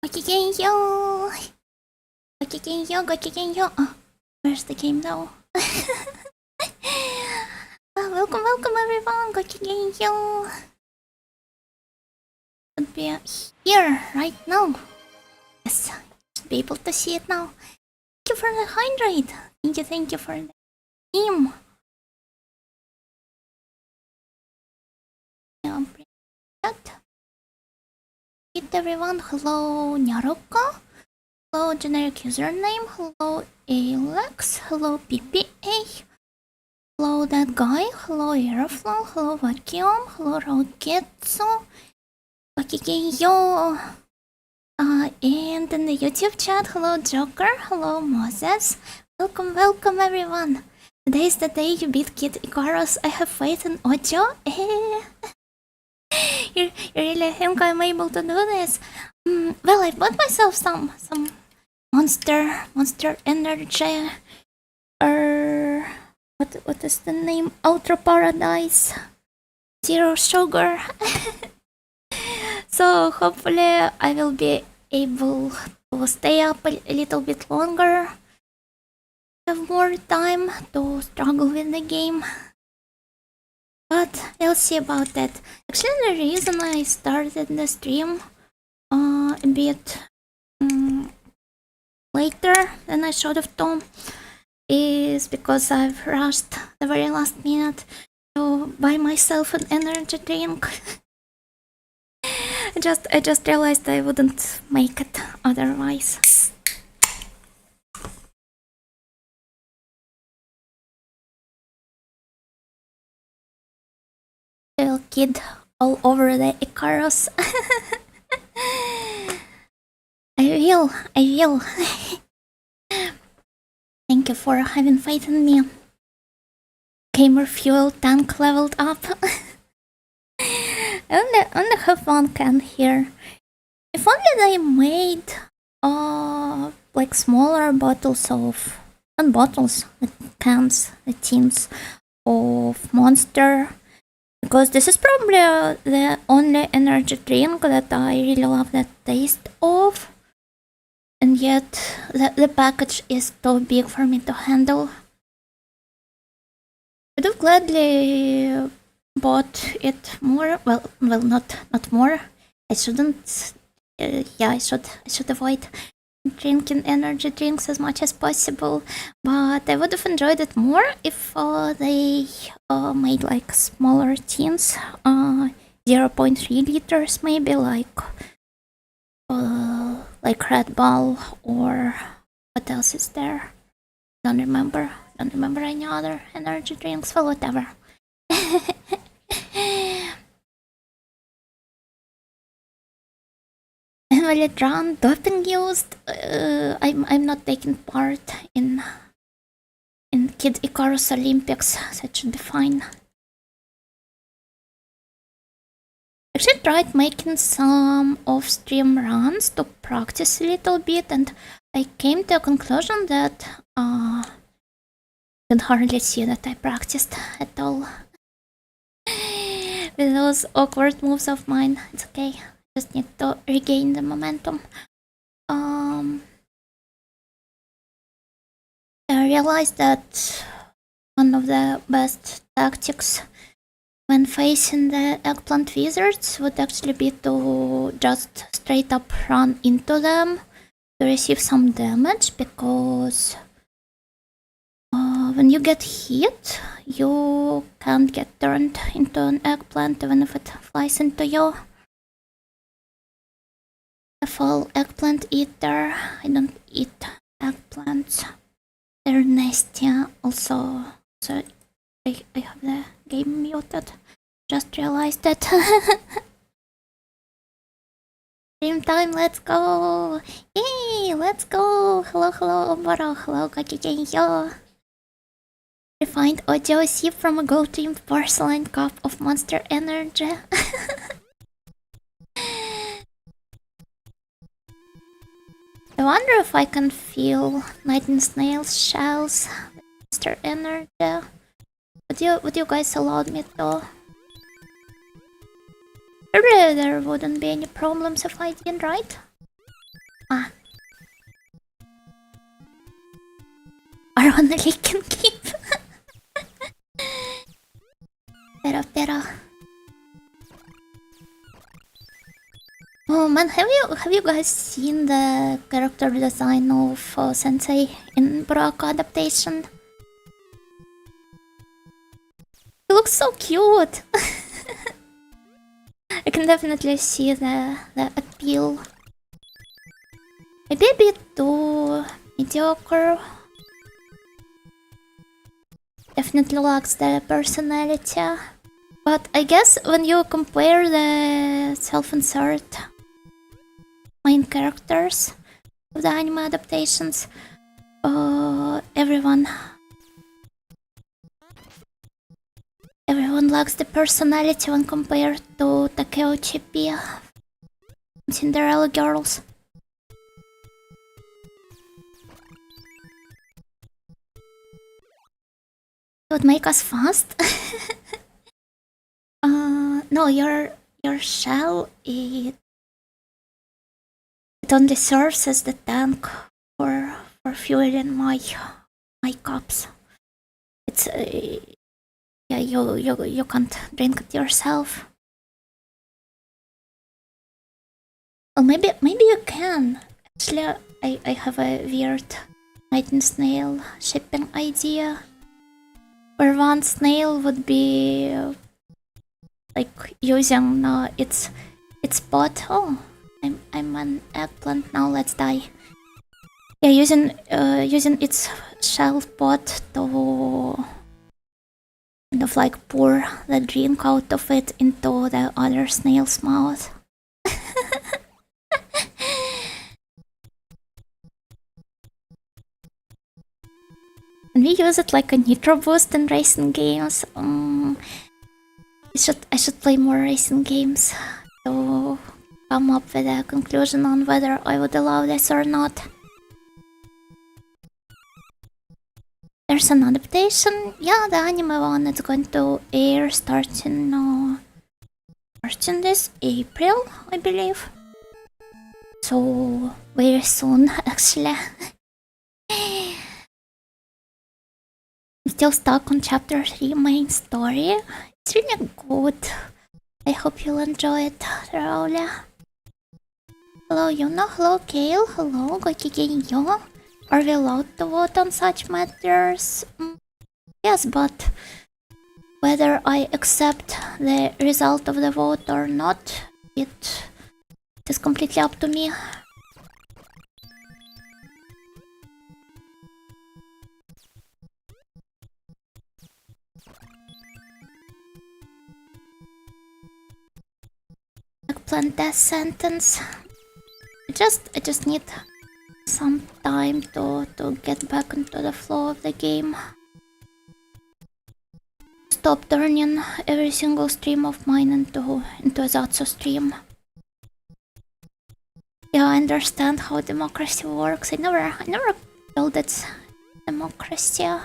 Go Yo. Oh, where's the game now? Welcome everyone. Go Yo. Should be here right now. Yes, should be able to see it now. Thank you for the hydrate. Thank you for the team. Hit everyone. Hello Nyaroka. Hello generic username. Hello Alex. Hello PPA. Hello that guy. Hello Aeroflow. Hello Vacuum. Hello Rogetsu. Yo. And in the YouTube chat, hello Joker. Hello Moses. Welcome everyone. Today is the day you beat Kid Icarus. I have faith in Ojo. You really think I'm able to do this? Well, I bought myself some monster energy. What is the name? Ultra Paradise. Zero sugar. So hopefully I will be able to stay up a little bit longer. Have more time to struggle with the game. But we'll see about that. Actually, the reason I started the stream a bit later than I should have done is because I've rushed the very last minute to buy myself an energy drink. I just realized I wouldn't make it otherwise. Little kid all over the Icarus. I will. Thank you for having faith in me. Gamer fuel tank leveled up. I only have one can here. If only they made like smaller bottles of, not bottles, the cans, the tins of Monster. Because this is probably the only energy drink that I really love the taste of. And yet the package is too big for me to handle. I would have gladly bought it more. Well, not more. I shouldn't. I should avoid drinking energy drinks as much as possible. But I would have enjoyed it more if they made like smaller tins, 0.3 liters maybe, like Red Bull, or what else is there? Don't remember any other energy drinks. Well, whatever. Will it run doping used? I'm not taking part in Kid Icarus Olympics, so it should be fine. I actually tried making some off-stream runs to practice a little bit, and I came to a conclusion that you can hardly see that I practiced at all. With those awkward moves of mine, it's okay. Just need to regain the momentum. I realized that one of the best tactics when facing the eggplant wizards would actually be to just straight up run into them to receive some damage, because when you get hit, you can't get turned into an eggplant even if it flies into you. A full eggplant eater. I don't eat eggplants. They're nasty. Also, I have the game muted. Just realized that. Stream time, let's go! Yay, let's go! Hello, Oboro. Hello, Kakikenyo. Refined audio sip from a gold-teamed porcelain cup of Monster Energy. I wonder if I can feel Night and Snail's shells with Monster Energy. Would you guys allow me to? Surely there wouldn't be any problems if I did, right? Ah. Only can keep. Pero. Oh man, have you guys seen the character design of Sensei in Baraka adaptation? He looks so cute. I can definitely see the appeal. Maybe a bit too mediocre. Definitely lacks the personality. But I guess when you compare the self-insert main characters of the anime adaptations, everyone lacks the personality when compared to Takeuchi P. Cinderella Girls. It would make us fast. No, your shell it only serves as the tank for fueling my cups. It's yeah, you can't drink it yourself. Well, maybe you can. Actually, I have a weird nightingale snail shipping idea, where one snail would be like using its pot. Oh, I'm an eggplant now. Let's die. Yeah, using its shell pot to kind of like pour the drink out of it into the other snail's mouth. And we use it like a nitro boost in racing games. I should play more racing games to come up with a conclusion on whether I would allow this or not. There's an adaptation. Yeah, the anime one is going to air starting this April, I believe. So very soon, actually. I'm still stuck on chapter 3 main story. It's really good. I hope you'll enjoy it, Raul. Hello Yuna, hello Kale, hello Gokigenyo. Are we allowed to vote on such matters? Yes, but whether I accept the result of the vote or not, it is completely up to me. Eggplant death sentence. I just need some time to get back into the flow of the game. Stop turning every single stream of mine into a Zatsu stream. Yeah, I understand how democracy works. I never felt it's democracy. I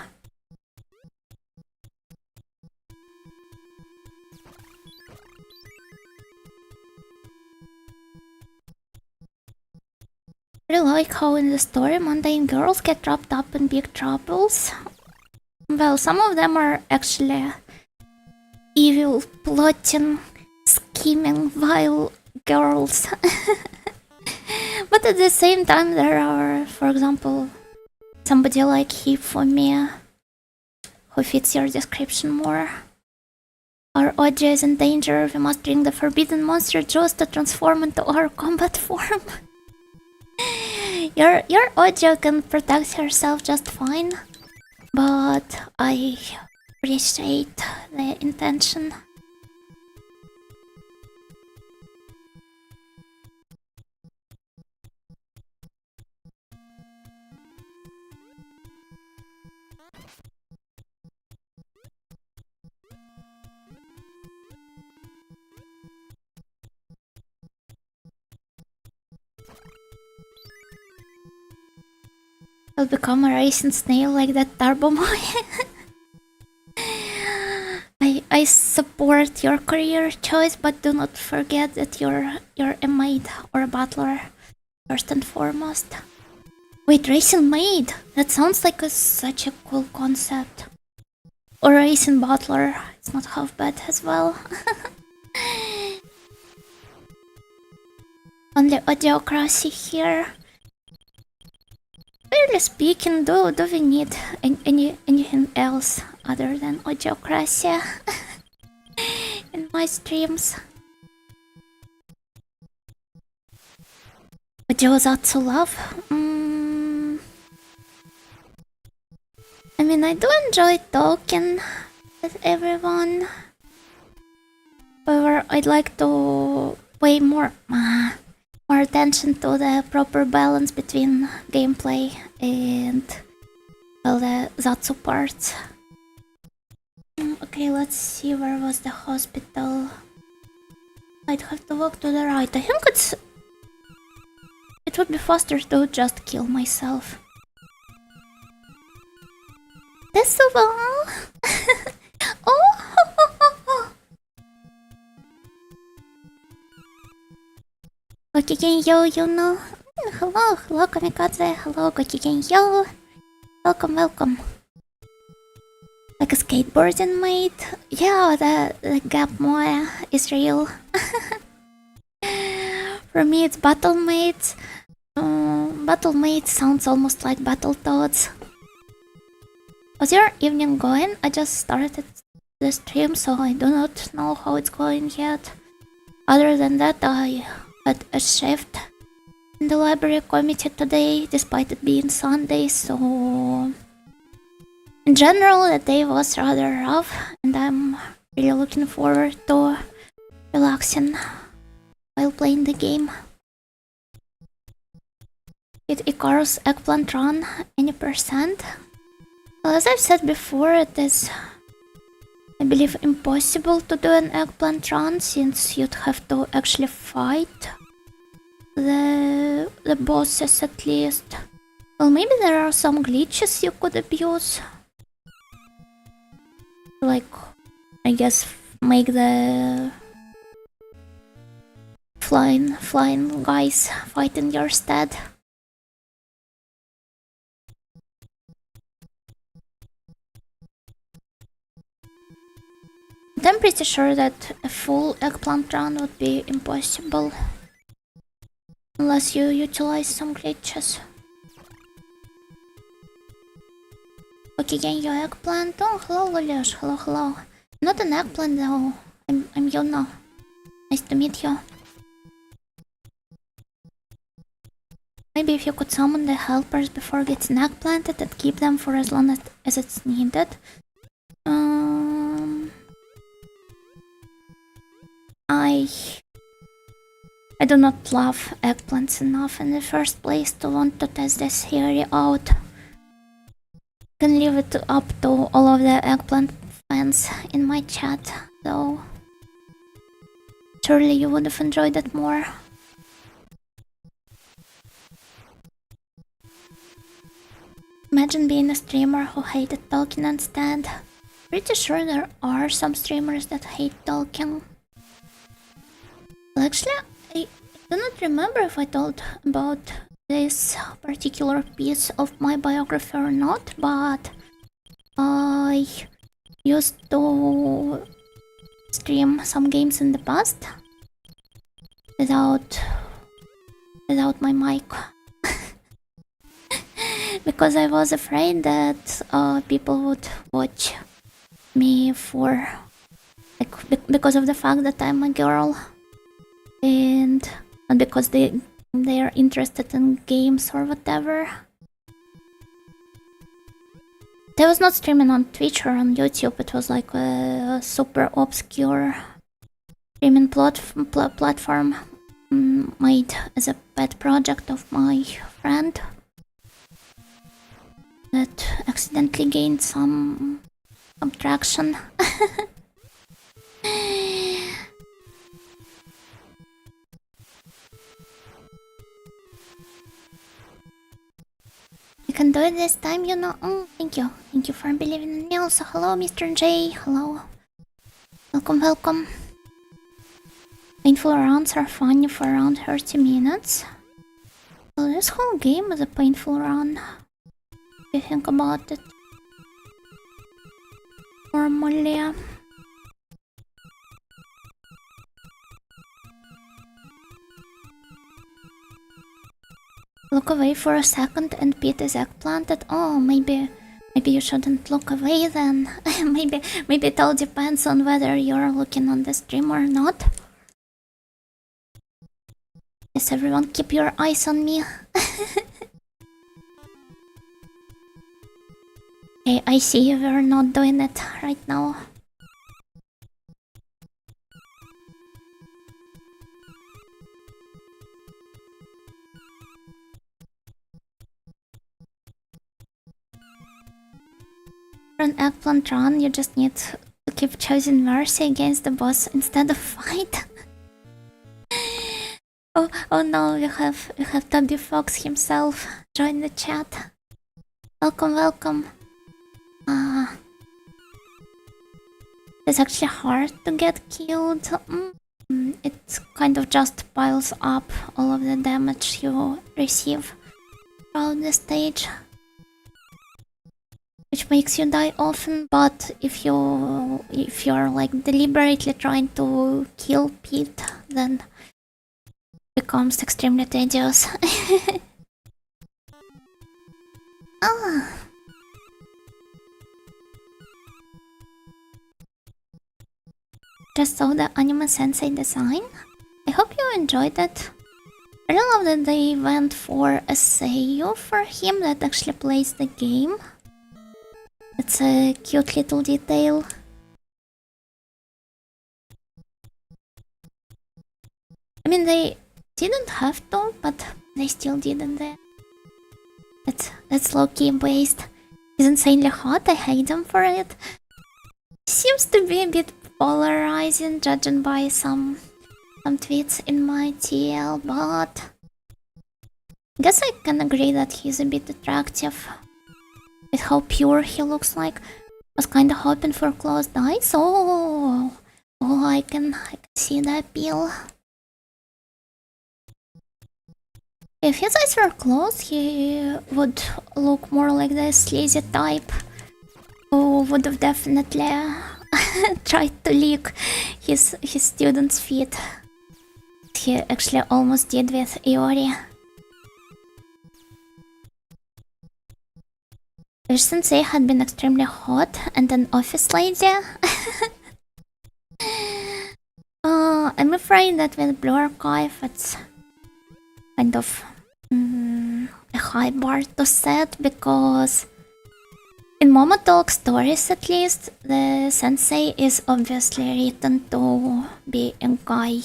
really like how in the story mundane girls get wrapped up in big troubles. Well, some of them are actually evil, plotting, scheming, vile girls. But at the same time there are, for example, somebody like Hifumi, who fits your description more. Our Oji is in danger. We must bring the forbidden monster juice to transform into our combat form. Your Ojo can protect herself just fine, but I appreciate the intention. I'll become a racing snail like that Turbo Boy. I support your career choice, but do not forget that you're a maid or a butler. first and foremost. Wait, racing maid? That sounds like such a cool concept. Or racing butler. It's not half bad as well. Only audiocracy here. Really speaking, do we need anything else other than audiocracy in my streams? Audio that's love. I mean, I do enjoy talking with everyone. However, I'd like to pay more attention to the proper balance between gameplay and, well, the Zatsu parts. Okay, let's see, where was the hospital? I'd have to walk to the right. I think it would be faster to just kill myself. That's so well. Oh! Gokigenyo, you know. Hello, Kamikaze. Hello, Gokigenyo. Welcome. Like a skateboarding mate. Yeah, the gap moe is real. For me, it's battle mates. Battle mates sounds almost like battle toads. How's your evening going? I just started the stream, so I do not know how it's going yet. Other than that, I had a shift in the library committee today, despite it being Sunday, so... In general, the day was rather rough, and I'm really looking forward to relaxing while playing the game. Did Icarus Eggplant run any percent? Well, as I've said before, it is, I believe, impossible to do an eggplant run, since you'd have to actually fight the bosses at least. Well, maybe there are some glitches you could abuse. Like, I guess, make the flying guys fight in your stead. I'm pretty sure that a full eggplant run would be impossible unless you utilize some glitches. Okay, again, your eggplant. Oh, hello, Lolios. Hello. Not an eggplant though. I'm Yuna. Nice to meet you. Maybe if you could summon the helpers before getting eggplanted and keep them for as long as it's needed. I do not love eggplants enough in the first place to want to test this theory out. Can leave it up to all of the eggplant fans in my chat, though. Surely you would have enjoyed it more. Imagine being a streamer who hated talking instead. Pretty sure there are some streamers that hate talking. Well, actually, I do not remember if I told about this particular piece of my biography or not, but I used to stream some games in the past without my mic. Because I was afraid that people would watch me for, like, because of the fact that I'm a girl. And because they are interested in games or whatever. I was not streaming on Twitch or on YouTube. It was like a super obscure streaming platform made as a pet project of my friend that accidentally gained some traction. You can do it this time, you know. Thank you. Thank you for believing in me also. Hello, Mr. J. Hello. Welcome. Painful rounds are funny for around 30 minutes. So this whole game is a painful run, if you think about it. Normally. Look away for a second and Pete is eggplanted. Oh, maybe you shouldn't look away then. maybe it all depends on whether you're looking on the stream or not. Yes, everyone, keep your eyes on me. Hey, I see you were not doing it right now. For an eggplant run, you just need to keep choosing mercy against the boss instead of fight. oh no, we have Toby Fox himself join the chat. Welcome. It's actually hard to get killed. It kind of just piles up all of the damage you receive throughout the stage, which makes you die often. But if you're like deliberately trying to kill Pete, then it becomes extremely tedious. Just saw the anime sensei design. I hope you enjoyed it. I really love that they went for a seiyuu for him that actually plays the game. It's a cute little detail. I mean, they didn't have to, but they still didn't. That's low-key based. He's insanely hot, I hate him for it. Seems to be a bit polarizing, judging by some tweets in my TL, but I guess I can agree that he's a bit attractive with how pure he looks like. Was kinda hoping for closed eyes. Oh, I can see the appeal. If his eyes were closed, he would look more like the sleazy type who would have definitely tried to lick his students' feet. He actually almost did with Iori. If Sensei had been extremely hot and an office lady, I'm afraid that with Blue Archive it's kind of a high bar to set, because in Momotalk stories at least, the sensei is obviously written to be a guy.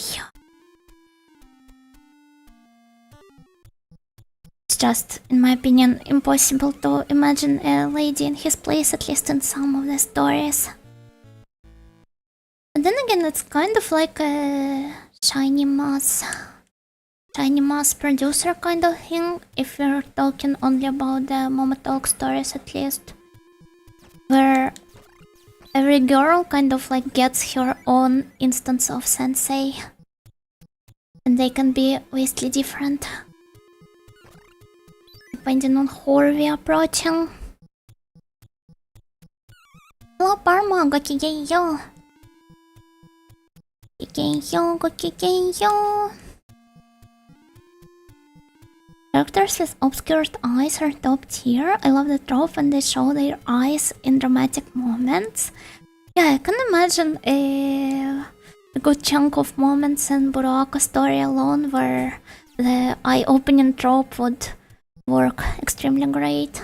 It's just, in my opinion, impossible to imagine a lady in his place, at least in some of the stories. But then again, it's kind of like a shiny mass producer kind of thing, if we're talking only about the Momotalk stories at least, where every girl kind of like gets her own instance of sensei, and they can be vastly different depending on who we're approaching. Hello Parma, gokigenyo. Gokigenyo. Characters with obscured eyes are top tier. I love the trope when they show their eyes in dramatic moments. Yeah, I can imagine a good chunk of moments in Buroaka story alone where the eye-opening trope would work extremely great.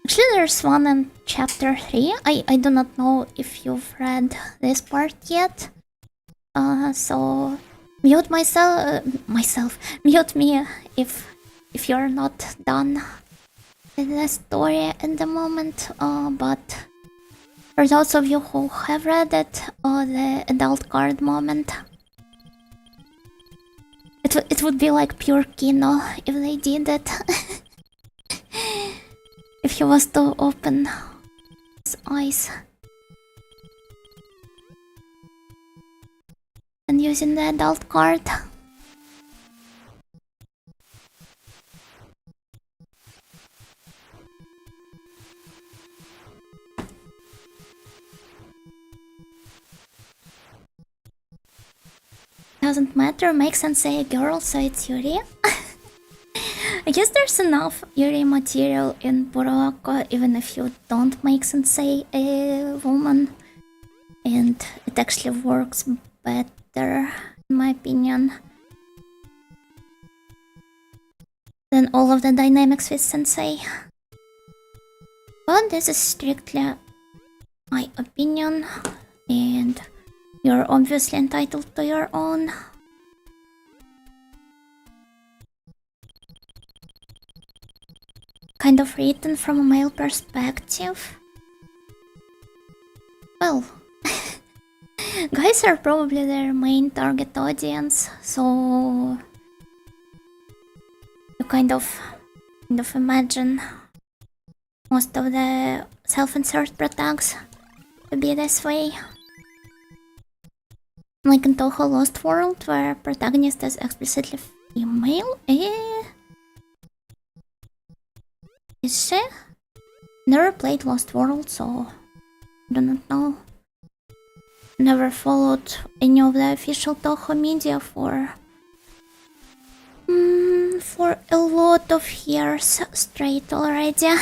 Actually, there's one in chapter 3. I do not know if you've read this part yet. So mute mute me if you're not done with the story at the moment. But for those of you who have read it, the adult card moment, it would be like pure kino if they did it. If he was to open his eyes and using the adult card. Doesn't matter, make sensei a girl, so it's Yuri. I guess there's enough Yuri material in Burako even if you don't make sensei a woman. And it actually works better, in my opinion, than all of the dynamics with sensei. But this is strictly my opinion, and you're obviously entitled to your own. Kind of written from a male perspective. Well, guys are probably their main target audience, so you kind of imagine most of the self-insert protags to be this way. Like in Toho Lost World, where protagonist is explicitly female, is she? Never played Lost World, so I do not know. Never followed any of the official Toho media for a lot of years straight already.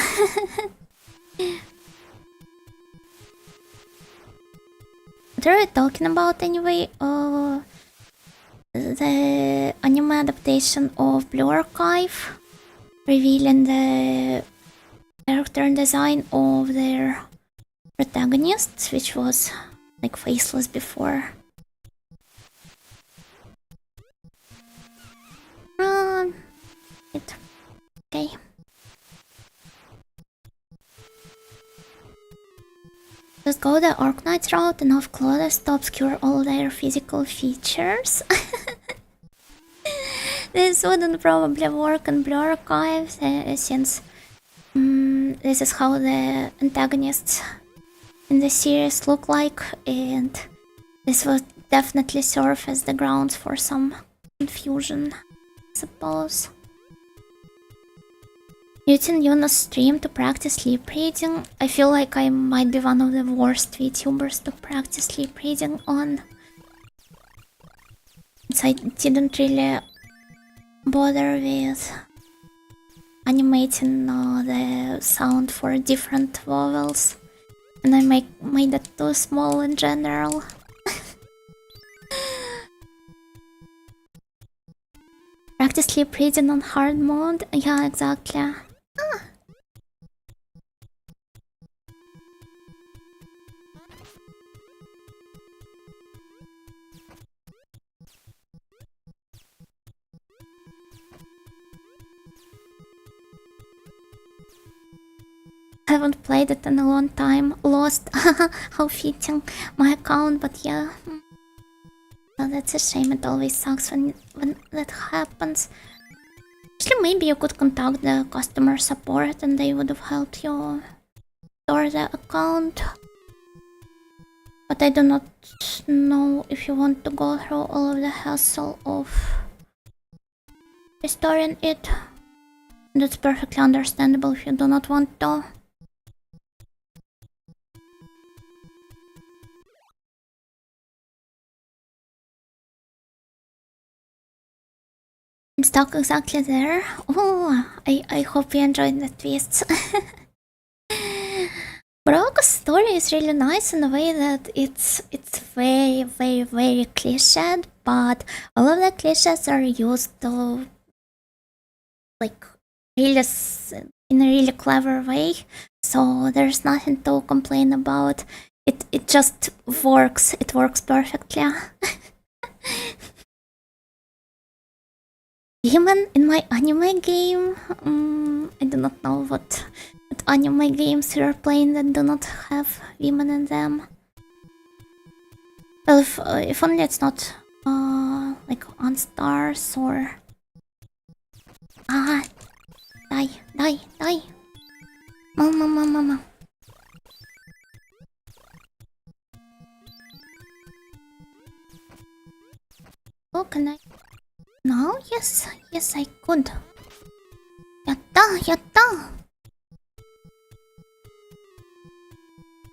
What are we talking about anyway? The anime adaptation of Blue Archive, revealing the character and design of their protagonists, which was like faceless before. Okay. Just go the Arknight route, enough clothes to obscure all their physical features. This wouldn't probably work in Blue Archive, since this is how the antagonists in the series look like, and this would definitely serve as the grounds for some confusion, I suppose. Using Yuna's stream to practice sleep reading. I feel like I might be one of the worst Vtubers to practice sleep reading on. So I didn't really bother with animating the sound for different vowels, and I made it too small in general. Practice sleep reading on hard mode? Yeah, exactly. Haven't played it in a long time. Lost. How fitting. My account, but yeah. Well, that's a shame. It always sucks when that happens. Actually, maybe you could contact the customer support and they would have helped you restore the account. But I do not know if you want to go through all of the hassle of restoring it. That's perfectly understandable if you do not want to. I'm stuck exactly there. Oh, I hope you enjoyed the twists. Brock's story is really nice in a way that it's very, very, very cliched, but all of the cliches are used to like really in a really clever way, so there's nothing to complain about. It just works. It works perfectly. Demon in my anime game? I do not know what anime games you're playing that do not have women in them. Well, if only it's not like on stars or... Die. Mama. Oh, can I... No? Yes, I could. Yatta!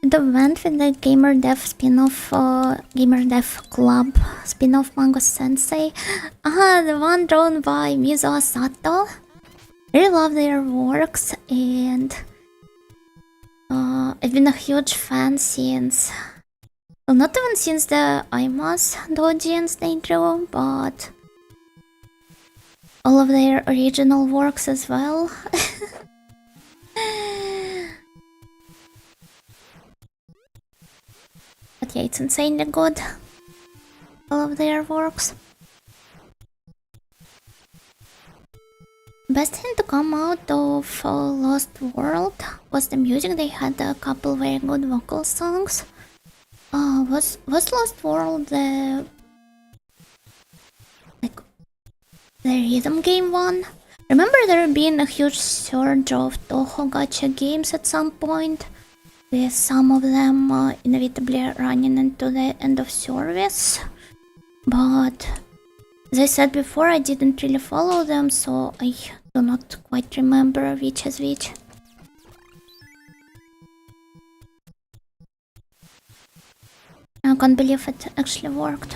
the event with the Gamer Dev spin-off, Gamer Dev Club spin-off Mango Sensei. The one drawn by Mizuo Sato. Really love their works, and I've been a huge fan since, well, not even since the IMAS doujins they drew, but all of their original works as well. But yeah, it's insanely good, all of their works. Best thing to come out of Lost World was the music. They had a couple very good vocal songs. Was Lost World the rhythm game one? Remember there being a huge surge of Toho gacha games at some point, with some of them inevitably running into the end of service. But as I said before, I didn't really follow them, so I do not quite remember which is which. I can't believe it actually worked.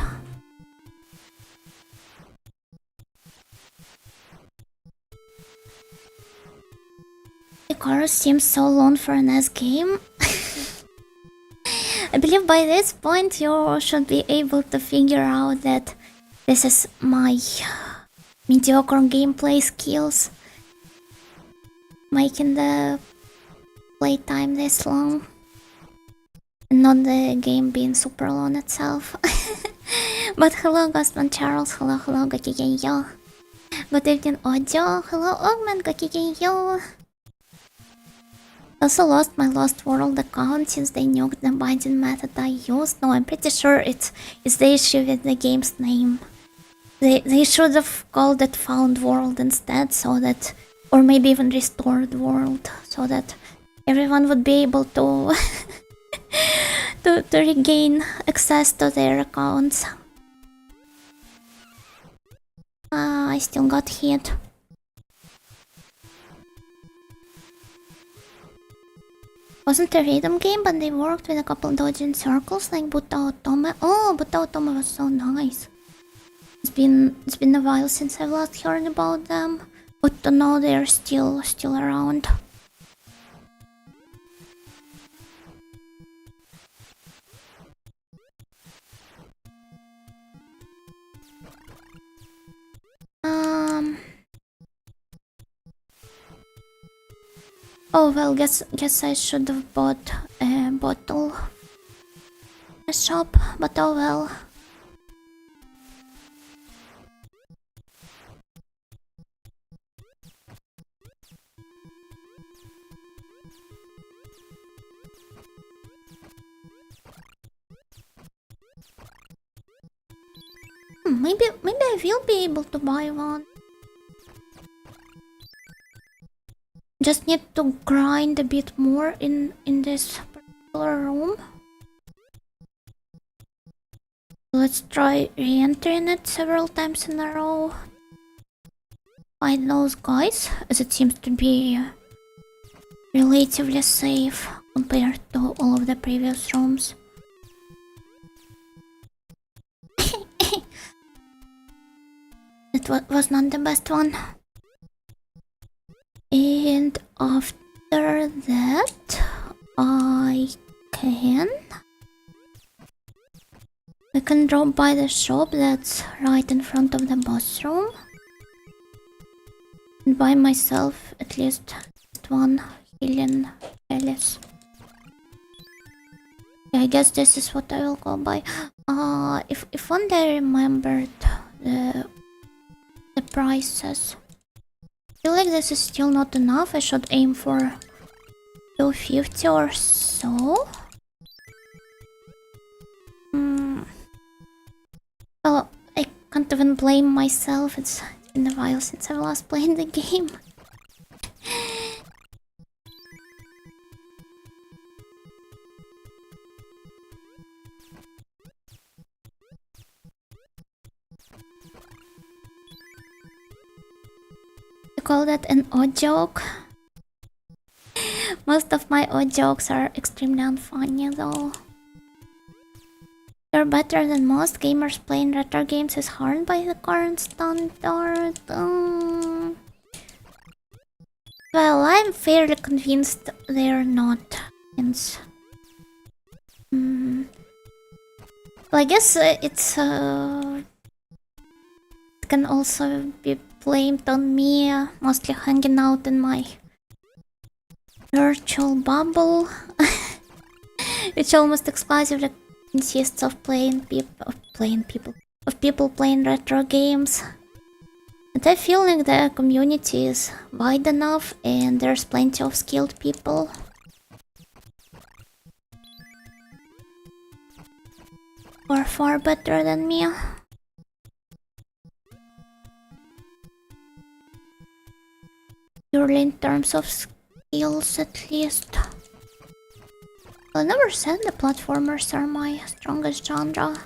Icarus seems so long for an S game. I believe by this point you should be able to figure out that this is my mediocre gameplay skills making the playtime this long, and not the game being super long itself. But hello Ghostman Charles, hello Gakigenyo. Good evening Audio, hello Augment Gakigenyo. Also lost my Lost World account since they nuked the binding method I used. No, I'm pretty sure it's the issue with the game's name. They should have called it Found World instead, so that, or maybe even Restored World, so that everyone would be able to to regain access to their accounts. I still got hit. Wasn't a rhythm game, but they worked with a couple doujin circles like Buta Otome. Oh, Buta Otome was so nice. It's been a while since I've last heard about them, but to know they're still around. Oh well, guess I should have bought a bottle at a shop, but oh well. Maybe I will be able to buy one. Just need to grind a bit more in this particular room. Let's try re-entering it several times in a row. Find those guys, as it seems to be relatively safe compared to all of the previous rooms. It was not the best one. And after that, we can drop by the shop that's right in front of the boss room and buy myself at least one healing chalice. Yeah, I guess this is what I will go by. If only I remembered the prices. I feel like this is still not enough. I should aim for 250 or so. Well, I can't even blame myself. It's been a while since I've last played the game. Call that an odd joke? Most of my odd jokes are extremely unfunny though. You're better than most gamers playing retro games is hard by the current standard. Well, I'm fairly convinced they're not. Hence. Well, I guess it can also be blamed on me mostly hanging out in my virtual bubble, which almost exclusively consists of people playing retro games. And I feel like the community is wide enough and there's plenty of skilled people. Who are far better than me. Purely in terms of skills, at least. I never said the platformers are my strongest genre.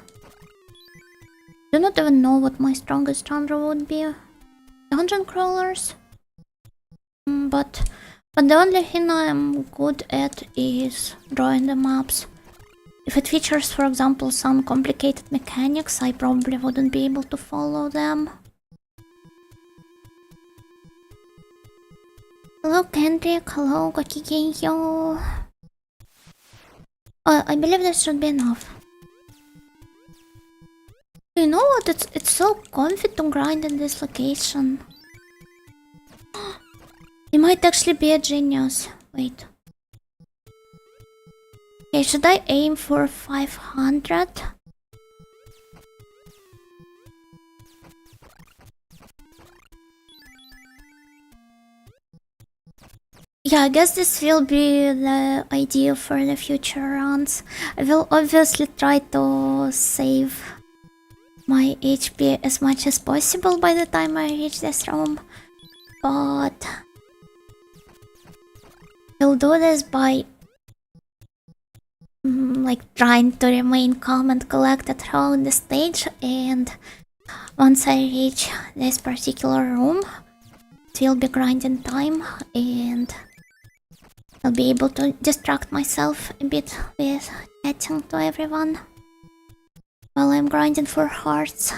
Do not even know what my strongest genre would be. Dungeon crawlers? But the only thing I am good at is drawing the maps. If it features, for example, some complicated mechanics, I probably wouldn't be able to follow them. Hello Kendrick, hello Gokigenyo. I believe this should be enough. You know what? It's so comfy to grind in this location. You might actually be a genius. Wait. Okay, should I aim for 500? Yeah, I guess this will be the idea for the future runs. I will obviously try to save my HP as much as possible by the time I reach this room, but I'll do this by like trying to remain calm and collected throughout the stage, and once I reach this particular room it will be grinding time and I'll be able to distract myself a bit with chatting to everyone while I'm grinding for hearts.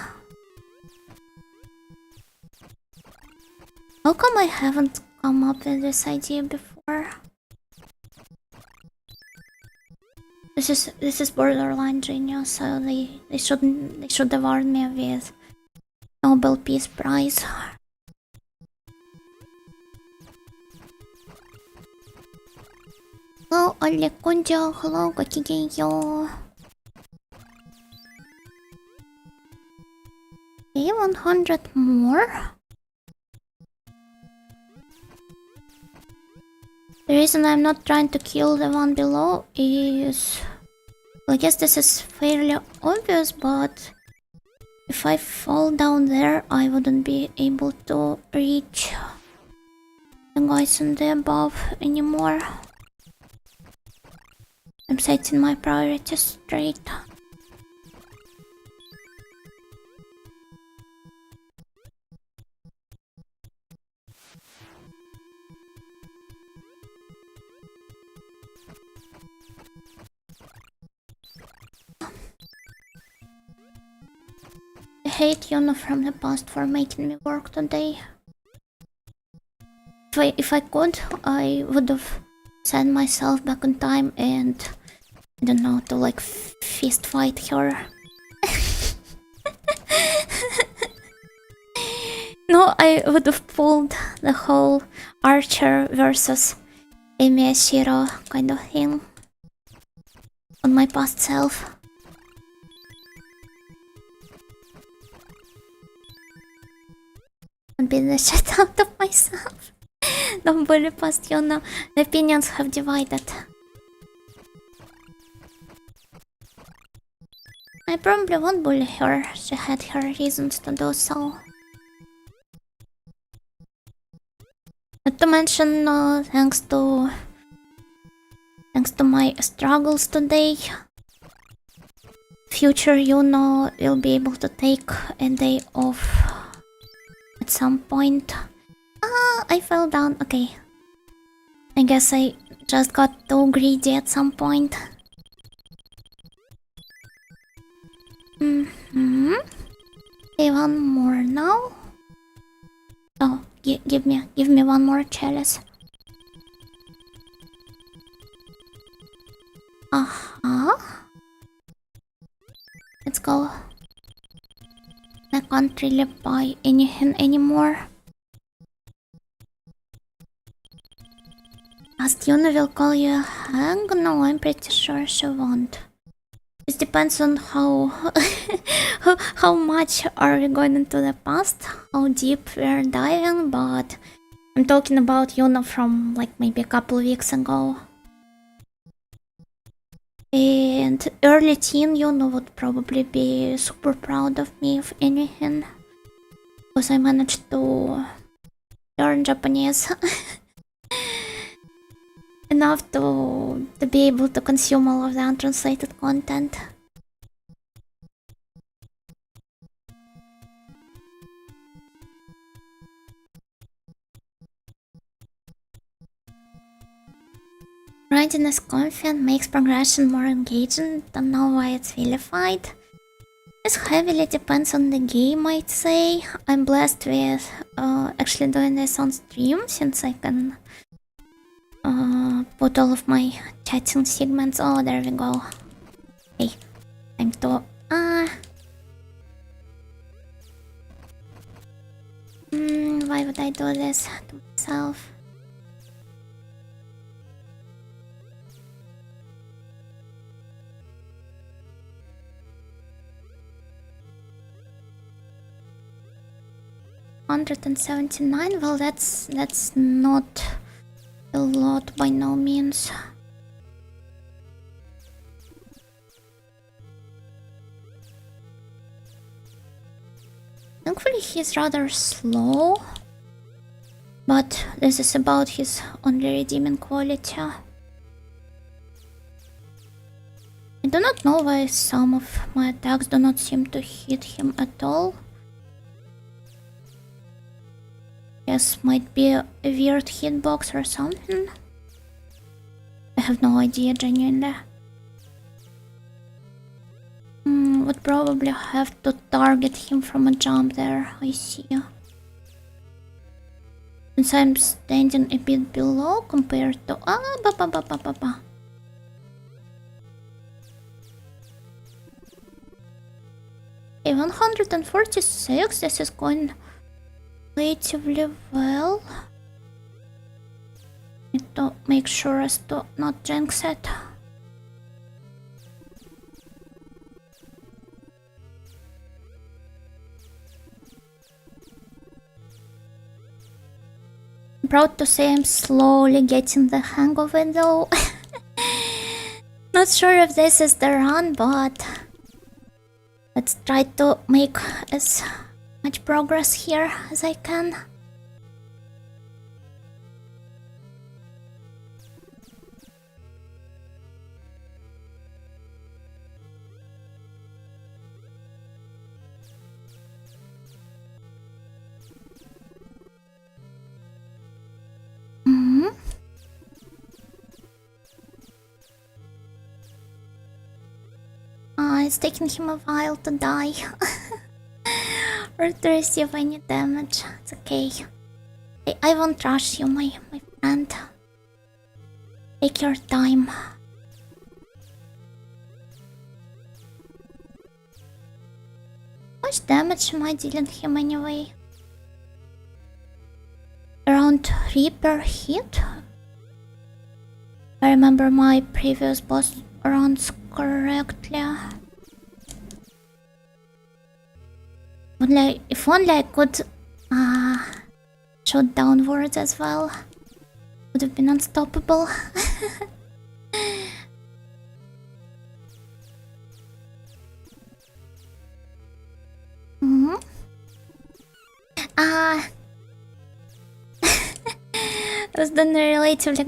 How come I haven't come up with this idea before? This is borderline genius, so they should award me with Nobel Peace Prize. Hello Ollie Kunjo, hello Gokigenyo. 100 more? The reason I'm not trying to kill the one below is... Well, I guess this is fairly obvious, but if I fall down there, I wouldn't be able to reach the guys in the above anymore. I'm setting my priorities straight. I hate Yuno from the past for making me work today. If I could, I would have sent myself back in time and, I don't know, to like fist fight her. No, I would have pulled the whole Archer versus Emiyashiro kind of thing on my past self. And beat the shit out of myself. Don't bully past Yuna. The opinions have divided. I probably won't bully her. She had her reasons to do so. Not to mention, thanks to my struggles today, future Yuno will be able to take a day off at some point. I fell down. Okay. I guess I just got too greedy at some point. Okay, one more now. Oh, give me one more chalice. Let's go. I can't really buy anything anymore. Astiona will call you a hang? No, I'm pretty sure she won't. It depends on how how much are we going into the past, how deep we're diving, but I'm talking about Yuna from like maybe a couple weeks ago. And early teen Yuna would probably be super proud of me if anything, because I managed to learn Japanese enough to be able to consume all of the untranslated content. Writing is confident makes progression more engaging. Don't know why it's vilified. This heavily depends on the game, I'd say. I'm blessed with actually doing this on stream, since I can put all of my chatting segments. Oh, there we go. Hey, time to why would I do this to myself? $179. Well, that's not a lot by no means. Thankfully he's rather slow, but this is about his only redeeming quality. I do not know why some of my attacks do not seem to hit him at all. Yes, might be a weird hitbox or something. I have no idea, genuinely. Would probably have to target him from a jump there, I see. Since I'm standing a bit below compared to... Okay, 146, this is going relatively well. Need to make sure as to not jinx it. I'm proud to say I'm slowly getting the hang of it though. Not sure if this is the run, but let's try to make as much progress here as I can. It's taking him a while to die. Or to receive any damage. It's okay. I won't rush you, my friend. Take your time. How much damage am I dealing him anyway? Around 3 per hit? I remember my previous boss runs correctly. If only I could shoot downwards as well. Would have been unstoppable. I was doing a relatively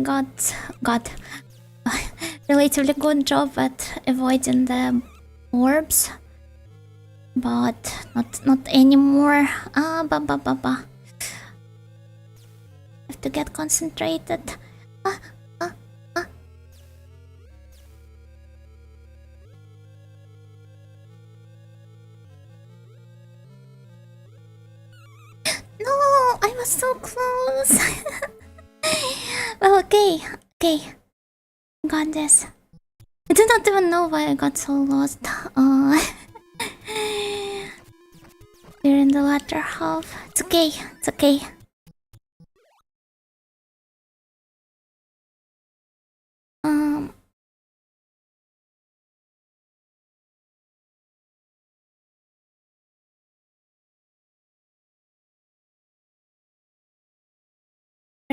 good job at avoiding the orbs. But not anymore. Have to get concentrated. I was so close. Well, okay. Got this. I do not even know why I got so lost. We're in the latter half. It's okay.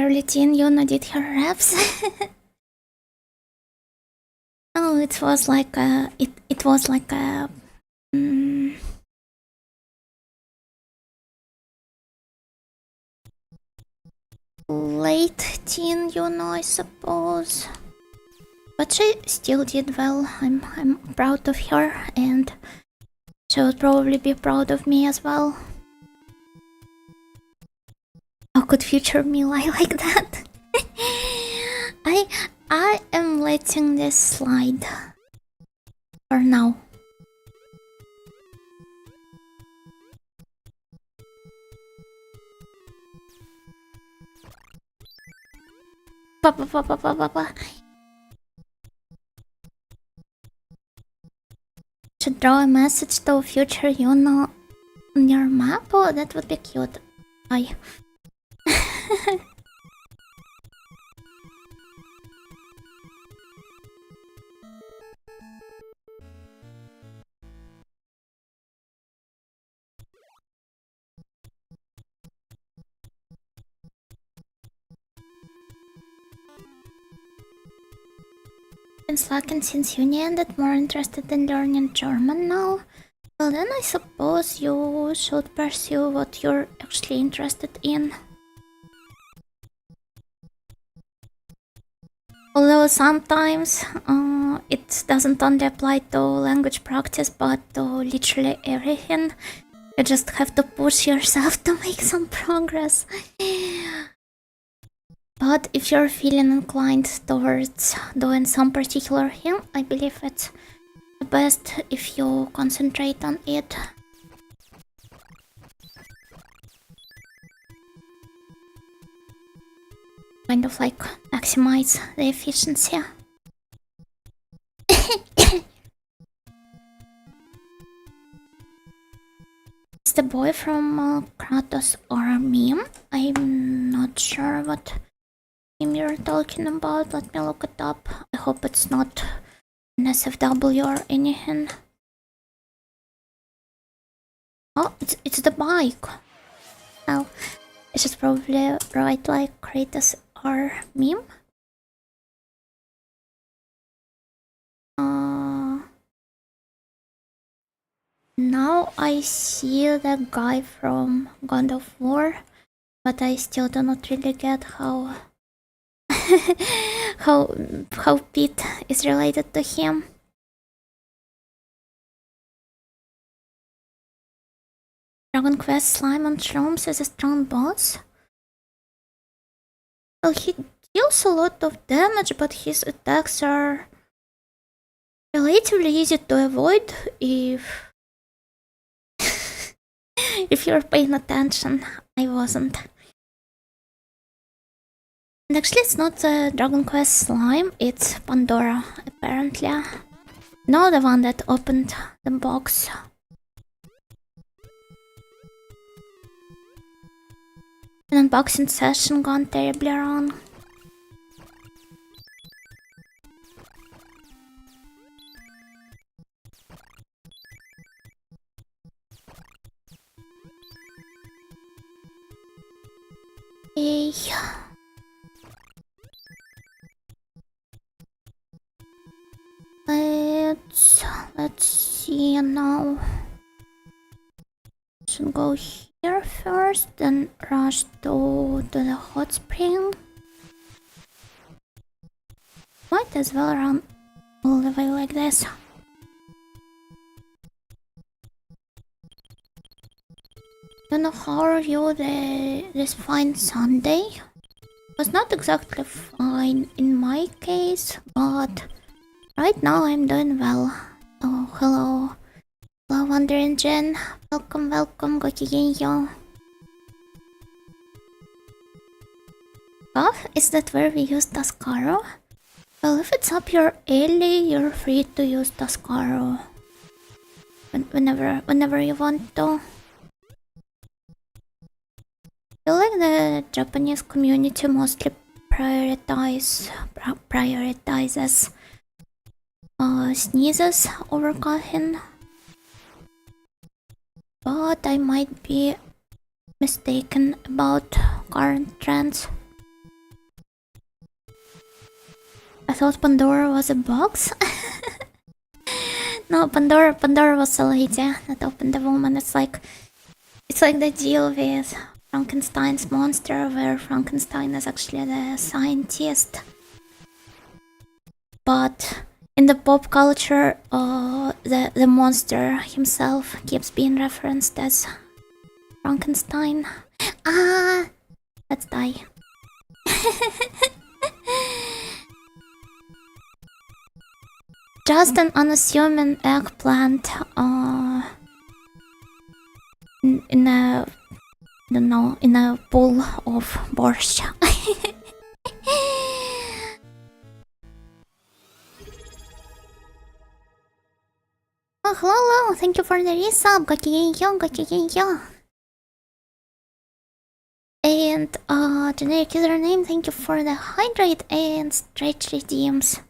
Early teen Yuna did her reps. Oh, it was like a late teen Yuna, I suppose. But she still did well. I'm proud of her, and she would probably be proud of me as well. How could future me lie like that? I am letting this slide for now. Should draw a message to future Yuna on your map? Oh, that would be cute. Bye. Been slacking since uni ended, more interested in learning German now. Well then I suppose you should pursue what you're actually interested in. Although sometimes it doesn't only apply to language practice but to literally everything. You just have to push yourself to make some progress. But if you're feeling inclined towards doing some particular thing, I believe it's best if you concentrate on it. Kind of like maximize the efficiency. It's the boy from Kratos or a meme. I'm not sure what meme you're talking about. Let me look it up. I hope it's not an SFW or anything. Oh, it's the bike. Well, I should probably write like Kratos or meme. Now I see the guy from God of War, but I still do not really get how how Pete is related to him. Dragon Quest Slime on Shrooms is a strong boss. Well, he deals a lot of damage, but his attacks are relatively easy to avoid if if you're paying attention. I wasn't. And actually it's not the Dragon Quest Slime, it's Pandora, apparently. No, the one that opened the box. An unboxing session gone terribly wrong. Hey. Let's see now. Should go here first, then rush to the hot spring. Might as well run all the way like this. Don't know how are you this fine Sunday? It was not exactly fine in my case, but right now I'm doing well. Oh, hello. Hello, Wandering Jen. Welcome, Gokigenyo. Path? Is that where we use Tascaro? Well, if it's up your alley, you're free to use Tascaro whenever you want to. I feel like the Japanese community mostly prioritizes sneezes over coughing, but I might be mistaken about current trends. I thought Pandora was a box. No, Pandora was a lady that opened the woman. It's like the deal with Frankenstein's monster, where Frankenstein is actually the scientist. But in the pop culture, the monster himself keeps being referenced as Frankenstein. Let's die. Just an unassuming eggplant in a pool of borscht. Oh, hello, thank you for the resub. Got And generic username, thank you for the hydrate and stretch redeems.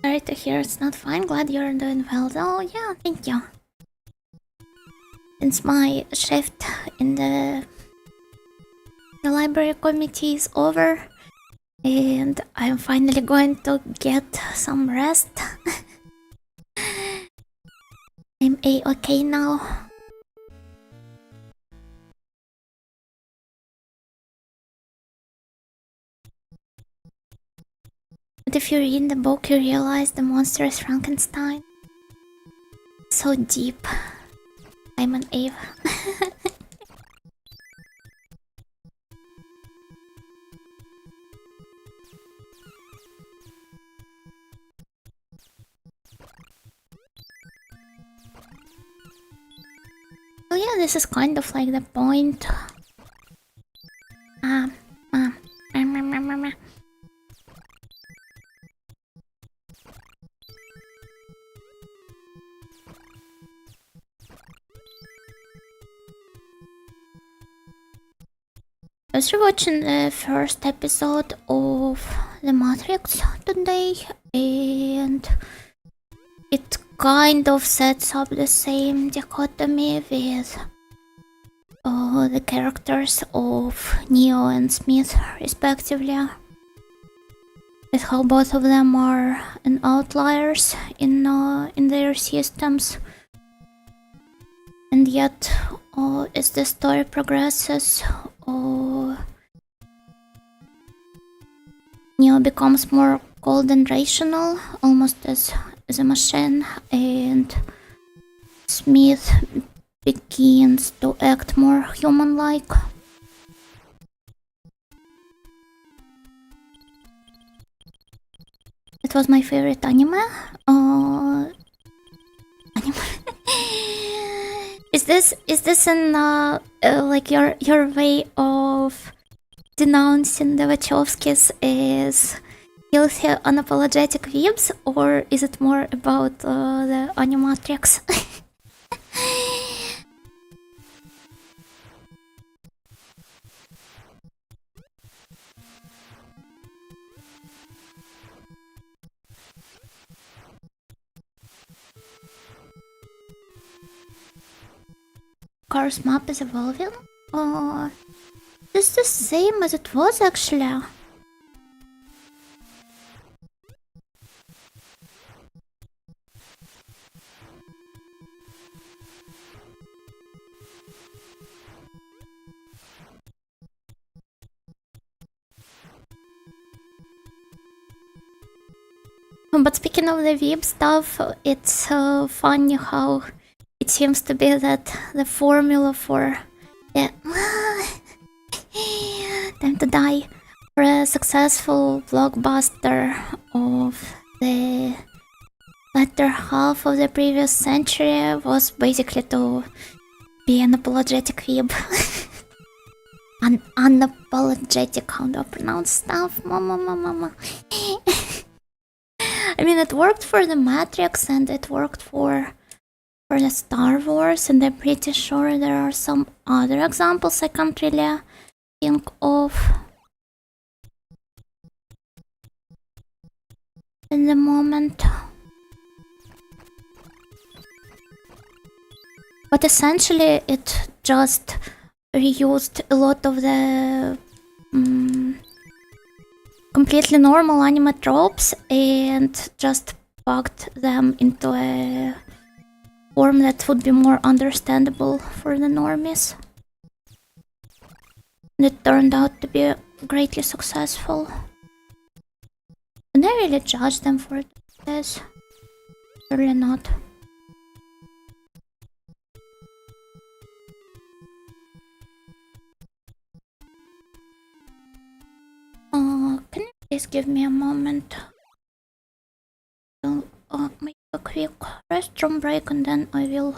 Sorry to hear it's not fine. Glad you're doing well. Oh yeah, thank you. Since my shift in the library committee is over, and I'm finally going to get some rest. I'm A-okay now. But if you read the book, you realize the monster is Frankenstein. So deep. I'm an Eve. Oh yeah, this is kind of like the point. I was rewatching the first episode of The Matrix today, and it kind of sets up the same dichotomy with the characters of Neo and Smith, respectively. With how both of them are outliers in their systems, and yet as the story progresses, Neo becomes more cold and rational, almost as a machine, and Smith begins to act more human-like. It was my favorite anime. Is this in like your way of denouncing the Wachowskis as filthy, unapologetic weebs, or is it more about the Animatrix? Icarus map is evolving? It's the same as it was actually. But speaking of the Weeb stuff, it's funny how it seems to be that the formula for the Time to die. For a successful blockbuster of the latter half of the previous century was basically to be an apologetic weeb. An unapologetic, how to pronounce stuff? Mama. I mean, it worked for the Matrix and it worked for the Star Wars, and I'm pretty sure there are some other examples I can't really think of in the moment. But essentially it just reused a lot of the completely normal anime tropes and just packed them into a form that would be more understandable for the normies. And it turned out to be greatly successful. Can I really judge them for this? Surely not. Can you please give me a moment? I'll make a quick restroom break and then I will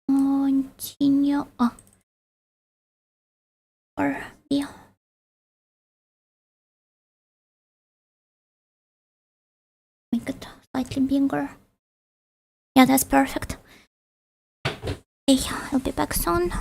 continue. Or yeah. Make it slightly bigger. Yeah, that's perfect. Hey, I'll be back soon.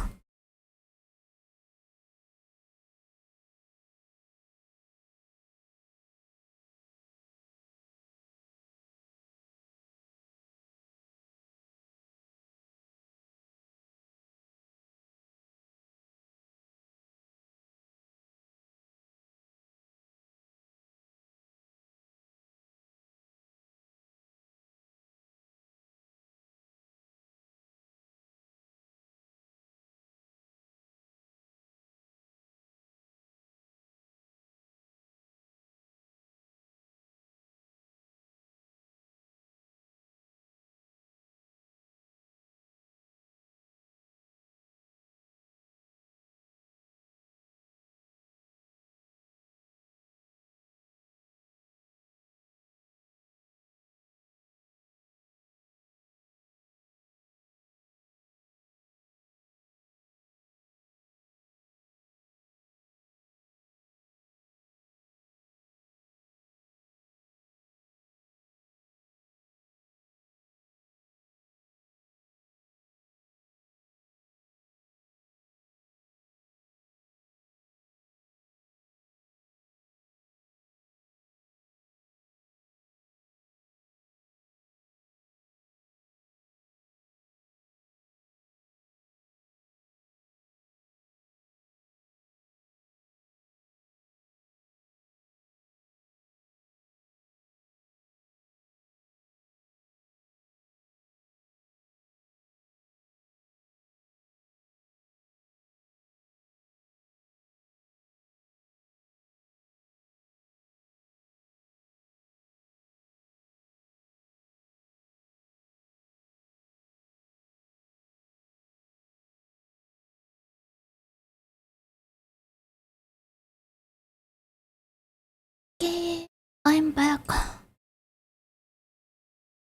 Okay, I'm back.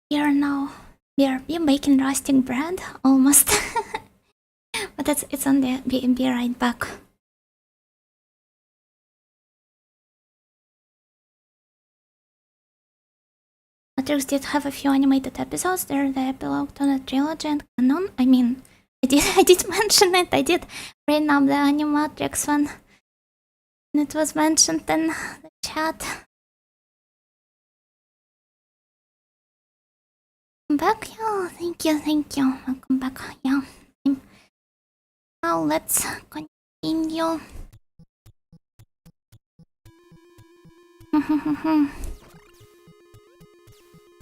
Here now. We're making roasting bread, almost. But it's on the be right back. Matrix did have a few animated episodes. They're the epilogue to the trilogy and canon. I mean, I did mention it. I did bring up the Animatrix one. And it was mentioned in the chat. Back, yeah, thank you. Welcome back, yeah. Now let's continue.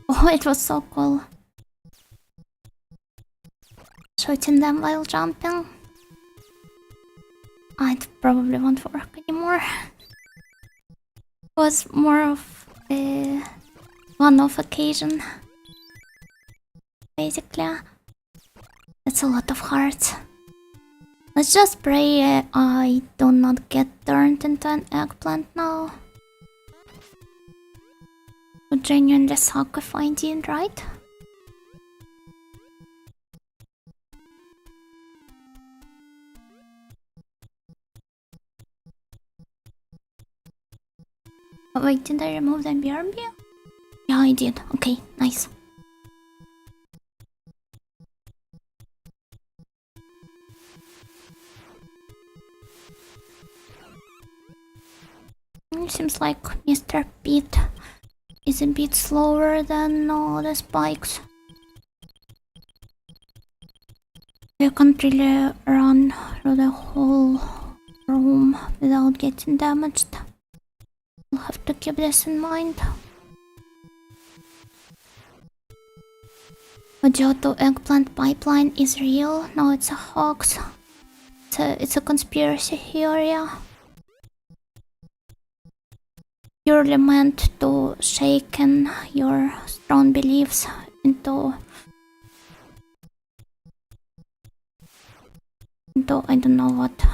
Oh, it was so cool. Shooting them while jumping. It probably won't work anymore. It was more of a one-off occasion. Basically, that's a lot of hearts. Let's just pray I do not get turned into an eggplant now. Would genuinely suck if I did, right? Oh, wait, did I remove the BRB? Yeah, I did. Okay, nice. It seems like Mr. Pete is a bit slower than the spikes. You can't really run through the whole room without getting damaged. I'll have to keep this in mind. Audio to eggplant pipeline is real. No, it's a hoax. It's a conspiracy theory. Purely meant to shaken your strong beliefs into I don't know what.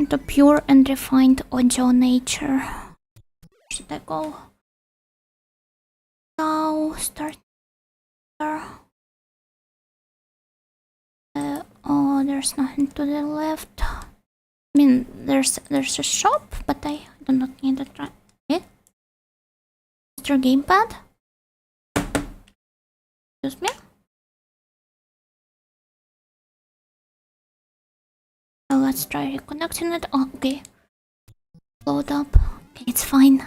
Into pure and refined audio nature. Should I go now? Start there. Oh, there's nothing to the left. I mean, there's a shop, but I do not need to try it. Mr. Gamepad? Excuse me? So let's try reconnecting it. Oh, okay. Load up. Okay, it's fine.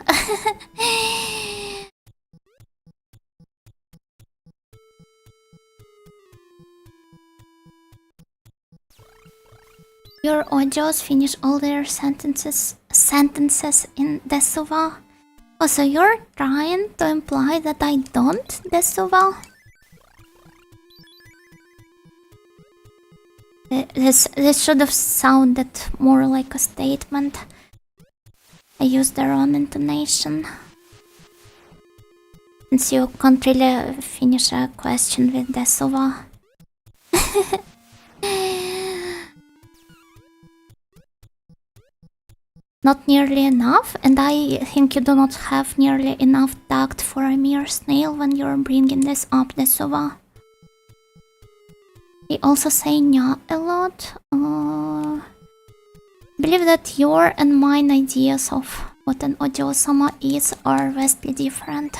Your audios finish all their sentences in Desuva. Oh, so you're trying to imply that I don't Desuva? This should have sounded more like a statement. I used the wrong intonation. Since you can't really finish a question with Desuva. Not nearly enough, and I think you do not have nearly enough tact for a mere snail when you're bringing this up, Desuva. They also say nya a lot. I believe that your and mine ideas of what an audio-sama is are vastly different.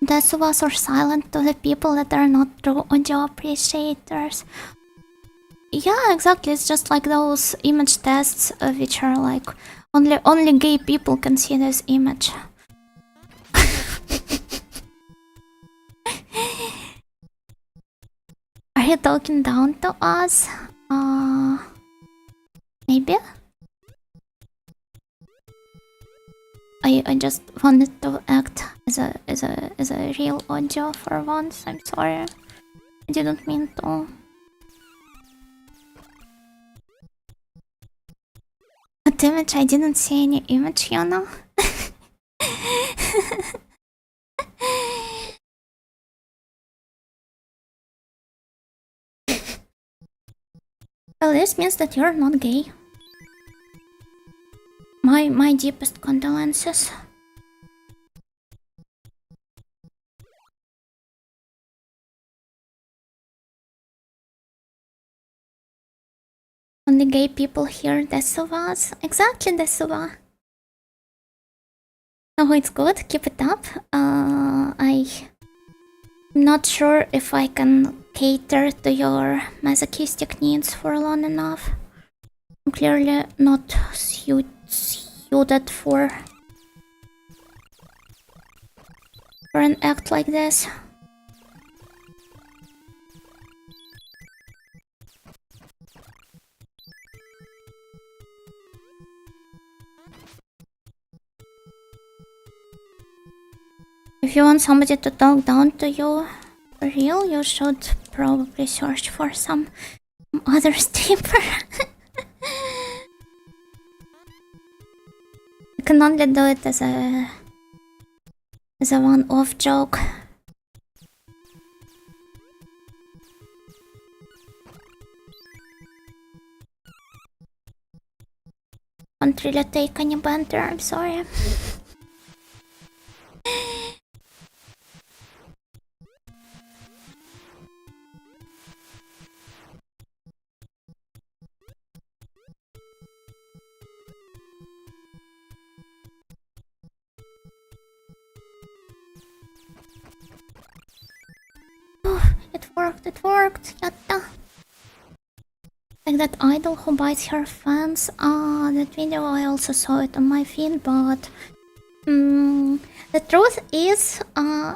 Desuvas are silent to the people that are not true audio appreciators. Yeah, exactly. It's just like those image tests, which are like only gay people can see this image. Are you talking down to us? Maybe. I just wanted to act as a real audio for once. I'm sorry. I didn't mean to. What image? I didn't see any image, you know? Well, this means that you're not gay. My deepest condolences. Only gay people hear Desuvas. Exactly, Desuva. Oh, it's good. Keep it up. I'm not sure if I can cater to your masochistic needs for long enough. I'm clearly not suited for an act like this. If you want somebody to talk down to you for real, you should probably search for some other streamer. I can only do it as a one-off joke. Can't really take any banter, I'm sorry. It worked, yatta. Like that idol who bites her fans. That video I also saw it on my feed, but the truth is,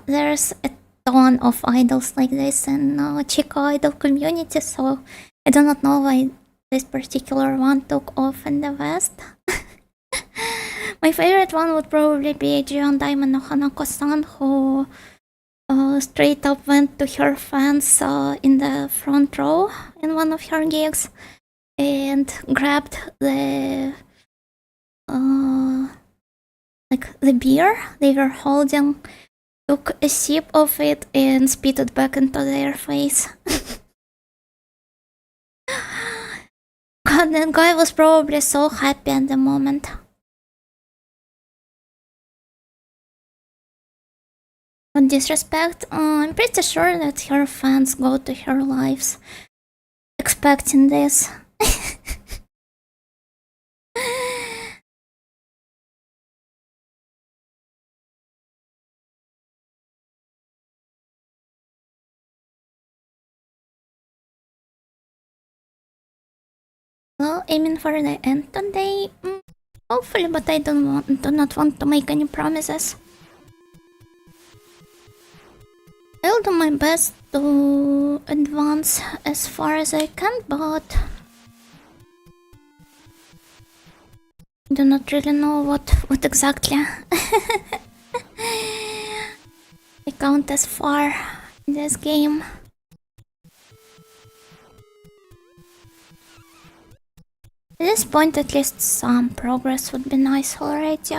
there's a ton of idols like this in Chica idol community, so I do not know why this particular one took off in the West. My favorite one would probably be Jion Diamond no Hanako-san, who straight up went to her fans in the front row in one of her gigs and grabbed the the beer they were holding, took a sip of it and spit it back into their face. God, that guy was probably so happy at the moment. With disrespect, I'm pretty sure that her fans go to her lives expecting this. Well, aiming for the end today, hopefully, but I do not want to make any promises. I'll do my best to advance as far as I can, but I do not really know what exactly I count as far in this game. At this point, at least some progress would be nice already.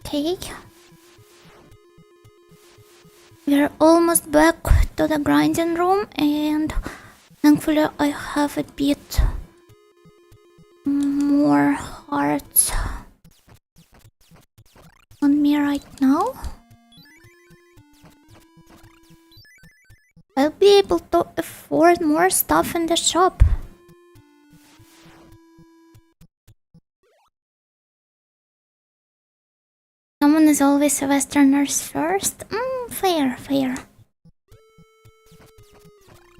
Okay. We're almost back to the grinding room, and thankfully I have a bit more hearts on me right now. I'll be able to afford more stuff in the shop. Someone is always a Westerners first. Fair.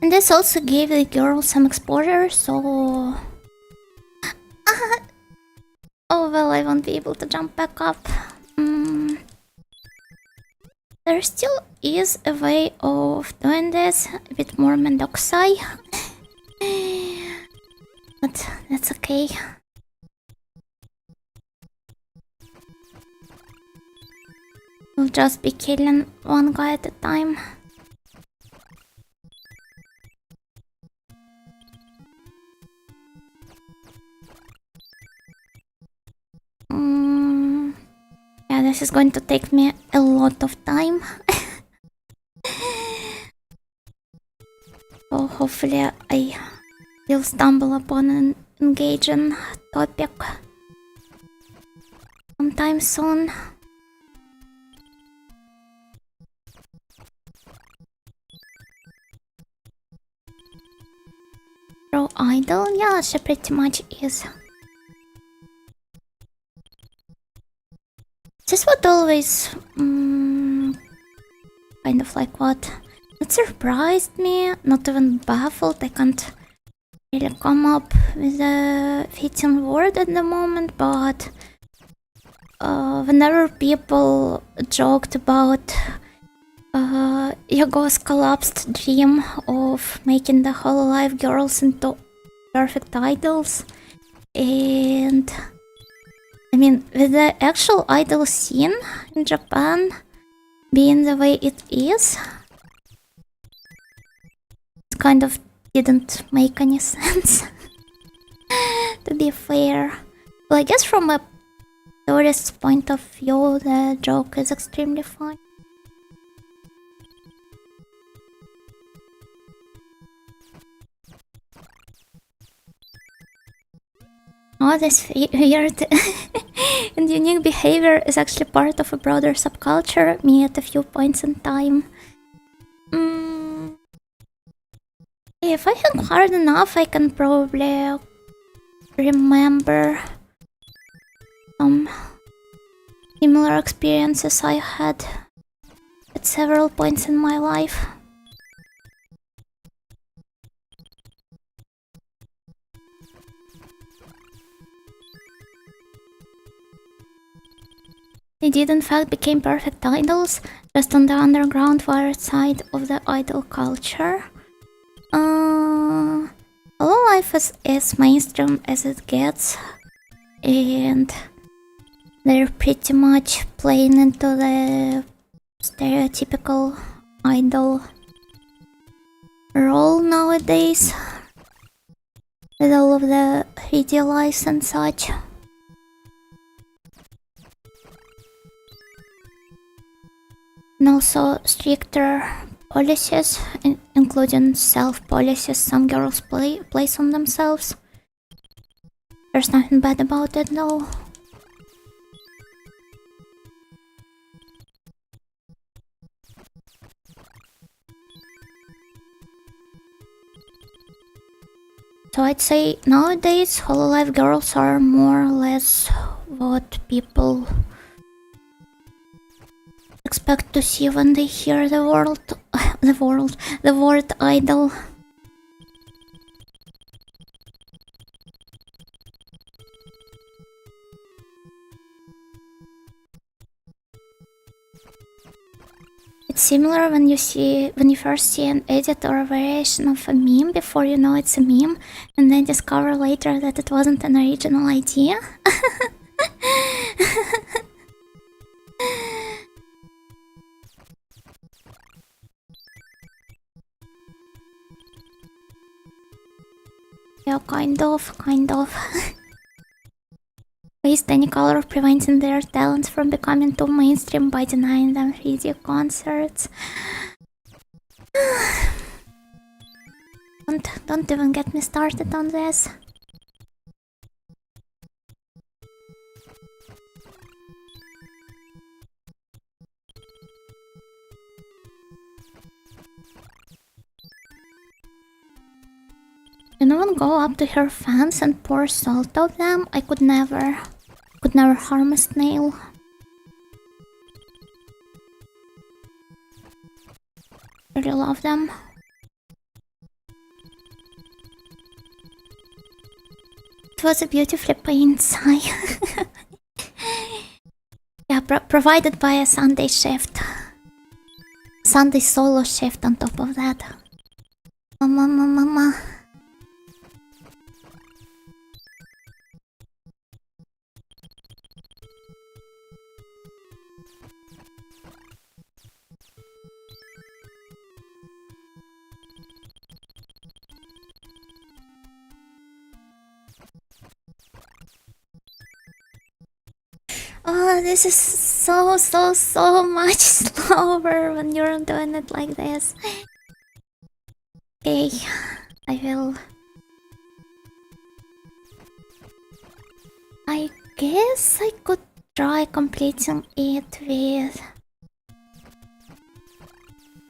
And this also gave the girl some exposure, so... Oh well, I won't be able to jump back up. There still is a way of doing this a bit more Mendokusai. But that's okay. We'll just be killing one guy at a time. Yeah, this is going to take me a lot of time. So hopefully I will stumble upon an engaging topic sometime soon. Pro idol? Yeah, she pretty much is. This is what always kind of like what? It surprised me, not even baffled. I can't really come up with a fitting word at the moment, but whenever people joked about Yago's collapsed dream of making the Hololive girls into perfect idols, and I mean, with the actual idol scene in Japan being the way it is, it kind of didn't make any sense, to be fair. Well, I guess from a tourist's point of view, the joke is extremely fun. Oh, this weird and unique behavior is actually part of a broader subculture, me at a few points in time. If I think hard enough, I can probably remember some similar experiences I had at several points in my life. They did in fact become perfect idols, just on the underground far side of the idol culture. Hololive is as mainstream as it gets, and they're pretty much playing into the stereotypical idol role nowadays, with all of the 3D lives and such. And also stricter policies, including self-policies some girls place on themselves. There's nothing bad about it though. So I'd say nowadays Hololive girls are more or less what people expect to see when they hear the word idol. It's similar when you first see an edit or a variation of a meme before you know it's a meme, and then discover later that it wasn't an original idea. Yeah, kind of. Waste any color of preventing their talents from becoming too mainstream by denying them 3D concerts. Don't even get me started on this. No one go up to her fans and pour salt on them. I could never harm a snail. Really love them. It was a beautifully painted sign. Yeah, provided by a Sunday shift. Sunday solo shift on top of that. Mama. Oh, this is so much slower when you're doing it like this. Okay, I guess I could try completing it with...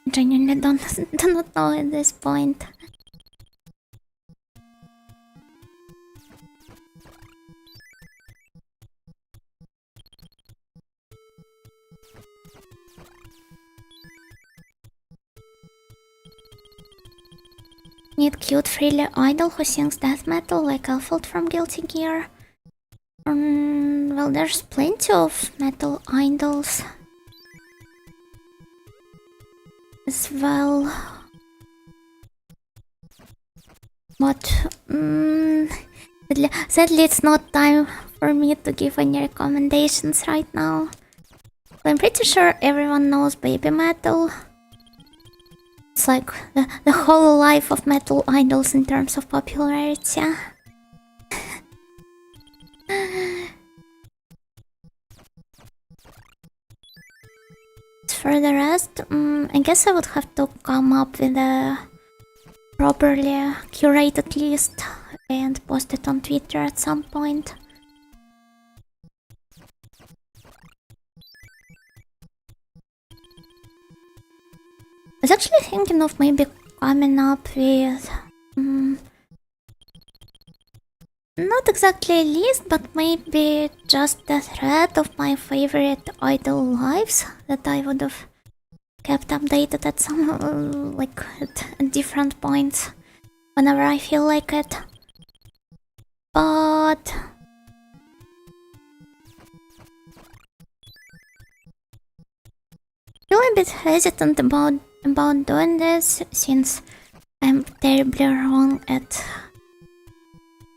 Genuinely do not know at this point. Need cute frilly idol who sings death metal like Alfred from Guilty Gear. Well, there's plenty of metal idols as well. But sadly it's not time for me to give any recommendations right now. I'm pretty sure everyone knows baby metal. It's like the whole life of metal idols in terms of popularity. For the rest, I guess I would have to come up with a properly curated list and post it on Twitter at some point. I was actually thinking of maybe coming up with not exactly a list, but maybe just a thread of my favorite idol lives that I would have kept updated at some at different points whenever I feel like it. But I feel a bit hesitant about doing this since I'm terribly wrong at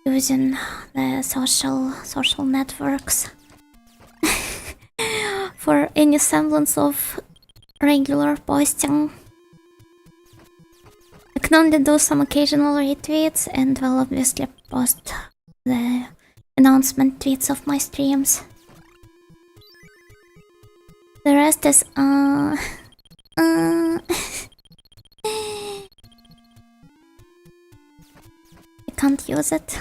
using the social networks for any semblance of regular posting. I can only do some occasional retweets and will obviously post the announcement tweets of my streams. The rest is I can't use it.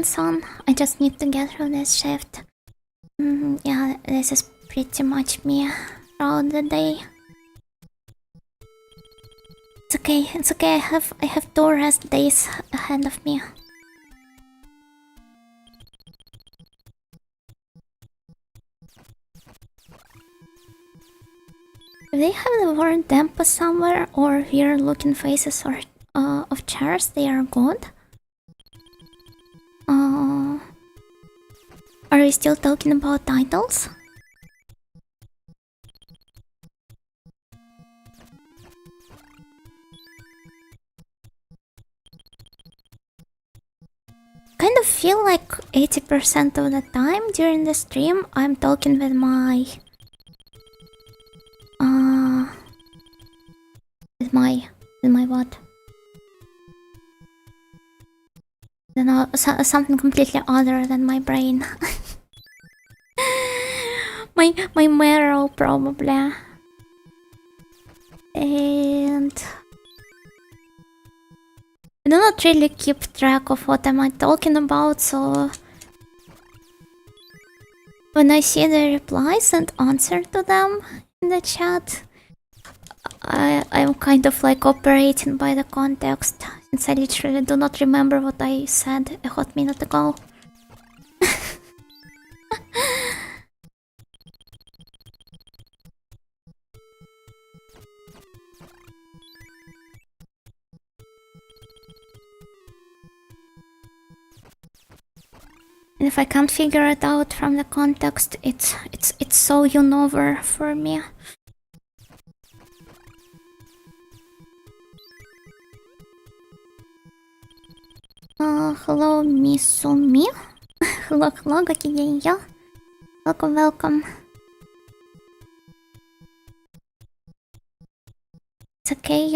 Son, I just need to get through this shift. Yeah, this is pretty much me throughout the day. It's okay, I have 2 rest days ahead of me. If they have the word Dempa somewhere or weird looking faces or of chairs, they are good. Are we still talking about titles? Kind of feel like 80% of the time during the stream I'm talking with my with my what? I don't know, something completely other than my brain. my marrow probably. And I do not really keep track of what am I talking about, so when I see the replies and answer to them in the chat, I'm kind of like operating by the context, since I literally do not remember what I said a hot minute ago. And if I can't figure it out from the context, it's so over for me. Hello, Misumi. hello, Gakigenyo. Welcome. It's okay,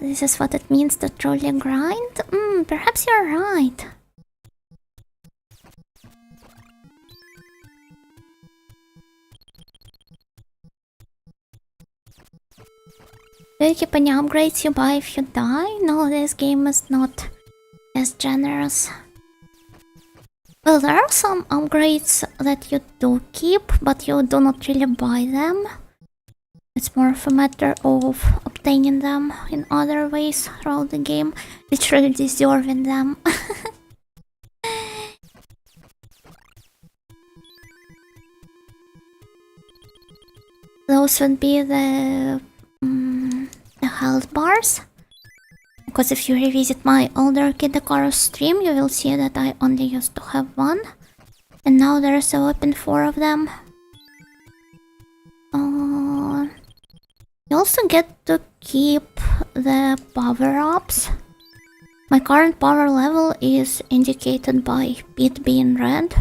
this is what it means to truly grind? Perhaps you're right. Do you keep any upgrades you buy if you die? No, this game is not as generous. Well, there are some upgrades that you do keep, but you do not really buy them. It's more of a matter of obtaining them in other ways throughout the game, literally deserving them. Those would be the health bars. Because if you revisit my older Kid Icarus stream, you will see that I only used to have 1. And now there's a weapon 4 of them. You also get to keep the power-ups. My current power level is indicated by Pete being red.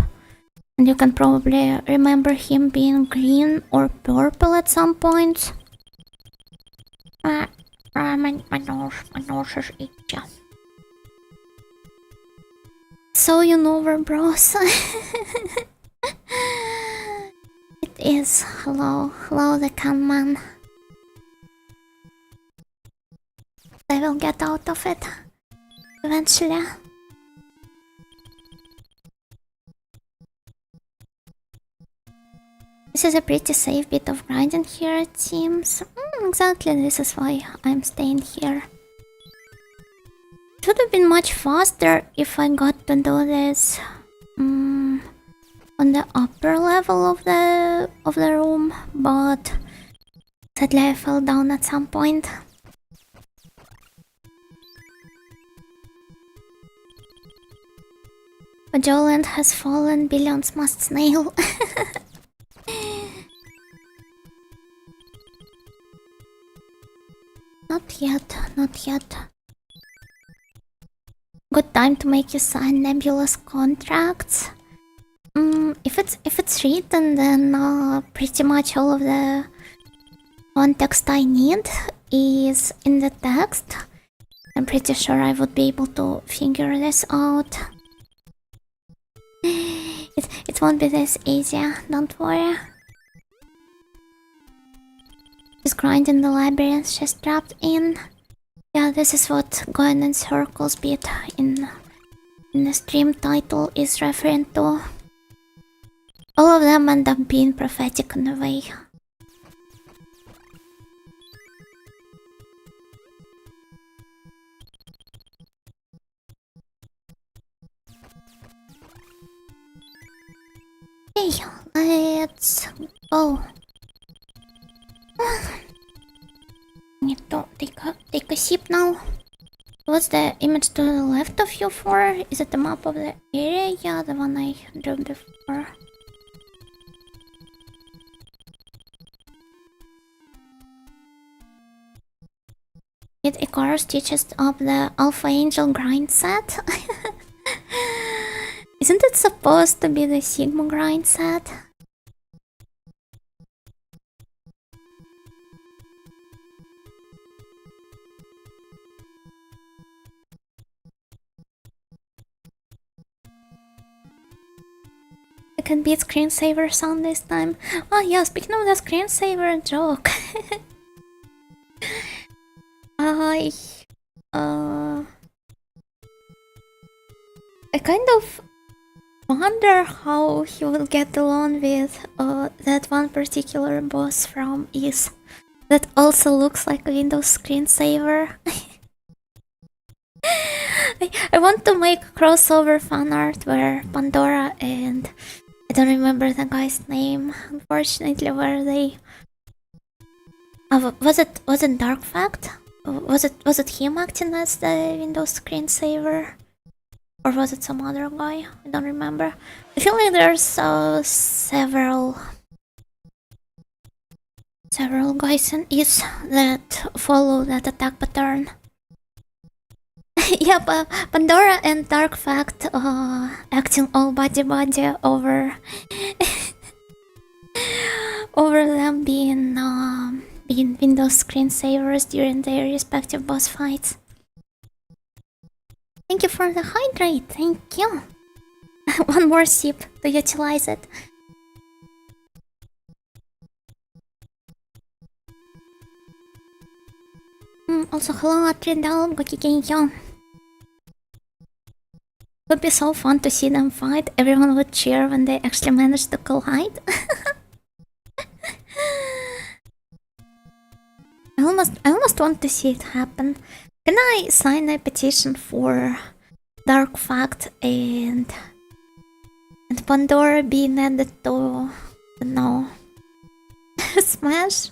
And you can probably remember him being green or purple at some point. My nose is itchy. So you know we're bros. It is. Hello the can man. I will get out of it eventually. This is a pretty safe bit of grinding here, it seems. Exactly, this is why I'm staying here. It would have been much faster if I got to do this on the upper level of the room, but sadly I fell down at some point. A Joland has fallen, billions must snail. Not yet. Good time to make you sign nebulous contracts. If it's written, then pretty much all of the context I need is in the text. I'm pretty sure I would be able to figure this out. It won't be this easy, don't worry. Just grinding the labyrinth just dropped in. Yeah, this is what going in circles bit in the stream title is referring to. All of them end up being prophetic in a way. Okay, let's go. Need to take a sip now. What's the image to the left of you for? Is it the map of the area? Yeah, the one I drew before. Did Icarus teaches up the Alpha Angel grind set? Isn't it supposed to be the Sigma grind set? I can beat screensaver sound this time. Oh yeah, speaking of the screensaver joke. I kind of wonder how he will get along with that one particular boss from Is that also looks like a Windows screensaver. I want to make crossover fan art where Pandora and I don't remember the guy's name, unfortunately, where they was it Dark Fact? Was it him acting as the Windows screensaver? Or was it some other guy? I don't remember. I feel like there's several guys in Is that follow that attack pattern. Yep, Pandora and Dark Fact acting all body over over them being Windows screensavers during their respective boss fights. Thank you for the hydrate, thank you. One more sip to utilize it. Also, hello, Atridal, gokigenyo. Would be so fun to see them fight. Everyone would cheer when they actually managed to collide. I almost want to see it happen. Can I sign a petition for Dark Fact and Pandora being added to Smash?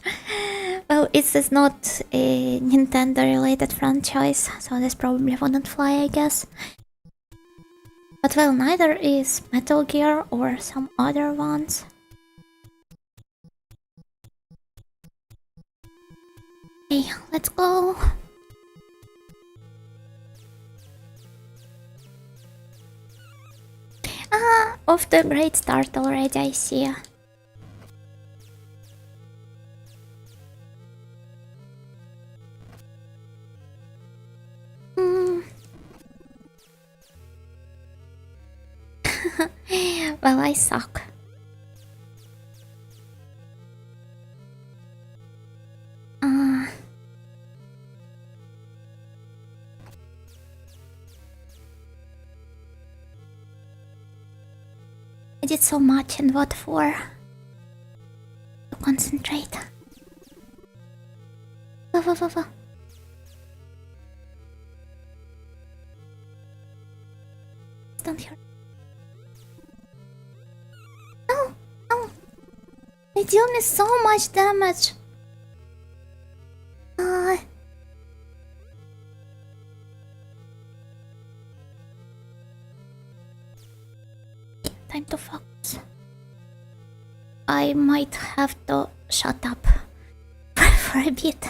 Well, it's not a Nintendo related franchise, so this probably wouldn't fly, I guess. But well, neither is Metal Gear or some other ones. Okay, let's go. Off to a great start already, I see. Well, I suck. I did so much, and what for? To concentrate. Stand here. No, no. They deal me so much damage. Time to focus. I might have to shut up for a bit.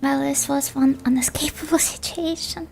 Well, this was one unescapable situation.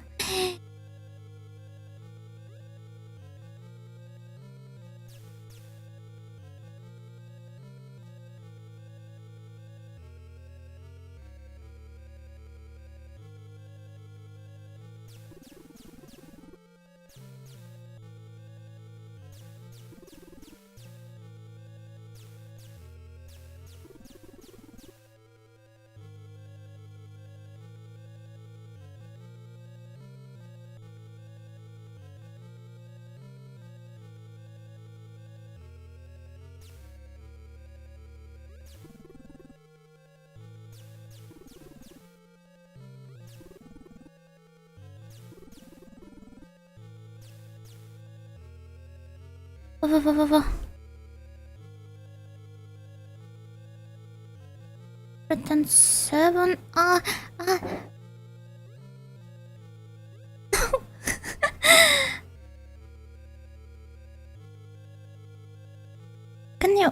Return 7.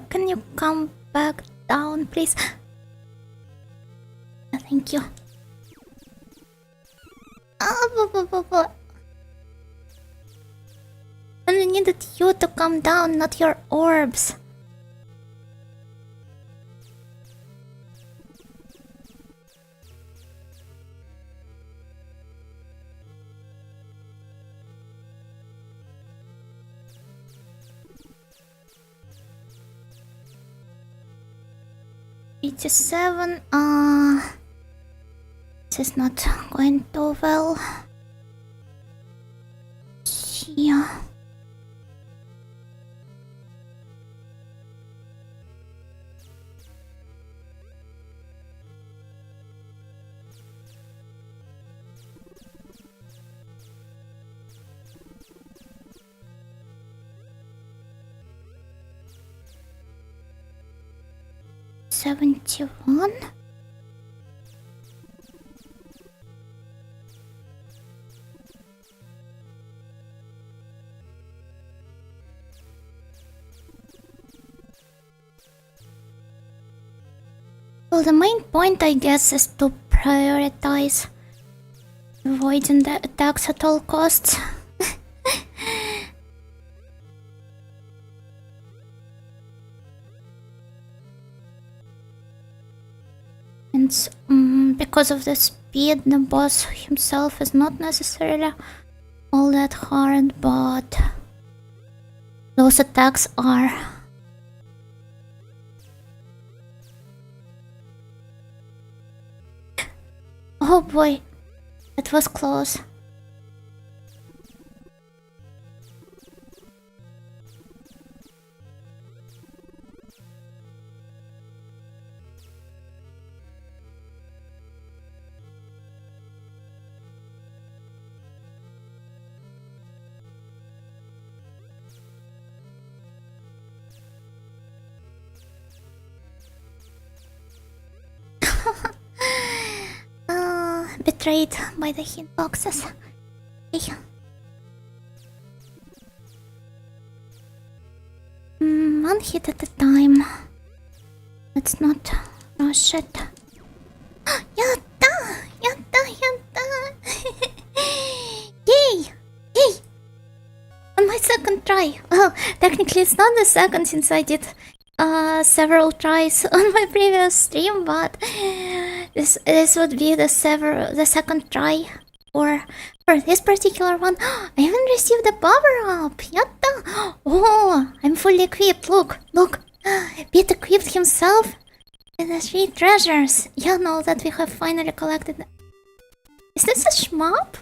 Can you come back down, please? Thank you. And I needed you to come down, not your orbs. $87. This is not going too well. Yeah. $71. Well, the main point, I guess, is to prioritize avoiding the attacks at all costs. And because of the speed, the boss himself is not necessarily all that hard, but those attacks are. Oh boy, that was close. betrayed by the hit boxes. Okay. One hit at a time. Let's not rush it. Yatta! Yatta! Yatta! Yay! Yay! On my second try. Well, technically it's not the second since I did several tries on my previous stream, but this would be the second try for this particular one. I even received a power up. Yatta! Oh, I'm fully equipped. Look, look. Pete equipped himself with the 3 treasures. You know that we have finally collected. Is this a shmup?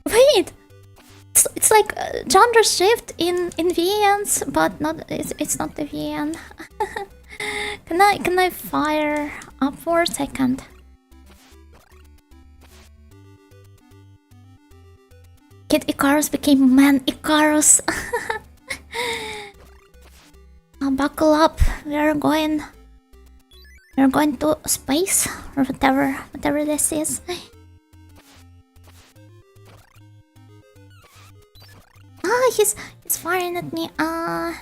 Wait. It's like genre shift in VNs, but not. It's not the VN. Can I fire upwards? I can't. Kid Icarus became man Icarus. Buckle up. We're going to space or whatever this is. He's firing at me. I'm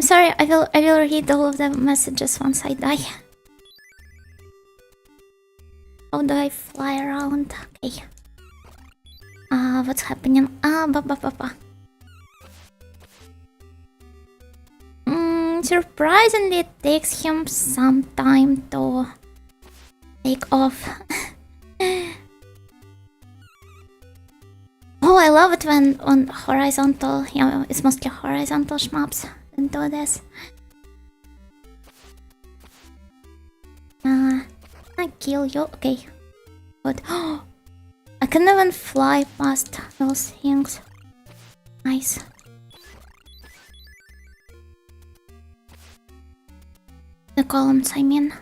sorry. I will read all of the messages once I die. How do I fly around? Okay. What's happening? Surprisingly, it takes him some time to take off. Oh, I love it when on horizontal, it's mostly horizontal shmups that do this. I kill you. Okay. Good. I can even fly past those things. Nice. The columns, I mean.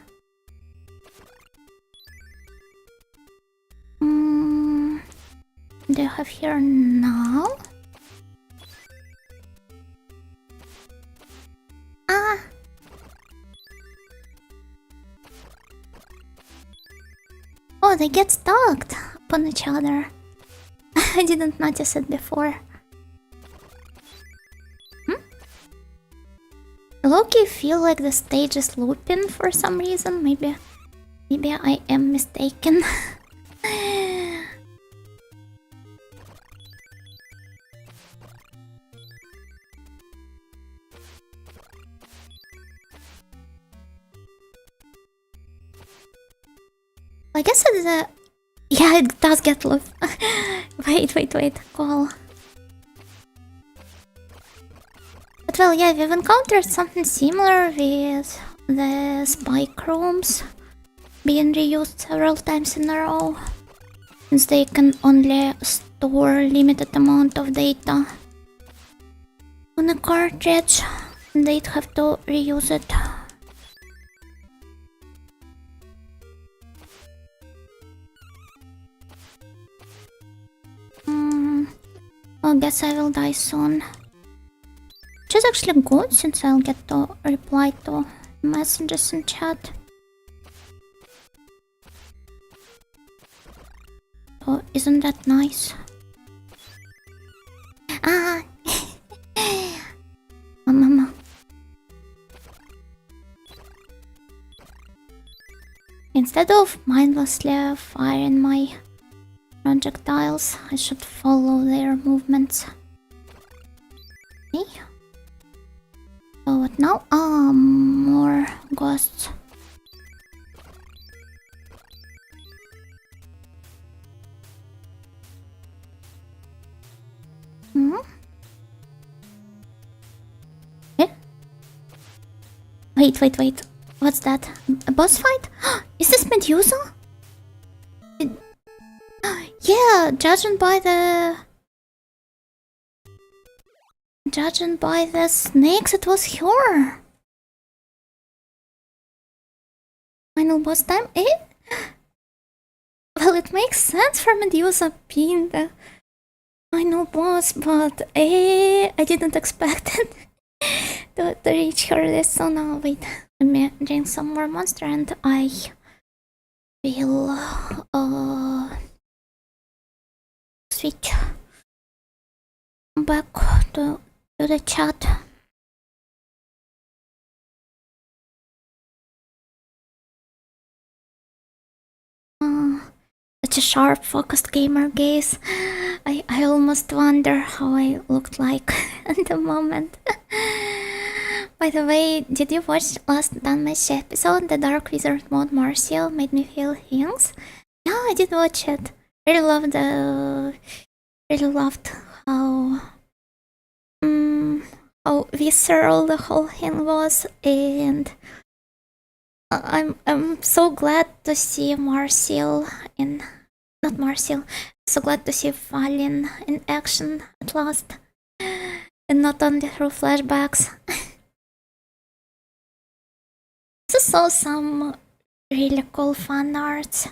Do you have here now? Oh, they get stuck upon each other. I didn't notice it before. Low-key feel like the stage is looping for some reason. Maybe I am mistaken. I guess it's a... Yeah, it does get loop. Wait, call. But well, yeah, we've encountered something similar with the spike rooms being reused several times in a row, since they can only store limited amount of data on a cartridge, and they'd have to reuse it. I guess I will die soon. Which is actually good, since I'll get to reply to messages in chat. Oh, isn't that nice? Mama. Instead of mindlessly firing my projectiles, I should follow their movements. Okay. So what now? More ghosts. Eh? Wait. What's that? A boss fight? Is this Medusa? Yeah, judging by the snakes, it was her. Final boss time? Well, it makes sense for Medusa being the final boss, but I didn't expect it to reach her this. So now, wait, let me drink some more monster and I will switch back to the chat. Such a sharp, focused gamer gaze. I almost wonder how I looked like at the moment. By the way, did you watch last Danmesh episode? The Dark Wizard mode Martial made me feel things. Yeah, I did watch it. Really loved how visceral the whole thing was, and I'm so glad to see Martial in. Not Martial. So glad to see Falin in action at last, and not only through flashbacks. I saw some really cool fan arts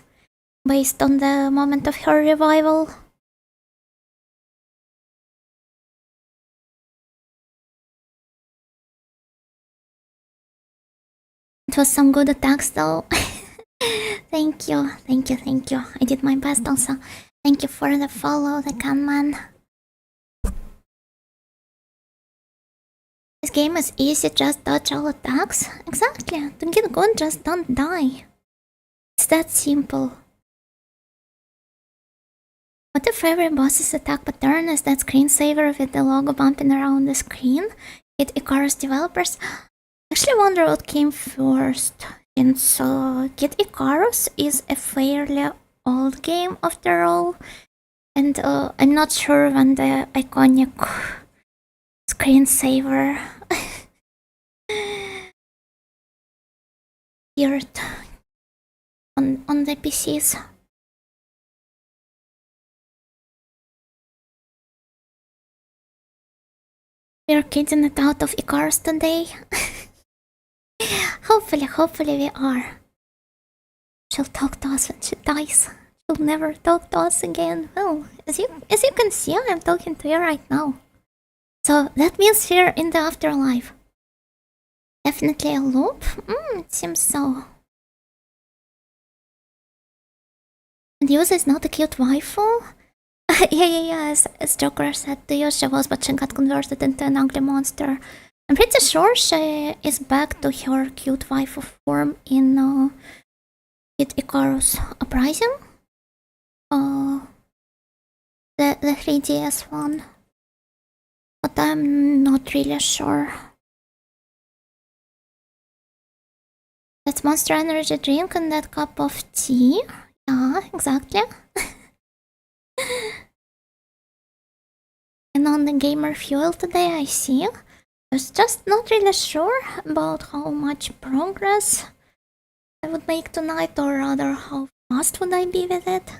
based on the moment of her revival. It was some good attacks though. Thank you. I did my best also. Thank you for the follow, the Kanman. This game is easy, just dodge all attacks. Exactly. To get good, just don't die. It's that simple. What if every boss's attack pattern is that screensaver with the logo bumping around the screen? It Icarus developers? I actually wonder what came first. Since Kid Icarus is a fairly old game after all, and I'm not sure when the iconic screensaver appeared on the PCs. We're kidding it out of Icarus today. Hopefully we are. She'll talk to us when she dies. She'll never talk to us again. Well, as you can see, I'm talking to you right now. So that means we're in the afterlife. Definitely a loop? It seems so. And Yuza is not a cute waifu? yeah, as Joker said to you, she was, but she got converted into an ugly monster. I'm pretty sure she is back to her cute waifu form in Kid Icarus Uprising. The 3DS one. But I'm not really sure. That's Monster Energy drink and that cup of tea. Yeah, exactly. And on the gamer fuel today, I see. I was just not really sure about how much progress I would make tonight, or rather how fast would I be with it.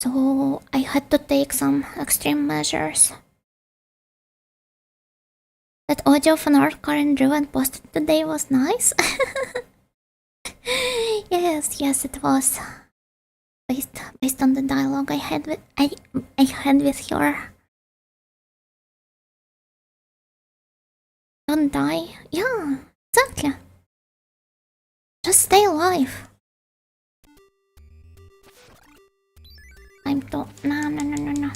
So I had to take some extreme measures. That audio fan art Karen drew and posted today was nice. yes, it was. Based on the dialogue I had with her. Don't die. Yeah, exactly. Just stay alive. Time to... No.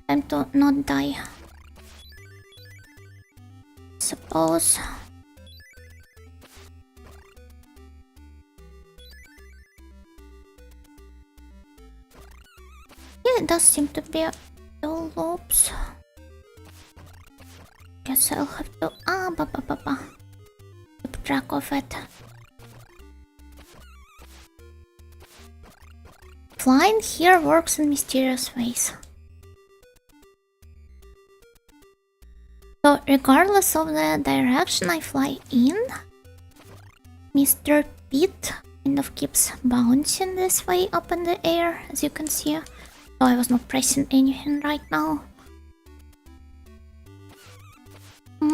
Time to not die. Suppose... Yeah, it does seem to be all loops. Guess I'll have to keep track of it. Flying here works in mysterious ways. So regardless of the direction I fly in, Mr. Pete kind of keeps bouncing this way up in the air, as you can see. Oh, I was not pressing anything right now. If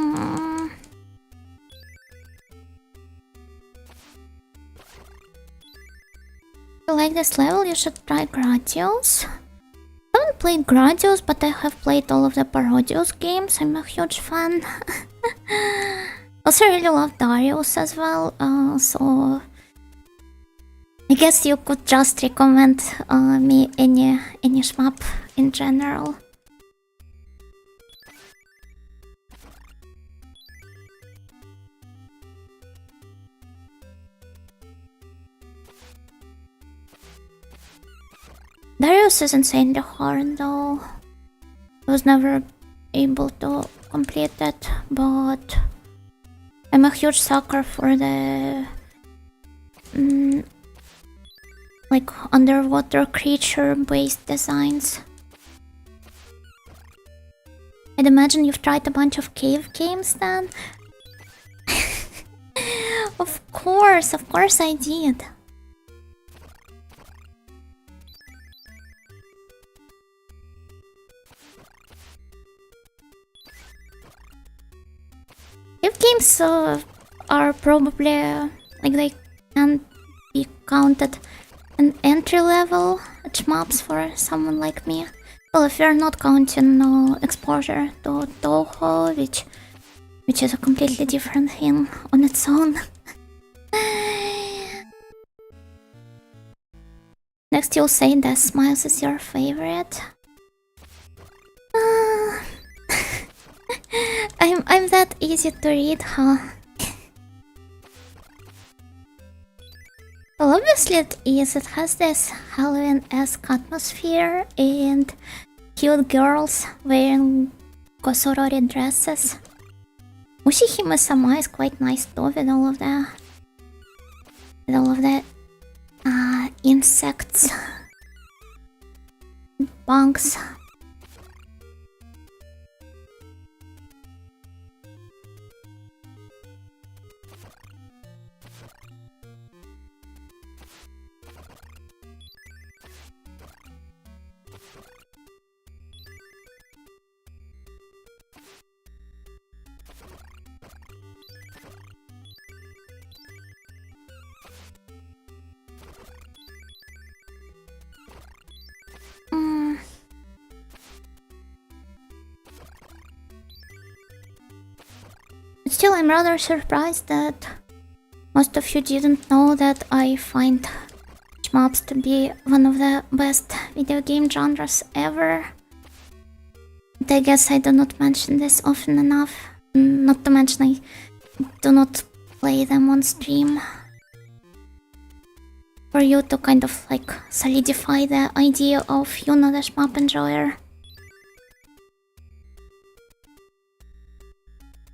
you like this level, you should try Gratios. played Gradius, but I have played all of the Parodius games. I'm a huge fan. Also really love Darius as well, so I guess you could just recommend me any shmup in general. Darius is insanely hard though. I was never able to complete it, but I'm a huge sucker for the like underwater creature based designs. I'd imagine you've tried a bunch of cave games then? Of course I did. Cave games are probably like they can be counted an entry level shmups for someone like me. Well, if you're not counting exposure to Toho, which is a completely different thing on its own. Next you'll say Death Smiles is your favorite. I'm that easy to read, huh? Well, obviously it is. It has this Halloween-esque atmosphere and cute girls wearing Kosorori dresses. Mushihime-sama is quite nice too, with all of the insects, bugs. Still, I'm rather surprised that most of you didn't know that I find shmups to be one of the best video game genres ever. But I guess I do not mention this often enough. Not to mention I do not play them on stream. For you to kind of like solidify the idea of Yuna the shmup enjoyer.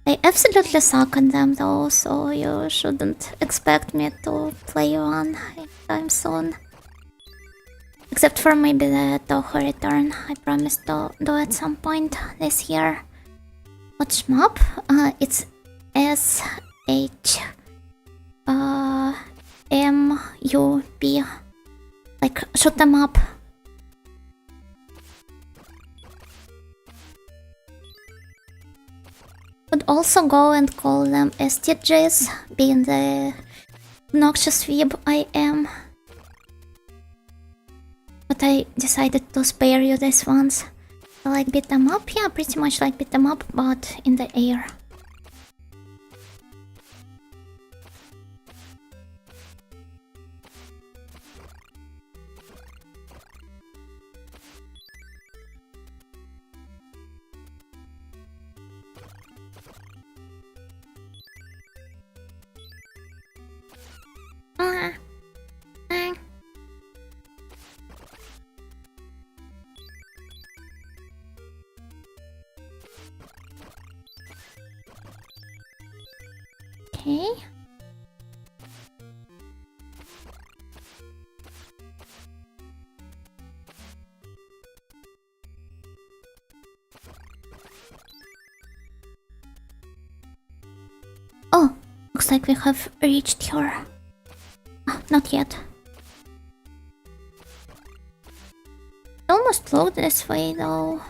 I absolutely suck at them though, so you shouldn't expect me to play one anytime soon. Except for maybe the Toho return, I promise to do at some point this year. What shmup? It's S-H-M-U-P. Like, shoot 'em up. Could also go and call them STJs, being the obnoxious weeb I am. But I decided to spare you this once. Like beat 'em up? Yeah, pretty much like beat 'em up, but in the air. Okay. Oh, looks like we have reached her. Oh, not yet. It almost looked this way though.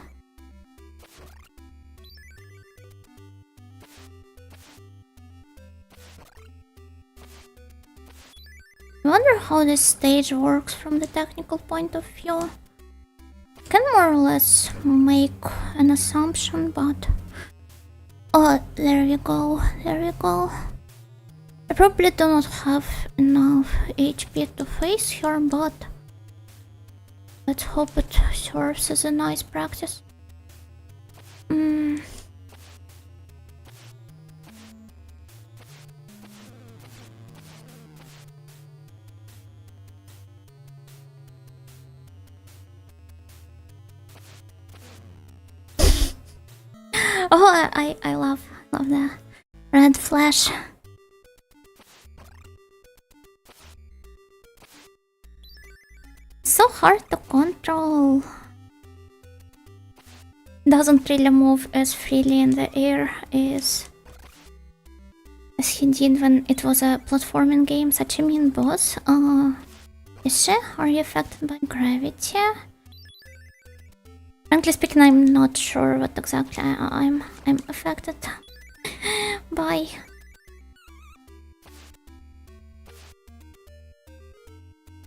I wonder how this stage works from the technical point of view. can more or less make an assumption, but... Oh, there we go, there we go. I probably do not have enough HP to face her, but... let's hope it serves as a nice practice. Oh, I love the red flash. So hard to control. Doesn't really move as freely in the air as he did when it was a platforming game. Such a mean boss. Is she? Are you affected by gravity? Frankly speaking, I'm not sure what exactly I'm affected by.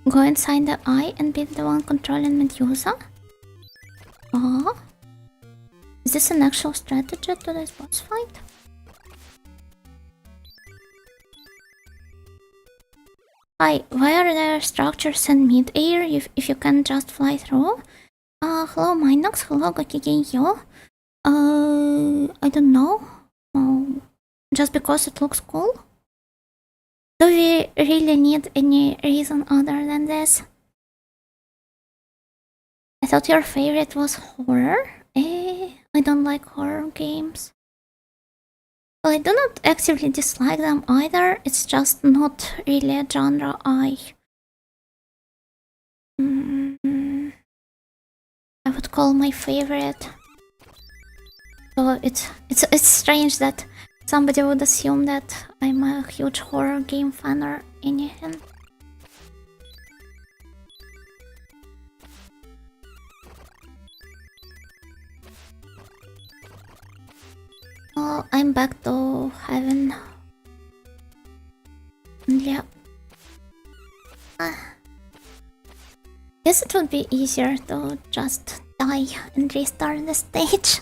Go inside the eye and beat the one controlling Medusa? Oh? Is this an actual strategy to this boss fight? Hi, why are there structures in mid-air if you can just fly through? Hello Minox, hello Gokigenyo. I don't know. Just because it looks cool? Do we really need any reason other than this? I thought your favorite was horror? I don't like horror games. Well, I do not actively dislike them either, it's just not really a genre I would call my favorite. So it's strange that somebody would assume that I'm a huge horror game fan or anything. Oh, I'm back to heaven. Yeah. Guess it would be easier to just die and restart the stage.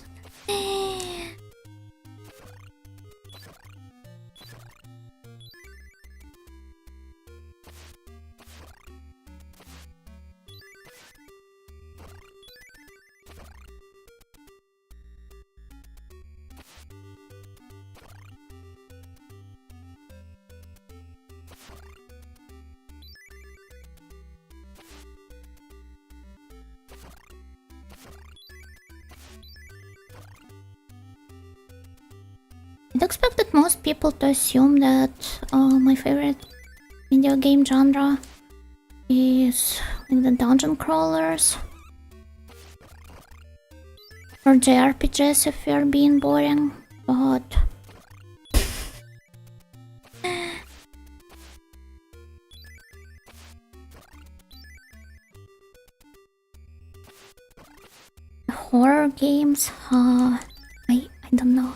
I'd expected most people to assume that my favorite video game genre is like the dungeon crawlers or JRPGs if you're being boring, but horror games, I don't know.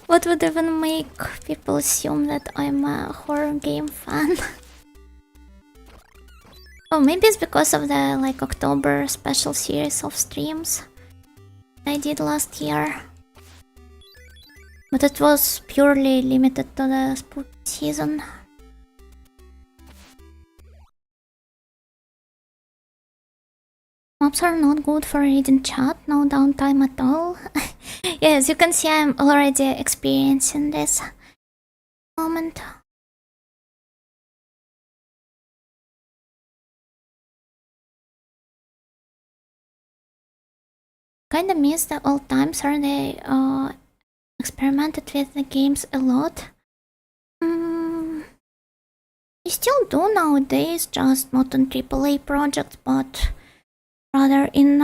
What would even make people assume that I'm a horror game fan? Oh, maybe it's because of the like October special series of streams I did last year. But it was purely limited to the spooky season. Maps are not good for reading chat, no downtime at all. Yeah, as you can see, I'm already experiencing this moment. Kinda miss the old times where they experimented with the games a lot. They still do nowadays, just not on AAA projects, but rather in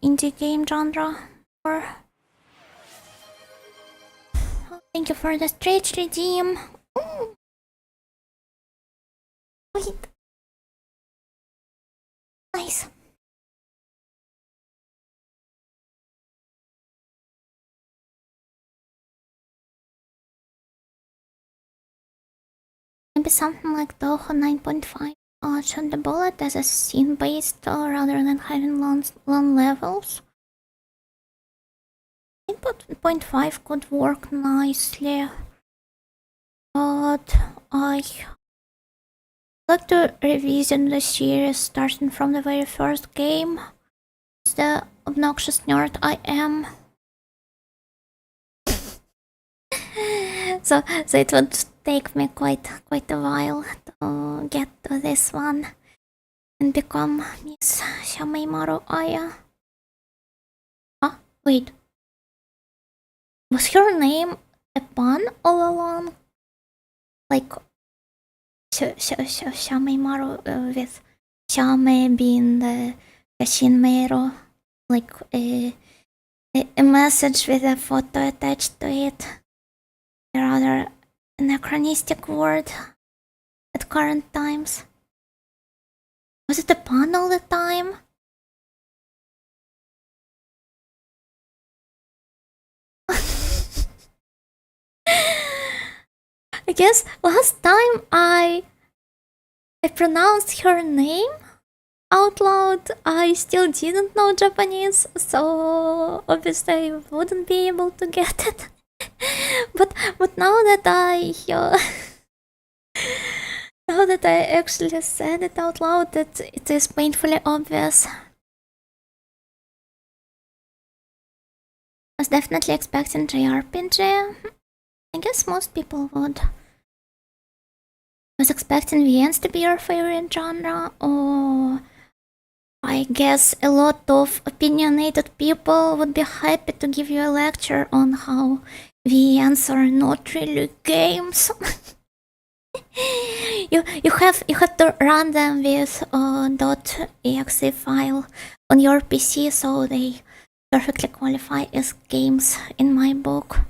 indie game genre. Or thank you for the stretch redeem. Wait. Nice. Maybe something like Toho 9.5. shoot the bullet as a scene-based rather than having long levels. I think 0.5 could work nicely, but I like to revisit the series starting from the very first game. It's the obnoxious nerd I am. So it would take me quite a while to get to this one and become Miss Shameimaru Aya. Ah, wait. Was her name a pun all along? Like Shameimaru with Shame being the Shinmeiru, like a message with a photo attached to it. A rather anachronistic word at current times. Was it a pun all the time? I guess last time I pronounced her name out loud, I still didn't know Japanese, so obviously I wouldn't be able to get it. but now that now that I actually said it out loud, it is painfully obvious. I was definitely expecting JRPG. I guess most people would. I was expecting VNs to be your favorite genre, or I guess a lot of opinionated people would be happy to give you a lecture on how VNs are not really games. you have to run them with .exe file on your PC, so they perfectly qualify as games in my book.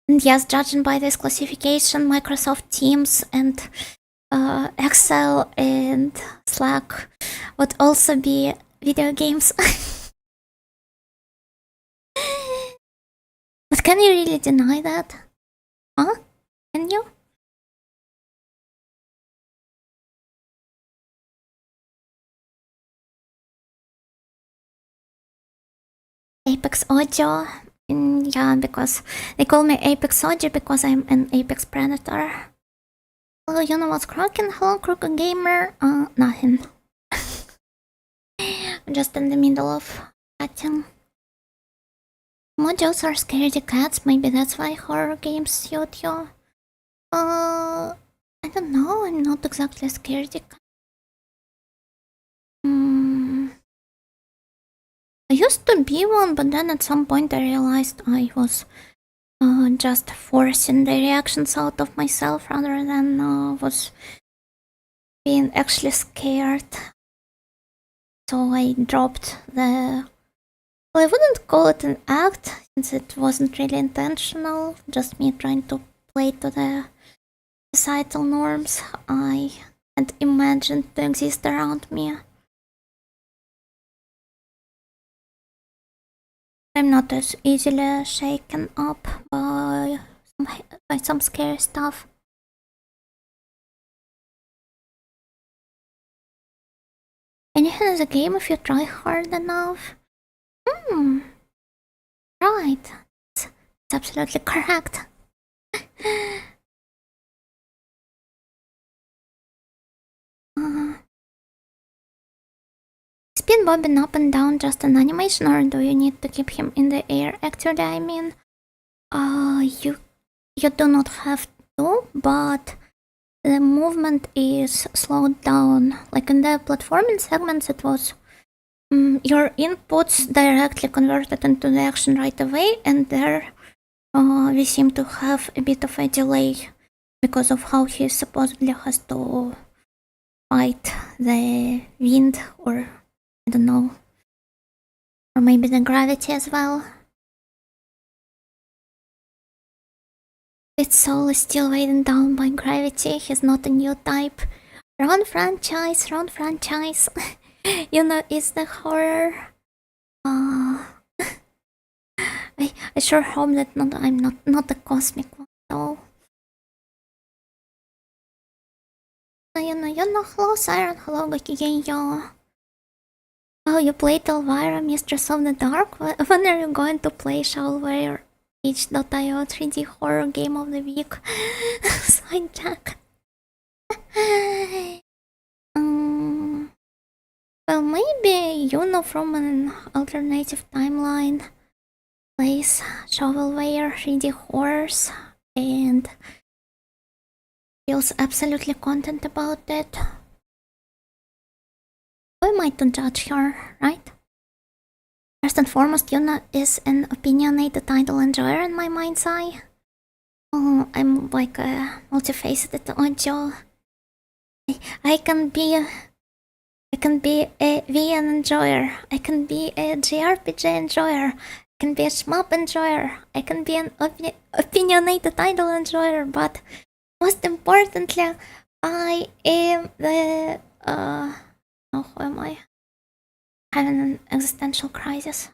And yes, judging by this classification, Microsoft Teams and Excel and Slack would also be video games. But can you really deny that? Huh? Can you? Apex Audio. Yeah, because they call me Apex Audio because I'm an Apex Predator. Hello, you know what's cracking? Hello, Crooked Gamer. Nothing. I'm just in the middle of chatting. Modules are scaredy cats, maybe that's why horror games suit you. I don't know, I'm not exactly a scaredy cat. I used to be one, but then at some point I realized I was just forcing the reactions out of myself rather than was being actually scared. So I dropped the... Well, I wouldn't call it an act, since it wasn't really intentional, just me trying to play to the societal norms I had imagined to exist around me. I'm not as easily shaken up by some scary stuff. Anything is a game if you try hard enough. Right. It's absolutely correct. Spin bobbing up and down just an animation, or do you need to keep him in the air? Actually, I mean, you do not have to, but the movement is slowed down. Like in the platforming segments, it was your inputs directly converted into the action right away, and there we seem to have a bit of a delay because of how he supposedly has to fight the wind, or I don't know, or maybe the gravity as well. Its soul is still weighted down by gravity. He's not a new type. Run franchise. You know, it's the horror. I sure hope that I'm not a cosmic one though. Hello, Siren. Hello, Gakigenyo. Oh, you played Elvira, Mistress of the Dark? When are you going to play Shovelware H.io 3D horror game of the week? Side Jack. Well, maybe Yuno from an alternative timeline plays Shovelware 3D horrors and feels absolutely content about it. Who am I to judge her, right? First and foremost, Yuna is an opinionated idol enjoyer in my mind's eye. Oh, I'm like a multifaceted audio. I can be a VN enjoyer. I can be a JRPG enjoyer. I can be a shmup enjoyer. I can be an opinionated idol enjoyer. But most importantly, I am the oh, who am I? Having an existential crisis.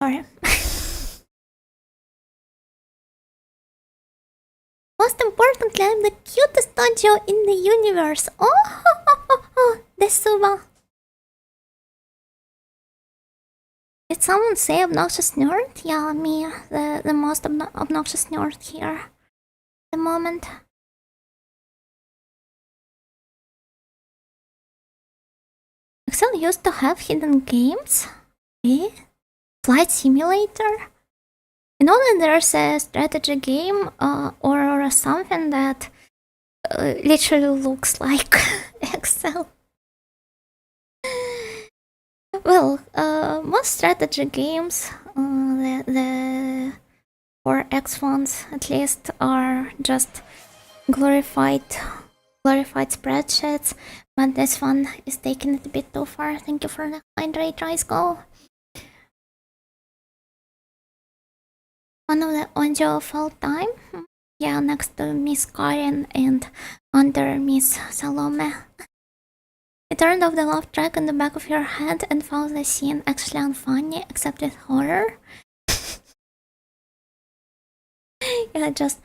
Sorry. Most importantly, I'm the cutest audio in the universe. Oh, Desuba. Did someone say obnoxious nerd? Yeah, me, the most obnoxious nerd here at the moment. Excel used to have hidden games? Eh? Flight Simulator? You know that there's a strategy game or something that literally looks like Excel. Well, most strategy games, the 4X ones at least, are just glorified spreadsheets, but this one is taking it a bit too far. Thank you for the hydrate, Rice Go. One of the audio of all time? Yeah, next to Miss Karen and under Miss Salome. I turned off the laugh track in the back of your head and found the scene actually unfunny, except with horror. Yeah, just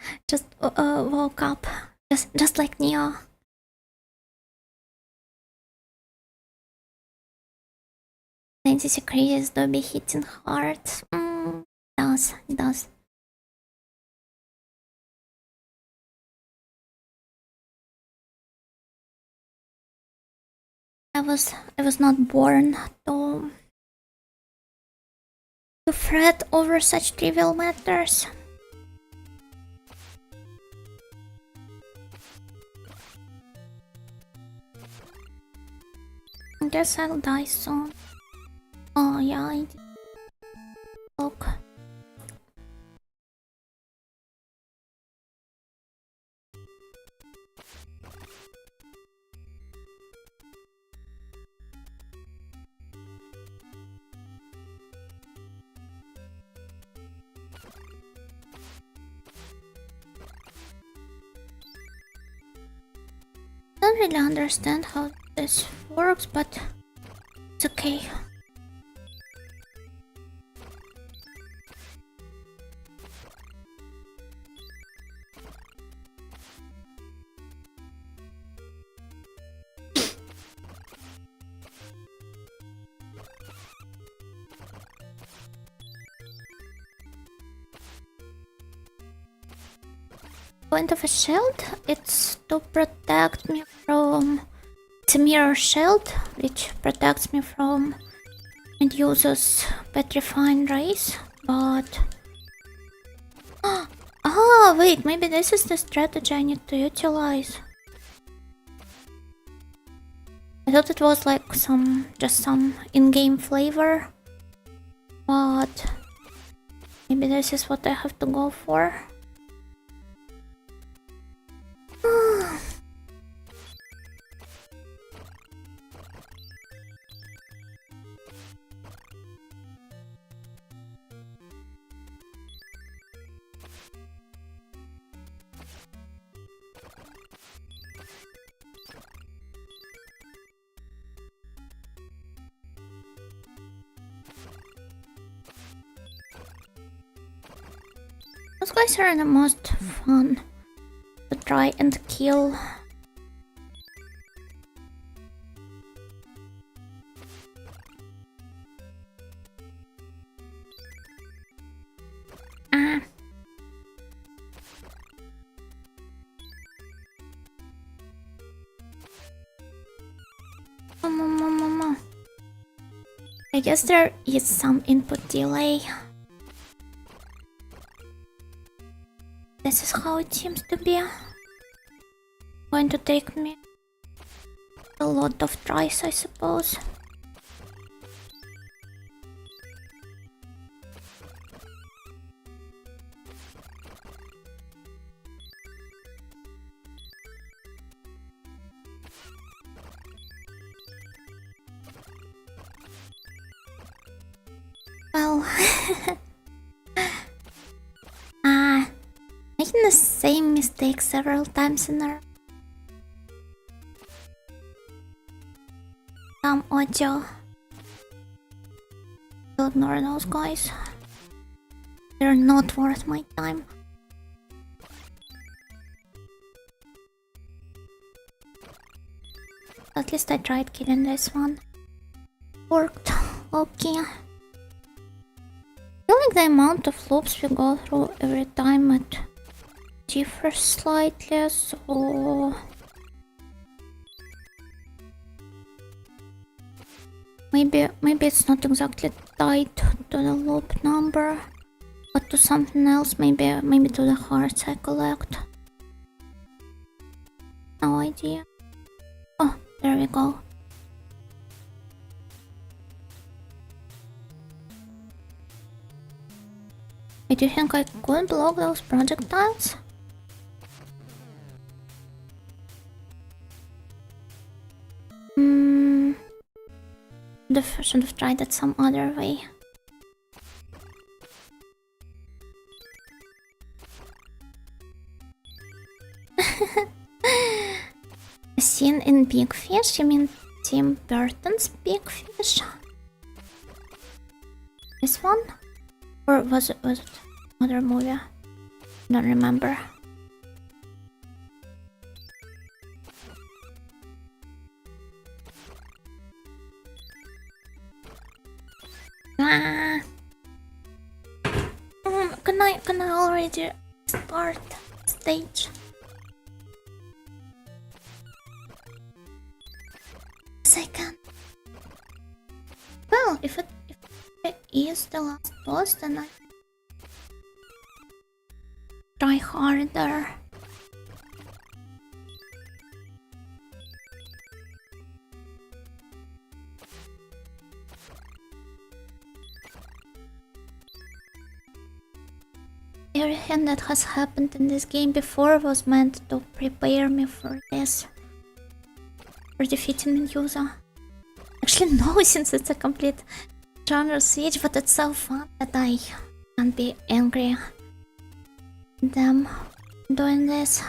woke up, just like Neo. Fantasy crazes do be hitting hard. It does. I was not born to fret over such trivial matters. I guess I'll die soon. Oh yeah, I did. Look. I don't really understand how this works, but it's okay. Point of a shield? It's to protect me from... It's a mirror shield, which protects me from Medusa's petrifying rays, but... Ah, wait, maybe this is the strategy I need to utilize. I thought it was like just some in-game flavor, but maybe this is what I have to go for. Those guys are the most fun to try and kill. Ah. I guess there is some input delay. This is how it seems to be. Going to take me a lot of tries, I suppose. Well, making the same mistake several times in a row. Some audio. I'll ignore those guys. They're not worth my time. At least I tried killing this one. Worked. Okay. I feel like the amount of loops we go through every time it differs slightly, so maybe it's not exactly tied to the loop number, but to something else. Maybe to the hearts I collect. No idea. Oh, there we go. Wait, do you think I could block those projectiles? Should have tried it some other way. A scene in Big Fish? You mean Tim Burton's Big Fish? This one? Or was it another movie? I don't remember. Can I already start stage? Yes, I can. Well, if it is the last boss, then I try harder. Everything that has happened in this game before was meant to prepare me for this. For defeating Medusa. Actually no, since it's a complete genre switch, but it's so fun that I can't be angry at them doing this.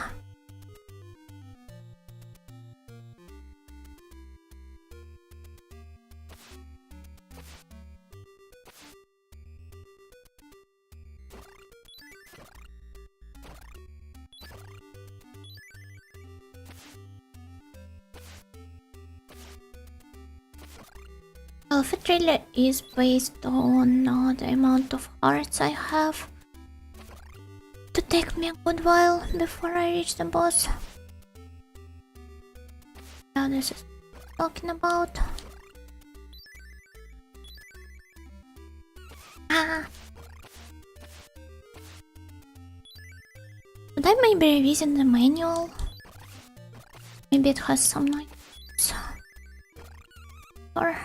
Well, if it really is based on the amount of hearts I have, to take me a good while before I reach the boss. Yeah, this is what I'm talking about. Should I maybe revisit the manual? Maybe it has some notes. Or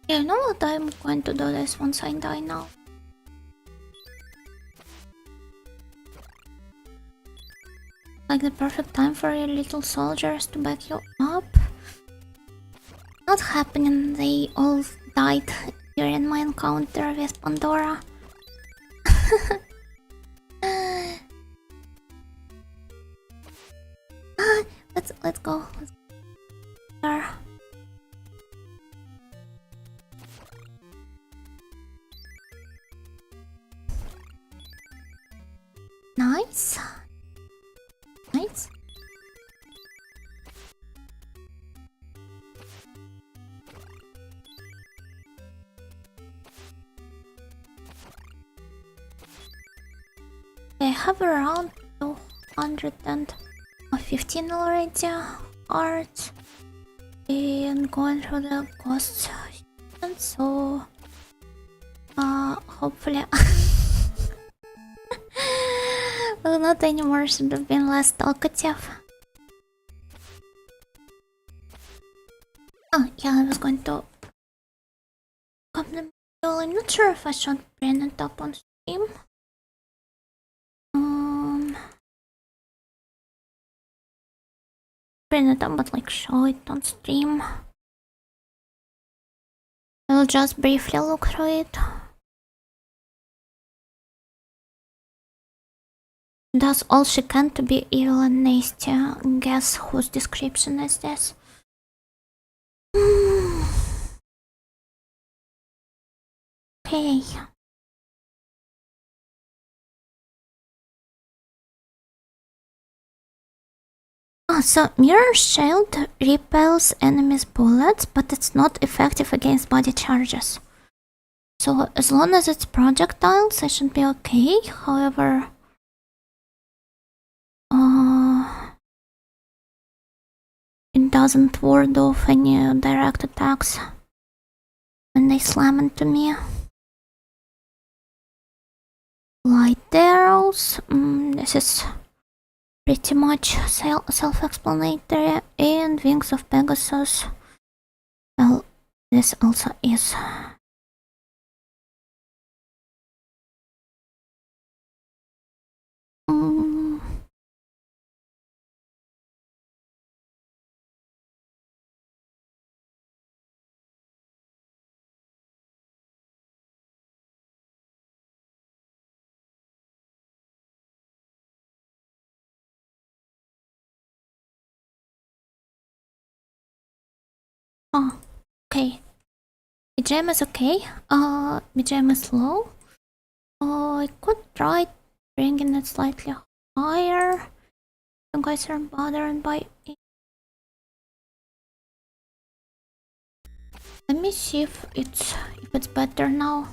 yeah, I know what I'm going to do this once I die now. Like the perfect time for your little soldiers to back you up. Not happening, they all died during my encounter with Pandora. Let's go. There. Nice. Nice. I have around 215 already hearts and going through the ghost season, so hopefully will not anymore, should have been less talkative. Oh yeah, I was going to compliment you all. I'm not sure if I should bring it up on stream. Bring it up, but like show it on stream. I'll just briefly look through it. Does all she can to be evil and nasty. Guess whose description is this? Okay. Oh, so Mirror Shield repels enemies' bullets, but it's not effective against body charges. So as long as it's projectiles, I should be okay. However, it doesn't ward off any direct attacks when they slam into me. Light arrows. This is pretty much self-explanatory. And Wings of Pegasus. Well, this also is. Oh, okay. BGM is okay. BGM is low. I could try bringing it slightly higher. You guys are bothered by it. Let me see if it's better now.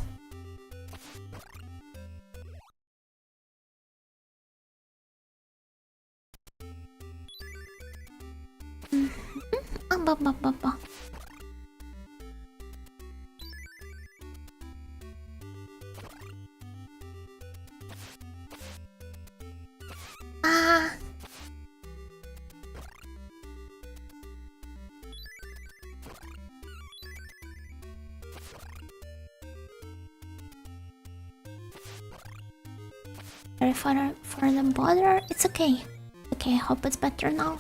Sorry for the bother. It's okay. Okay, I hope it's better now.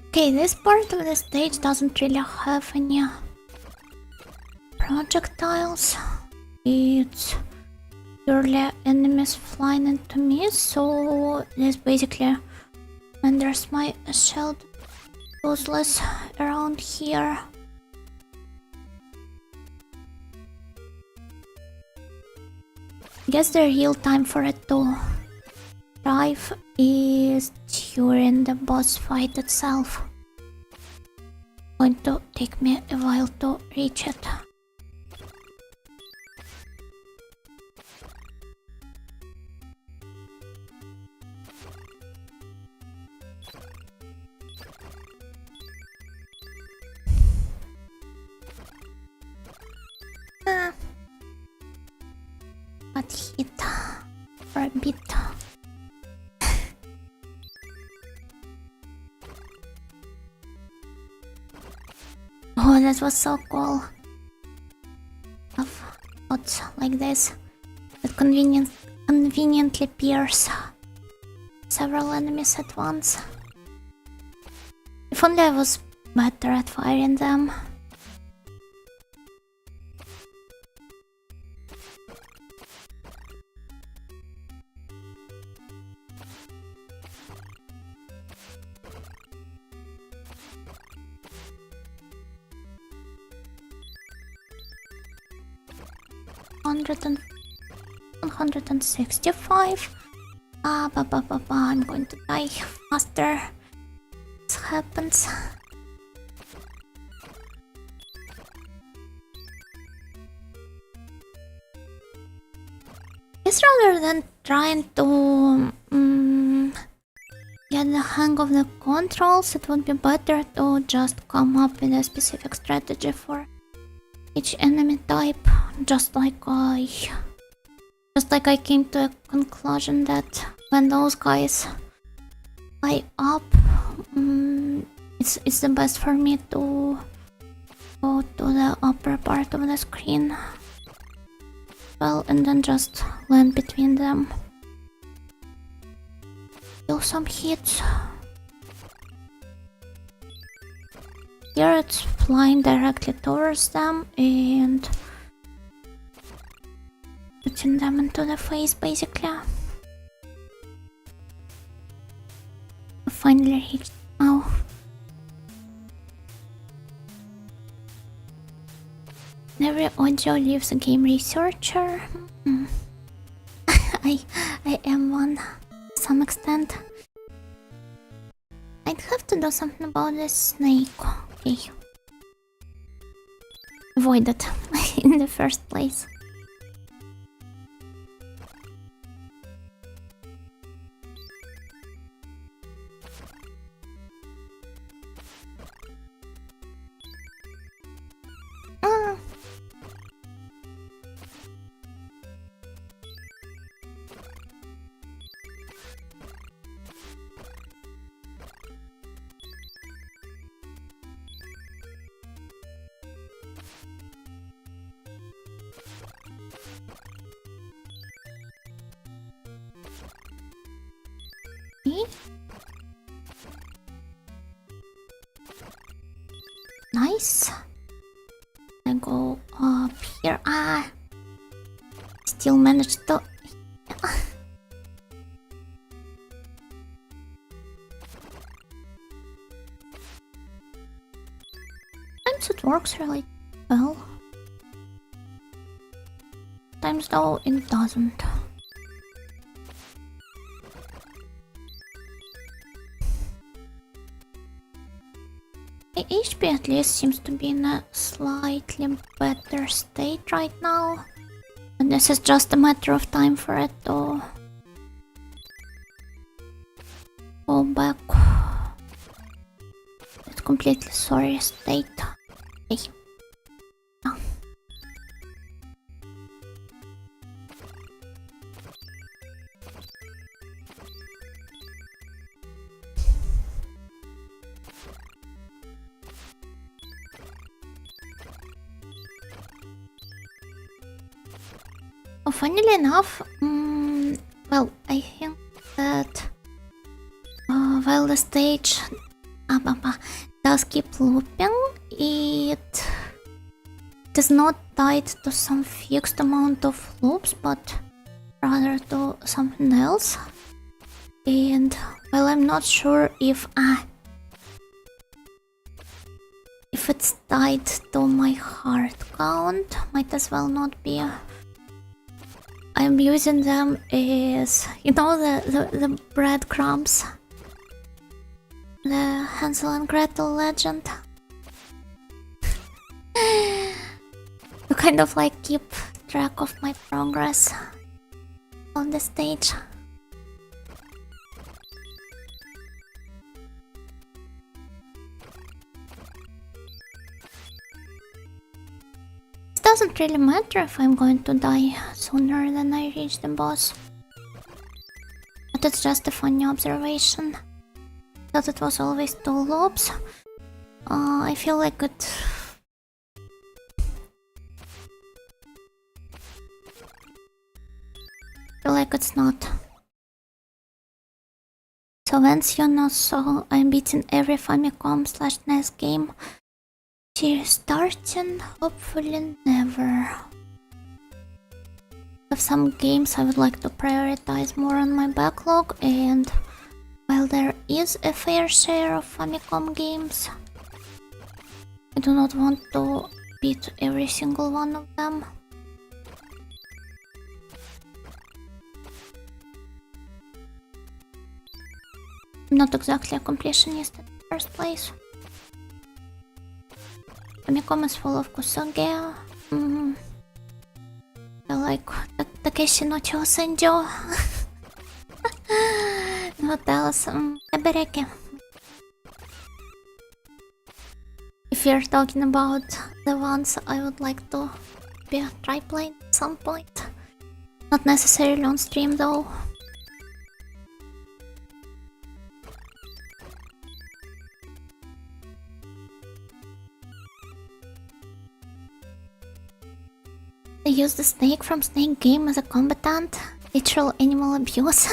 Okay, this part of the stage doesn't really have any projectiles. It's purely enemies flying into me, so this basically renders my shield useless around here. I guess the real time for it to thrive is during the boss fight itself. Going to take me a while to reach it. Got hit for a bit. Oh, that was so cool. Of spots like this that conveniently pierce several enemies at once. If only I was better at firing them. 165. I'm going to die faster. This happens. Guess rather than trying to get the hang of the controls, it would be better to just come up with a specific strategy for each enemy type, just like I came to a conclusion that when those guys fly up, it's the best for me to go to the upper part of the screen, well, and then just land between them. Do some hits. Here it's flying directly towards them and putting them into the face, basically. I finally reached. Oh. Every audio leaves a game researcher. I am one to some extent. I'd have to do something about this snake. Okay. Avoid it in the first place. Nice. I go up here. Still managed to. Sometimes it works really well. Sometimes though it doesn't. My HP at least seems to be in a slightly better state right now. And this is just a matter of time for it to go back. It's completely sorry state. Okay. Oh. Funnily enough, well, I think that while the stage does keep looping, it is not tied to some fixed amount of loops, but rather to something else. And while I'm not sure if it's tied to my heart count, might as well not be. I'm using them as, you know, the breadcrumbs. The Hansel and Gretel legend. To kind of like keep track of my progress on the stage. It doesn't really matter if I'm going to die sooner than I reach the boss. But it's just a funny observation that it was always 2 loops. I feel like it... it's not. So once you know, so I'm beating every Famicom/NES game. Starting, hopefully never. Of some games I would like to prioritize more on my backlog, and while there is a fair share of Famicom games, I do not want to beat every single one of them. I'm not exactly a completionist in the first place. Famicom is full of kusuge. I like Takeshi no Chosenjo. What else? Ebereke. If you're talking about the ones I would like to be a try-playing at some point. Not necessarily on stream though. They use the snake from Snake Game as a combatant. Literal animal abuse.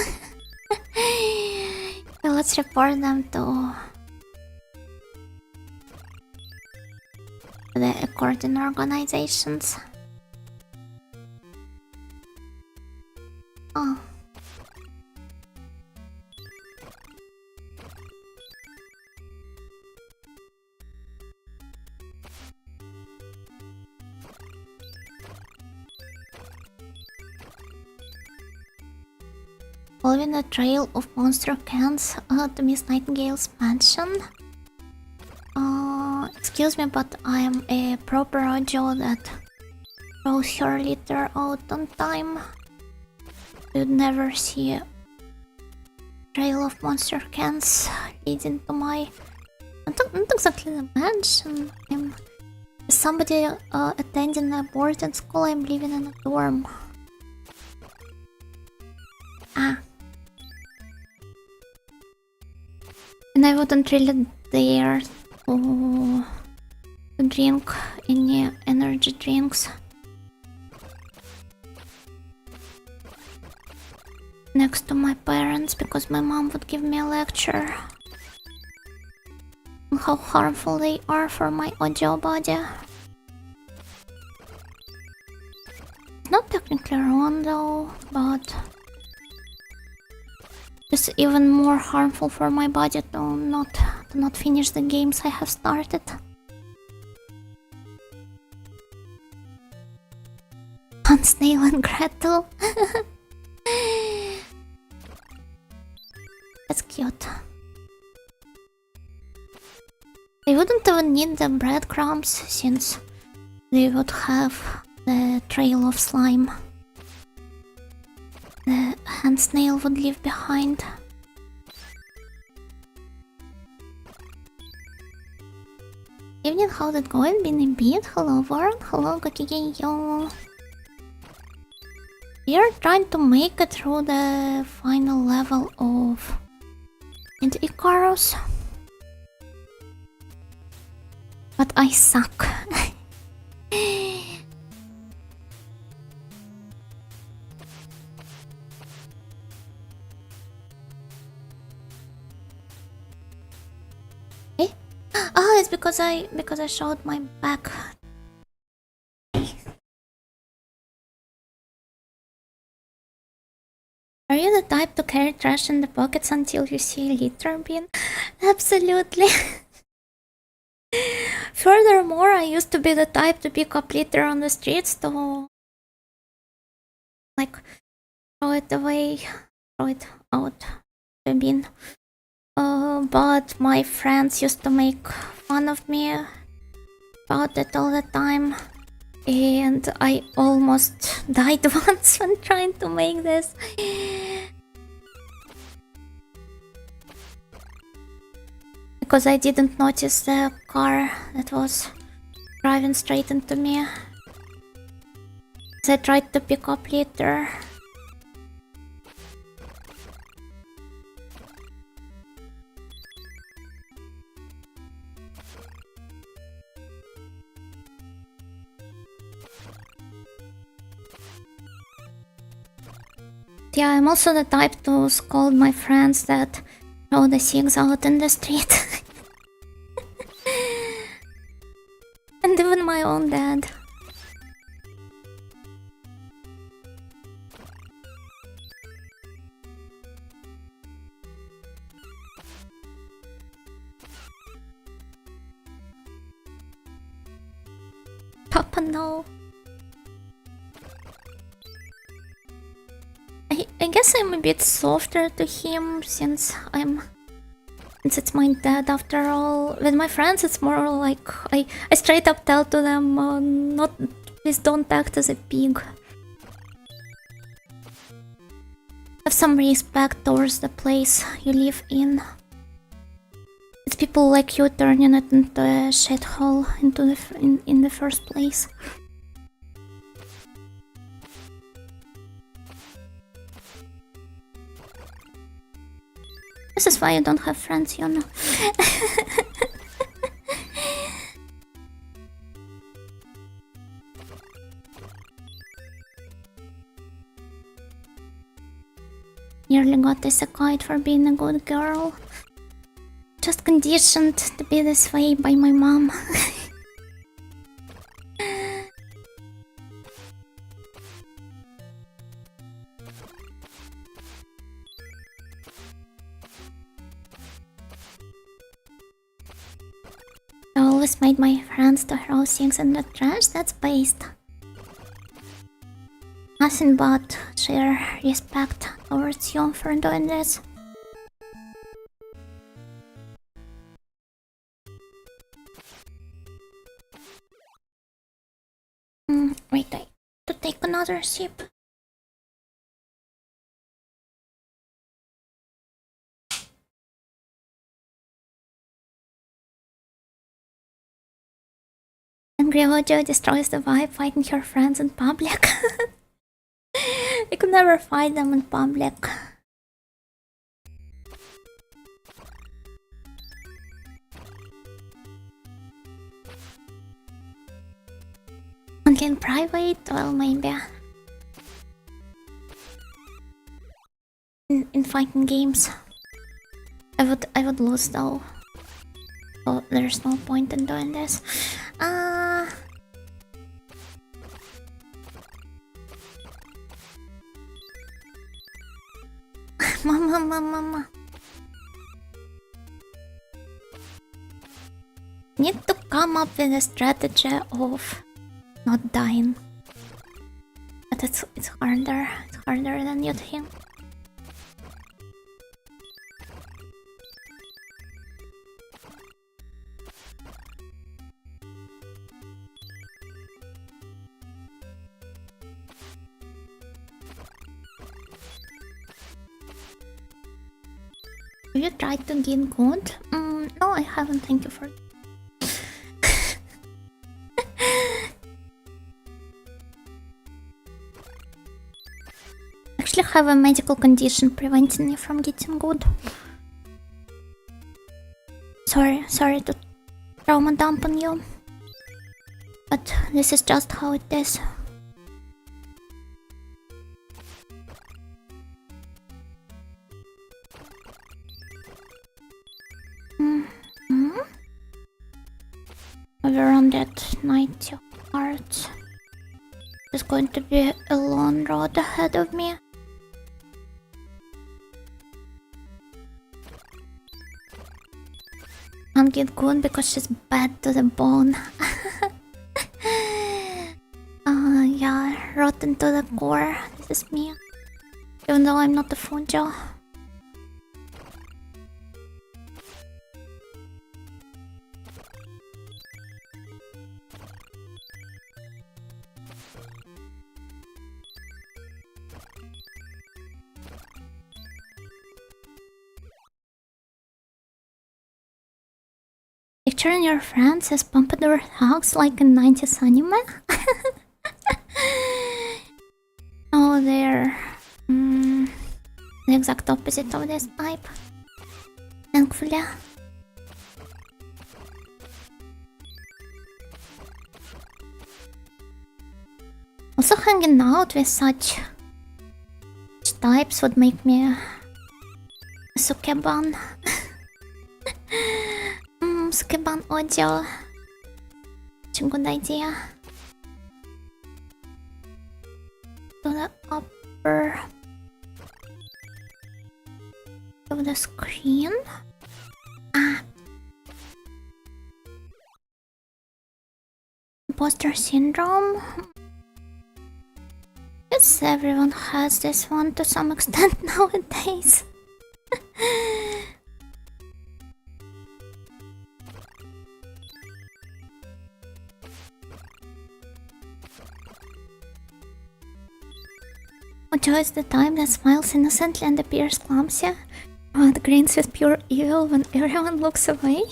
So let's report them to the according organizations. Oh. Following the trail of monster cans to Miss Nightingale's mansion. Excuse me, but I am a proper Ojo that throws her litter out on time. You'd never see a trail of monster cans leading to my... not exactly the mansion. I'm somebody attending a boarding school. I'm living in a dorm. Ah. And I wouldn't really dare to drink any energy drinks next to my parents because my mom would give me a lecture on how harmful they are for my audio body. Not technically wrong though, but it's even more harmful for my body to not finish the games I have started. Snail and Gretel. That's cute. They wouldn't even need the breadcrumbs since they would have the trail of slime the hand snail would leave behind. Evening, how's it going? Been a bit. Hello Warren, hello Gokigeyo. We are trying to make it through the final level of Icarus. But I suck. Eh? Oh, it's because I showed my back. Are you the type to carry trash in the pockets until you see a litter bin? Absolutely. Furthermore, I used to be the type to pick up litter on the streets to like throw it away, throw it out the bin. But my friends used to make fun of me about it all the time. And I almost died once when trying to make this. Because I didn't notice the car that was driving straight into me. As I tried to pick up litter. Yeah, I'm also the type to scold my friends that throw the cigs out in the street. And even my own dad. Papa, no. I guess I'm a bit softer to him since I'm since it's my dad after all. With my friends, it's more like I straight up tell to them, not please don't act as a pig. Have some respect towards the place you live in. It's people like you turning it into a shithole in the first place. This is why you don't have friends, you know. Nearly got this a guide for being a good girl. Just conditioned to be this way by my mom. I always made my friends to throw things in the trash. That's based. Nothing but sheer respect towards you for doing this. Wait, I have to take another sip. Angry Ojo destroys the vibe fighting her friends in public. I could never fight them in public. Only in private? Well, maybe. In fighting games. I would lose though. So there's no point in doing this. Mama. Need to come up with a strategy of not dying. But it's harder. It's harder than you'd think. Have you tried to gain good? No, I haven't. Thank you for. Actually, have a medical condition preventing me from getting good. Sorry to trauma dump on you, but this is just how it is. Around that 90 hearts. There's going to be a long road ahead of me. Can't get good because she's bad to the bone. Yeah, rotten to the core. This is me. Even though I'm not a Funjo. Picturing your friends as pompadour hugs like in 90s anime? Oh, they're the exact opposite of this type. Thankfully. Also, hanging out with such types would make me a sukeban. Sukeban audio. Such a good idea. To the upper of the screen. Imposter syndrome. Yes, everyone has this one to some extent nowadays. Joy is the type that smiles innocently and appears clumsy, but grins with pure evil when everyone looks away.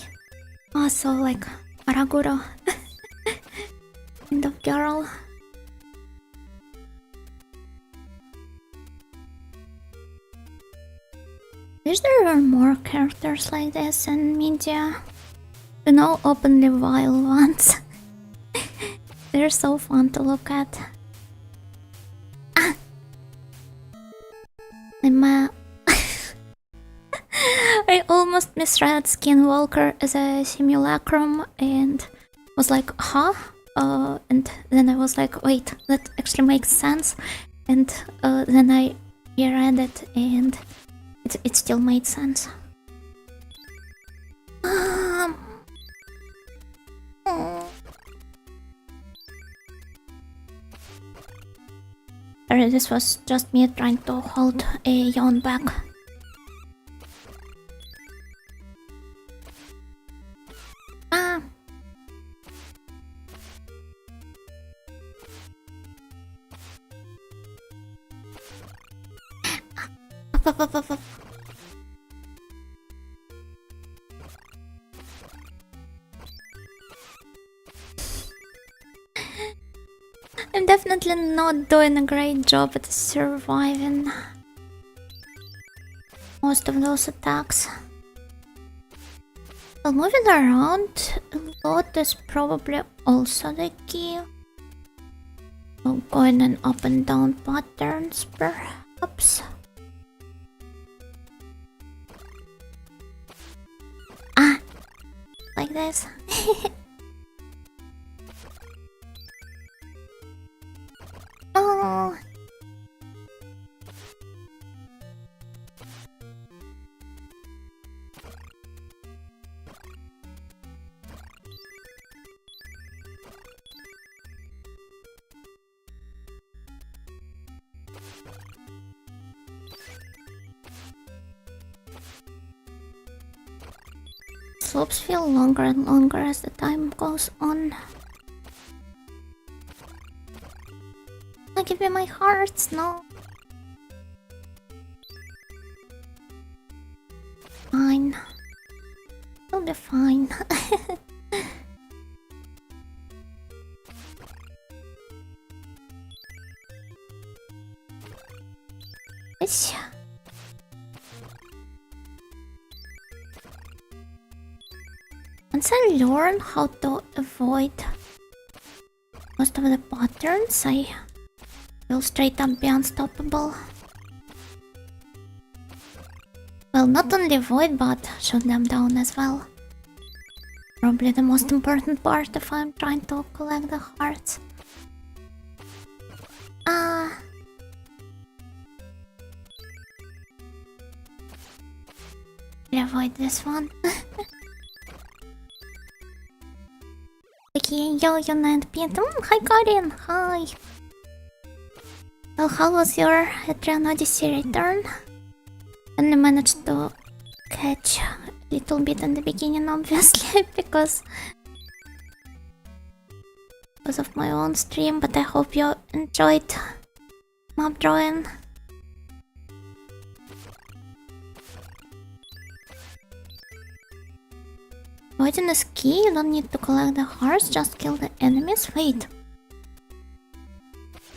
Also, like Araguro kind of girl. Wish there were more characters like this in media. You know, openly vile ones. They're so fun to look at. I almost misread Skinwalker as a simulacrum and was like, huh? And then I was like, wait, that actually makes sense. And then I reread it and it still made sense. Sorry, this was just me trying to hold a yawn back. Up. I'm definitely not doing a great job at surviving most of those attacks. Well, moving around a lot is probably also the key. So going in up and down patterns, perhaps. Like this. Oh. Slopes feel longer and longer as the time goes on. Give me my hearts, no. Fine. It'll be fine. Yes. Once I learn how to avoid most of the patterns, I will straight up be unstoppable. Well, not only avoid, but shoot them down as well. Probably the most important part if I'm trying to collect the hearts. Avoid this one. Okay, yo, United Pit. Hi, Karin. Hi. Well, how was your Adrian Odyssey return? Only managed to catch a little bit in the beginning, obviously, because of my own stream, but I hope you enjoyed map drawing. Avoiding is key, you don't need to collect the hearts, just kill the enemies. Wait.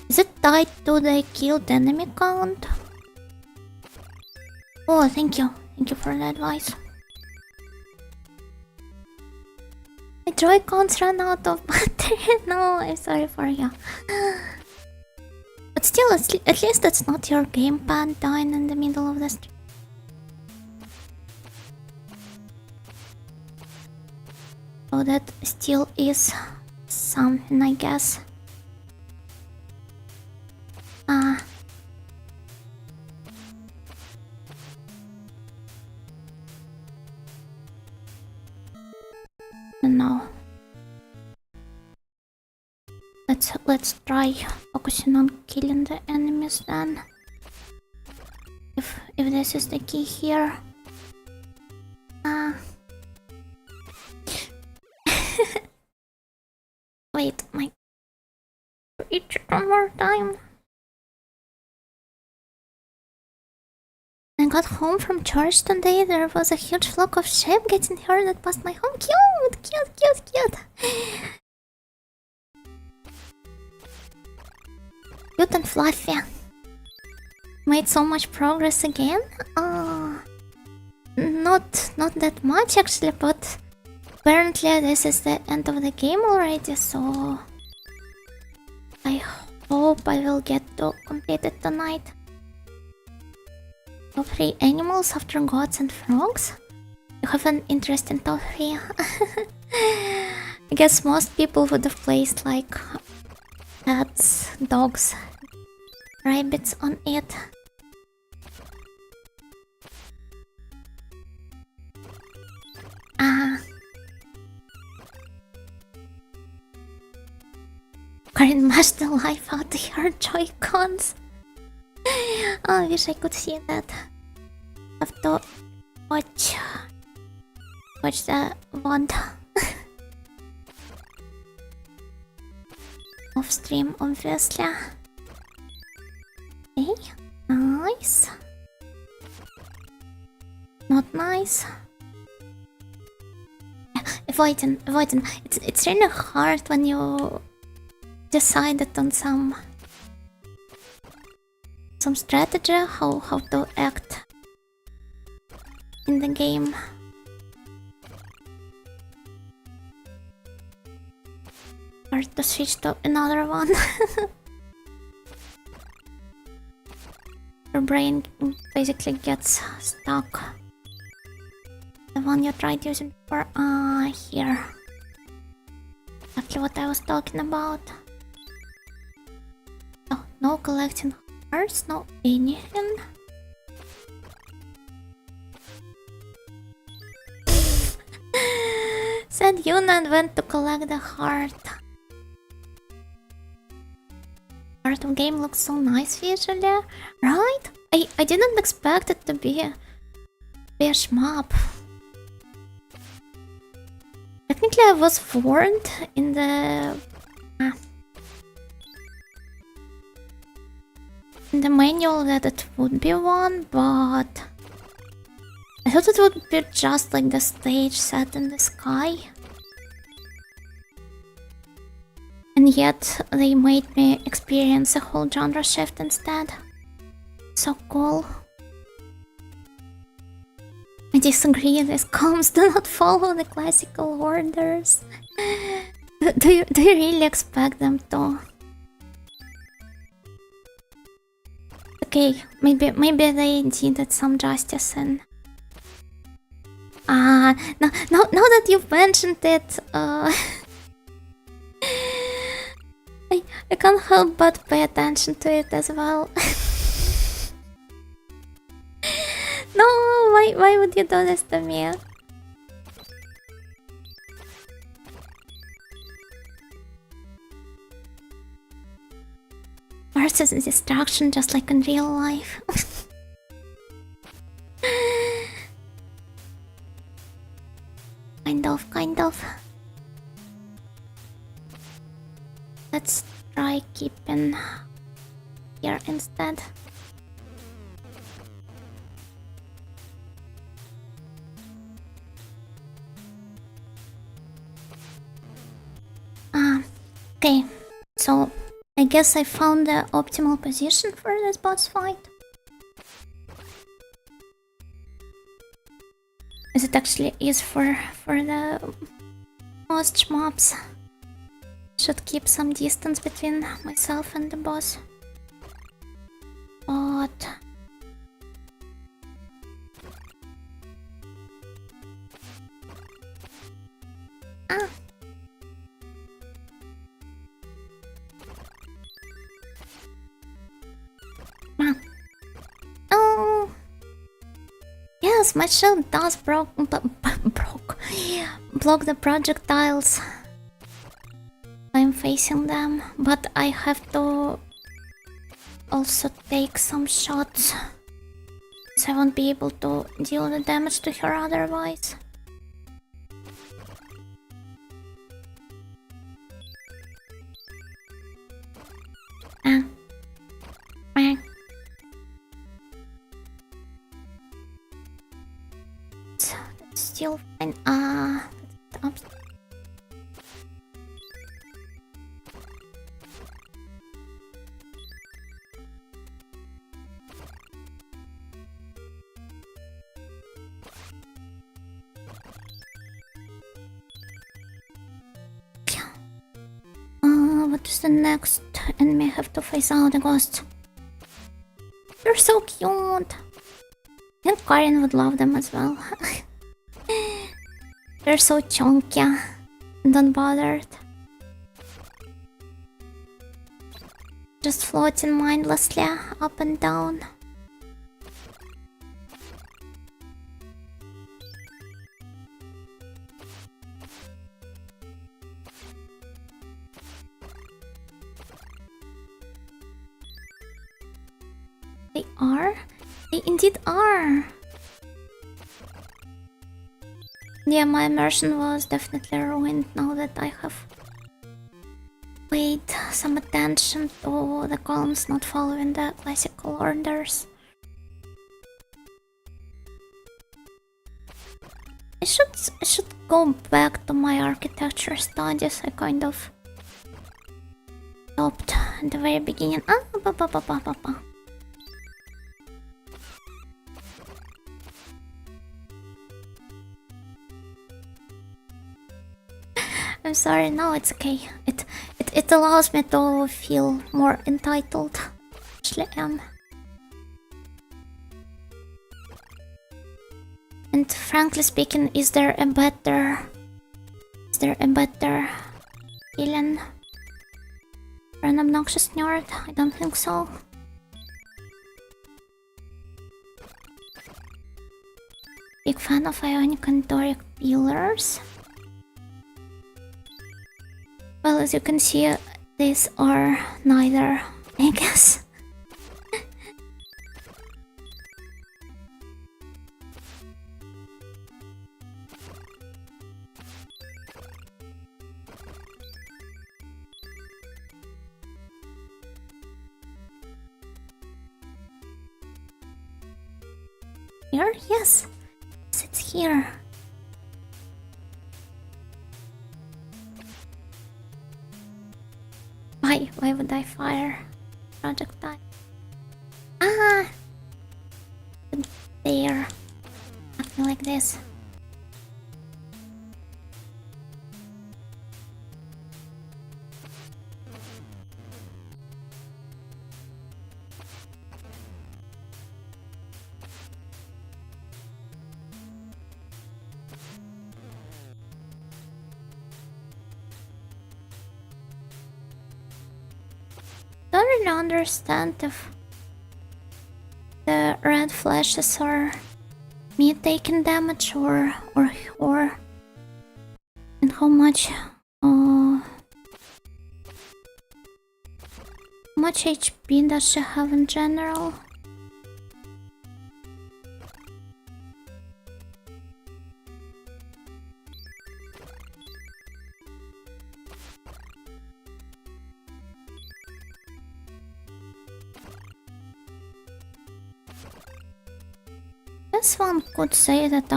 Is it tied to the killed enemy count? Oh, thank you. Thank you for the advice. My Joy-Cons ran out of battery. No, I'm sorry for you. But still, at least it's not your gamepad dying in the middle of the stream. So that still is something, I guess. No. Let's try focusing on killing the enemies then. If this is the key here. Wait, reach it one more time. I got home from church today, there was a huge flock of sheep getting herded past my home. Cute, cute, cute, cute. Cute and fluffy. Made so much progress again. Not that much actually, but apparently this is the end of the game already, so I hope I will get to complete it tonight. Top 3 animals after goats and frogs. You have an interesting top 3. I guess most people would have placed like cats, dogs, rabbits on it. Karin mashed the life out of her Joy-Cons. Oh, I wish I could see that. Have to watch the VOD off stream, obviously. Okay, nice. Not nice. Avoiding. It's really hard when you decided on some strategy, how to act in the game. Hard to switch to another one. Your brain basically gets stuck. The one you tried using for here. Exactly what I was talking about. Oh, no collecting hearts, no anything. Said Yuna went to collect the heart. Part of game looks so nice visually, right? I didn't expect it to be a shmup. Technically, I was warned in the manual that it would be one, but I thought it would be just like the stage set in the sky. And yet, they made me experience a whole genre shift instead. So cool. I disagree, these comms do not follow the classical orders. Do you really expect them to? Okay, maybe they did some justice in. Now that you've mentioned it, I can't help but pay attention to it as well. No, why would you do this to me? Versus distraction, just like in real life. Kind of. Let's try keeping here instead. Okay, so I guess I found the optimal position for this boss fight. As it actually is for the most mobs. Should keep some distance between myself and the boss. But oh yes, my shield does block the projectiles. I'm facing them, but I have to also take some shots, so I won't be able to deal the damage to her otherwise. still fine. Up. What is the next enemy I have to face? out the ghost. They're so cute. I think Karin would love them as well. They're so chunky and unbothered. Just floating mindlessly up and down. They are? They indeed are! Yeah, my immersion was definitely ruined now that I have paid some attention to the columns not following the classical orders. I should go back to my architecture studies. I kind of stopped at the very beginning. I'm sorry, no, it's okay. It allows me to feel more entitled. Actually am. And frankly speaking, is there a better villain for an obnoxious nerd? I don't think so. Big fan of ionic and Doric pillars. Well, as you can see, these are neither, I guess. Here? Yes. It's here. Why would I fire projectile? There. Acting like this. Don't really understand if the red flashes are me taking damage or and how much HP does she have in general? Guess one could say that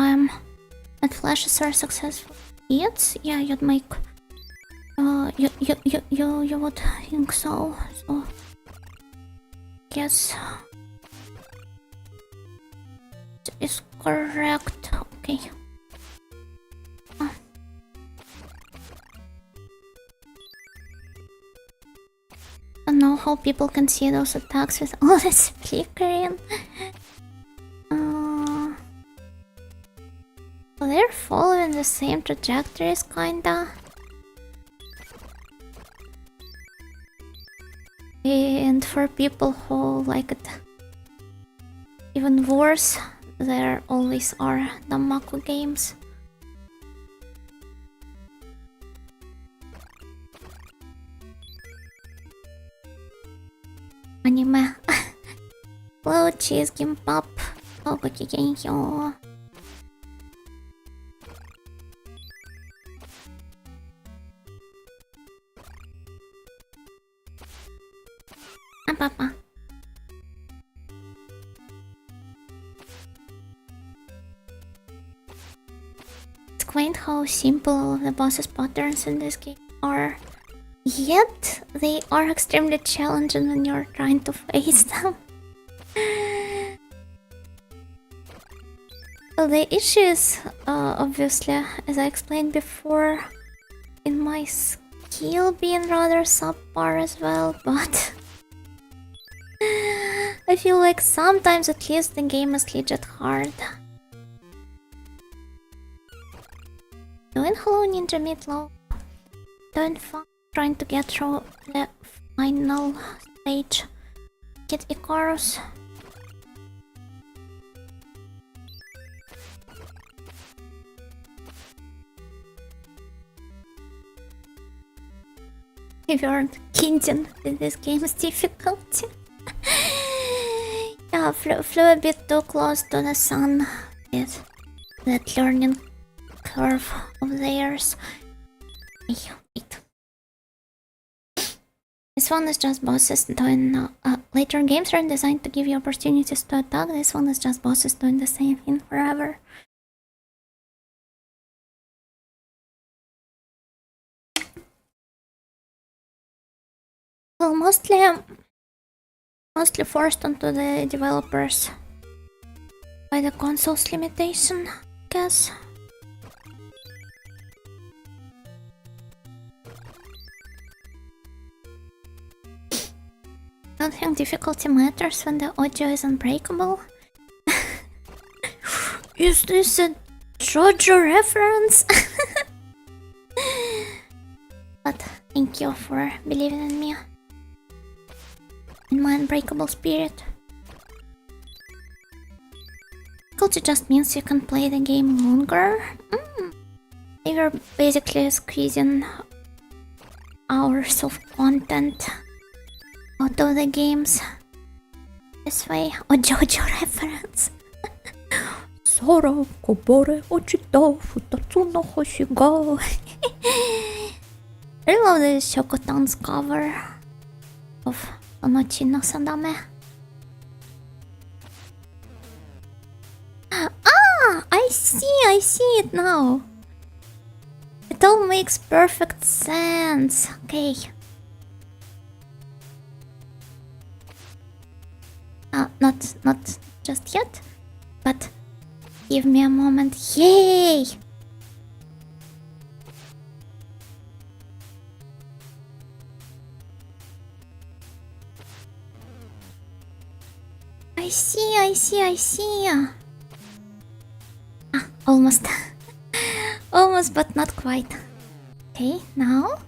flashes are successful hits. Yeah, you'd make you would think so. So yes, it is correct. Okay. I don't know how people can see those attacks with all this flickering. They're following the same trajectories, kinda. And for people who like it even worse, there always are the Mako games. Anime. Blue cheese gimbap. Oh, yo. Papa. how simple the bosses' patterns in this game are. Yet, they are extremely challenging when you're trying to face them. Well, the issue is, obviously, as I explained before, in my skill being rather subpar as well, but I feel like sometimes at least the game is legit hard. Doing Hello Ninja Meatloaf, doing fun, trying to get through the final stage, get Icarus. If you aren't kidding with this game's difficulty. Yeah, flew a bit too close to the sun with that learning curve of theirs. Wait. This one is just bosses doing... later games are designed to give you opportunities to attack. This one is just bosses doing the same thing forever. Well, mostly forced onto the developers by the console's limitation, I guess. I don't think difficulty matters when the audio is unbreakable. Is this a JoJo reference? But thank you for believing in me. In my unbreakable spirit. Difficulty just means you can play the game longer. They were basically squeezing hours of content out of the games this way. Oh, JoJo reference. Sora kobore ochita futatsu no hoshi ga. I love the Shokotan's cover of Onochi no Sadame. Ah, I see it now. It all makes perfect sense. Okay. Not just yet, but give me a moment. Yay! I see. Ah, almost. Almost, but not quite. Okay, now.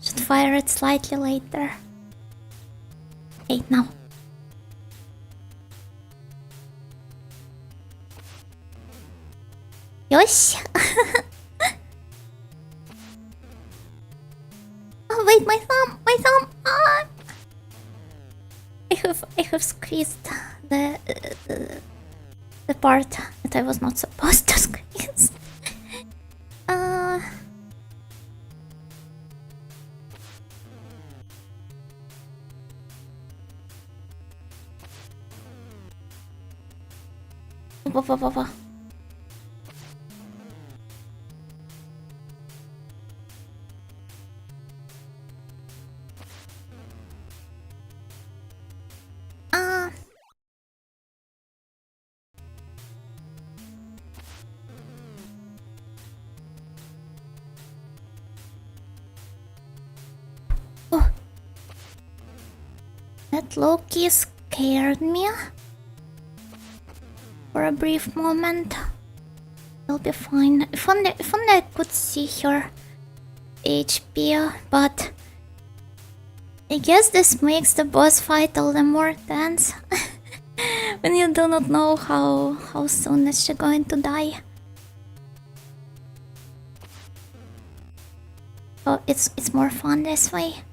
Should fire it slightly later. Okay, now. Yosh! Oh wait, my thumb! Ah! I have squeezed the part that I was not supposed to squeeze. That low-key scared me for a brief moment. We'll be fine. If only I could see her HP, but I guess this makes the boss fight all the more tense when you do not know how soon is she going to die. Oh, it's more fun this way.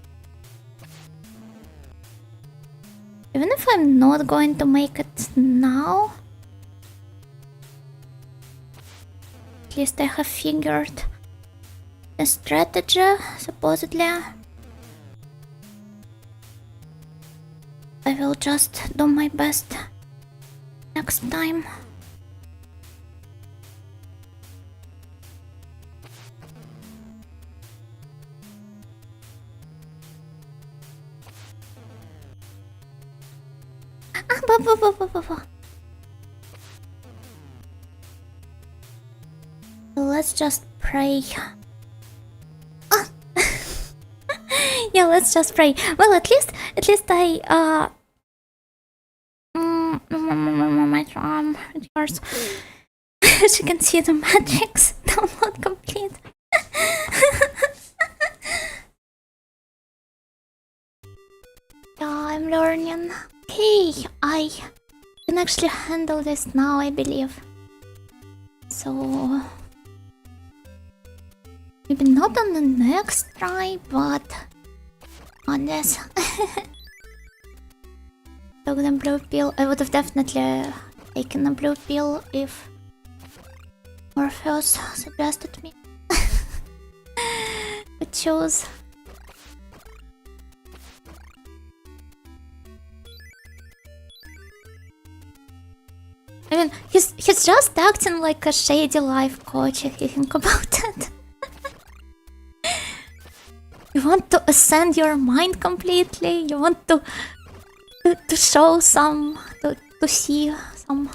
Even if I'm not going to make it now, at least I have figured the strategy, supposedly. I will just do my best next time. Let's just pray. Yeah, let's just pray. Well, at least I my charm. It's yours. She can see the matrix. Download complete. Yeah, I'm learning. Hey, I can actually handle this now, I believe. So maybe not on the next try, but on this. Took the blue pill. I would have definitely taken the blue pill if Morpheus suggested me to choose. I mean, he's just acting like a shady life coach if you think about it. You want to ascend your mind completely. You want to show some, to see some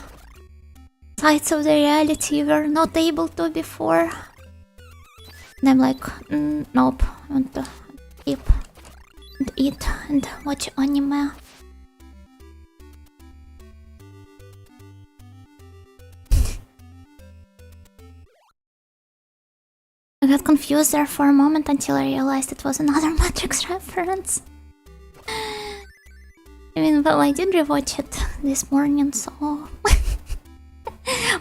sides of the reality you were not able to before. And I'm like, nope. I want to sleep and eat and watch anime. I got confused there for a moment until I realized it was another Matrix reference. I mean, well, I did rewatch it this morning, so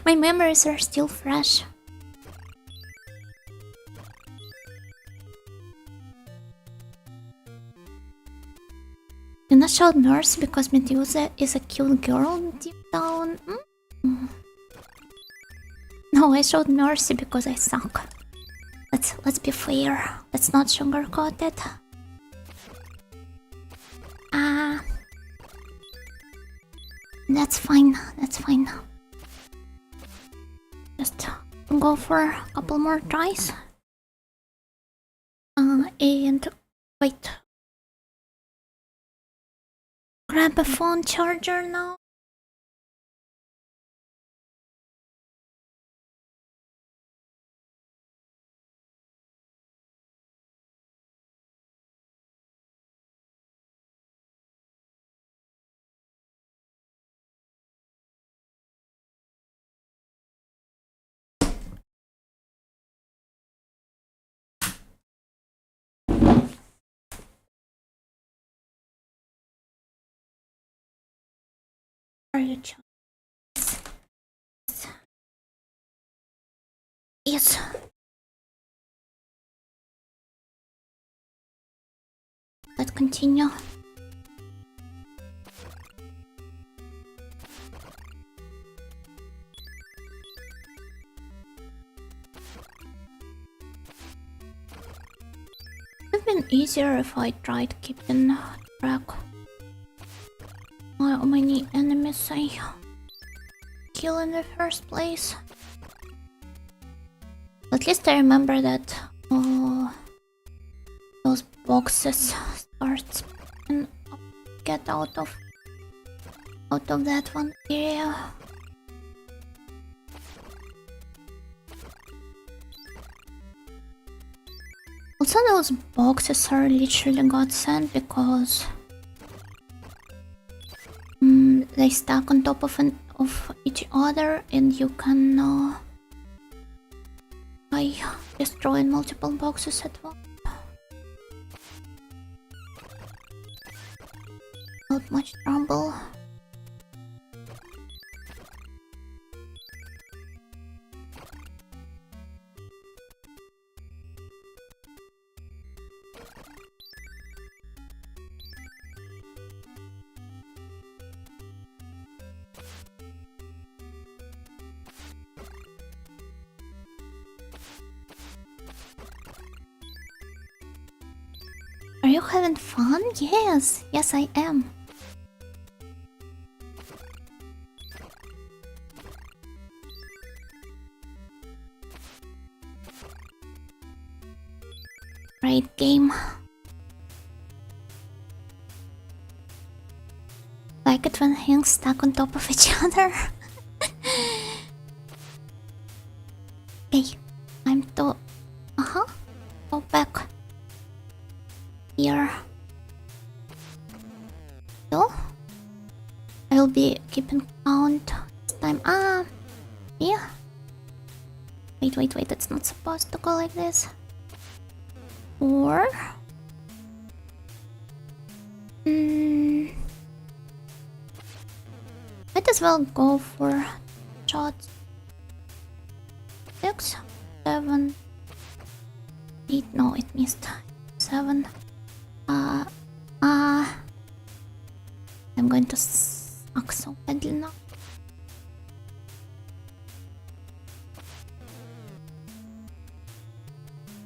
my memories are still fresh. You're not showed Mercy because Medusa is a cute girl deep down. No, I showed Mercy because I suck. Let's be fair. Let's not sugarcoat it. That's fine. That's fine. Just go for a couple more tries. And wait. Grab a phone charger now. Are you Yes. Let's continue. It would have been easier if I tried keeping track how many enemies I kill in the first place. At least I remember that those boxes start and get out of that one area. Also, those boxes are literally godsend because they stack on top of each other, and you can destroy multiple boxes at once. Not much trouble. Are you having fun? Yes, I am. Great game. Like it when things stack on top of each other. Okay, time to go back here. So I will be keeping count this time. Yeah. Wait, it's not supposed to go like this. Or might as well go for shots. 6, 7, 8. No, it missed. 7. I'm going to suck so badly now.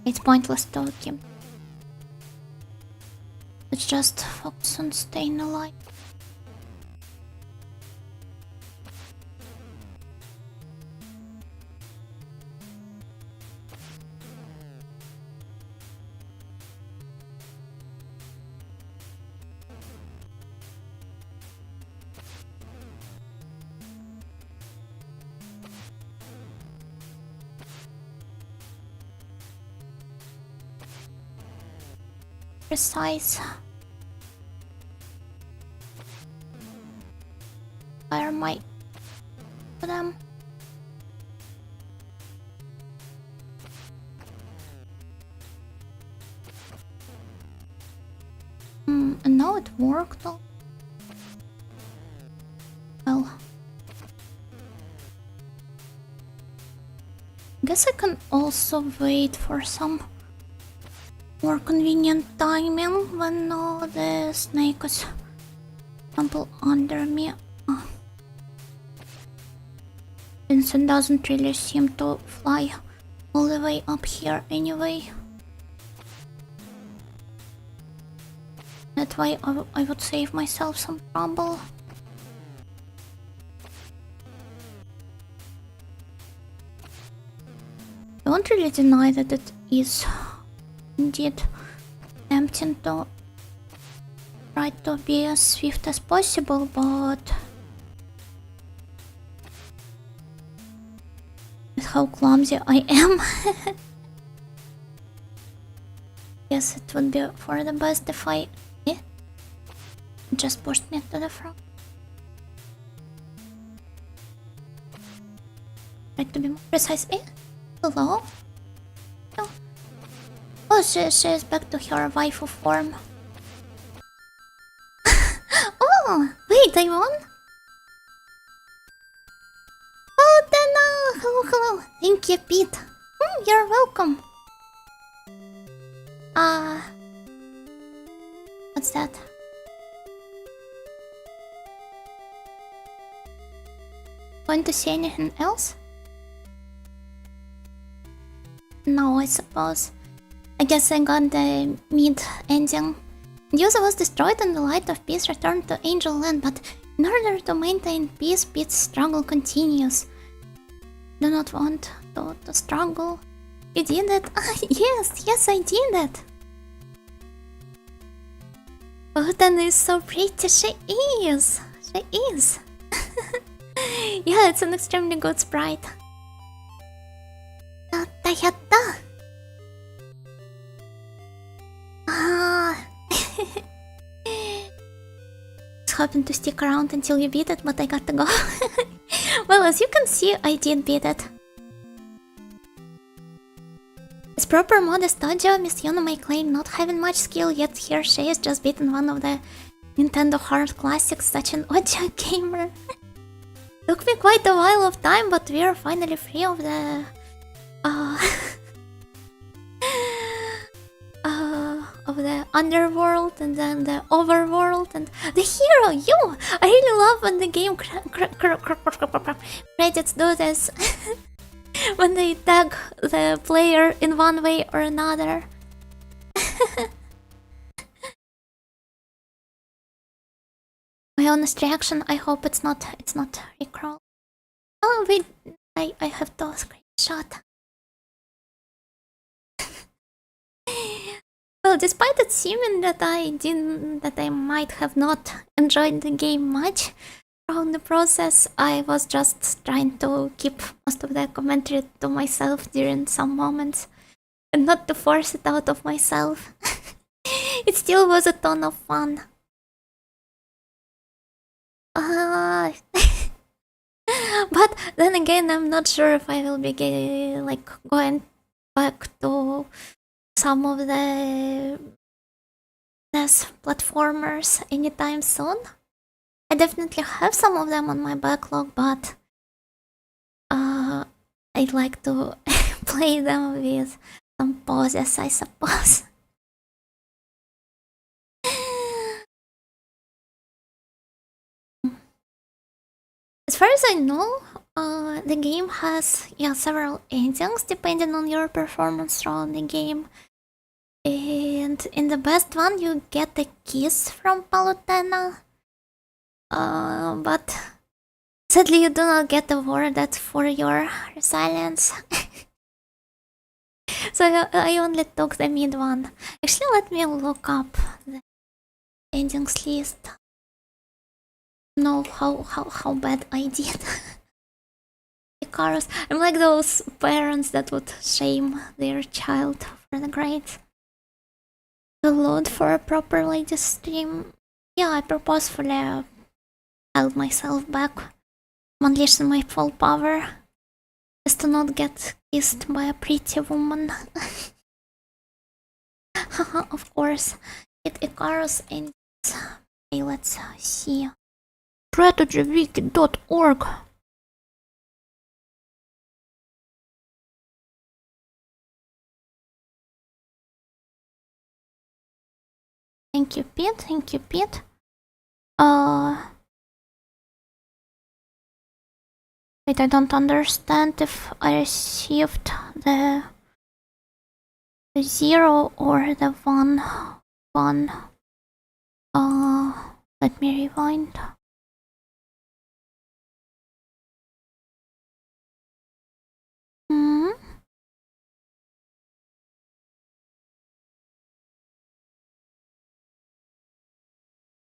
It's pointless to keep. Let's just focus on staying alive. Precise. Fire my for them. And now it worked. Well, guess I can also wait for some more convenient timing when the snake is trampled under me. Vincent doesn't really seem to fly all the way up here anyway. That way I would save myself some trouble. I won't really deny that it is indeed tempting to try to be as swift as possible, but with how clumsy I am, yes, it would be for the best if I just pushed me to the front. Try to be more precise. Hello? No. Oh, she is back to her waifu form. Oh, wait, I won? Oh, Dana! Hello. Thank you, Pete. You're welcome. What's that? Going to see anything else? No, I suppose. I guess I got the mid-ending. User was destroyed and the light of peace returned to Angel Land, but in order to maintain peace, Pete's struggle continues. Do not want to struggle. You did it? Yes, I did it. Bhutan is so pretty. She is. Yeah, it's an extremely good sprite. Yatta. Just happened to stick around until you beat it, but I got to go. Well, as you can see, I did beat it. As proper modest audio, Miss Yuna may claim not having much skill, yet here she is just beaten one of the Nintendo hard classics, such an audio gamer. Took me quite a while of time, but we are finally free of the of the underworld and then the overworld and the hero. You! I really love when the game credits do this. When they tag the player in one way or another. My honest reaction, I hope it's not Rickroll. Oh wait, I have to screenshot. Well, despite it seeming that I might have not enjoyed the game much throughout the process, I was just trying to keep most of the commentary to myself during some moments and not to force it out of myself. It still was a ton of fun. But then again, I'm not sure if I will be going back to some of the NES platformers anytime soon. I definitely have some of them on my backlog, but I'd like to play them with some pauses, I suppose. As far as I know, the game has several endings depending on your performance throughout the game. And in the best one, you get a kiss from Palutena. But sadly, you do not get awarded for your resilience. So I only took the mid one. Actually, let me look up the endings list. Know how bad I did. Icarus. I'm like those parents that would shame their child for the grades. To load for a proper latest stream. Yeah, I purposefully held myself back. I'm unleashing my full power. Just to not get kissed by a pretty woman. Of course. It Icarus ends. Okay, let's see. strategywiki.org. Thank you, Pete. Thank you, Pete. Wait, I don't understand if I received the 0 or the 1. Let me rewind.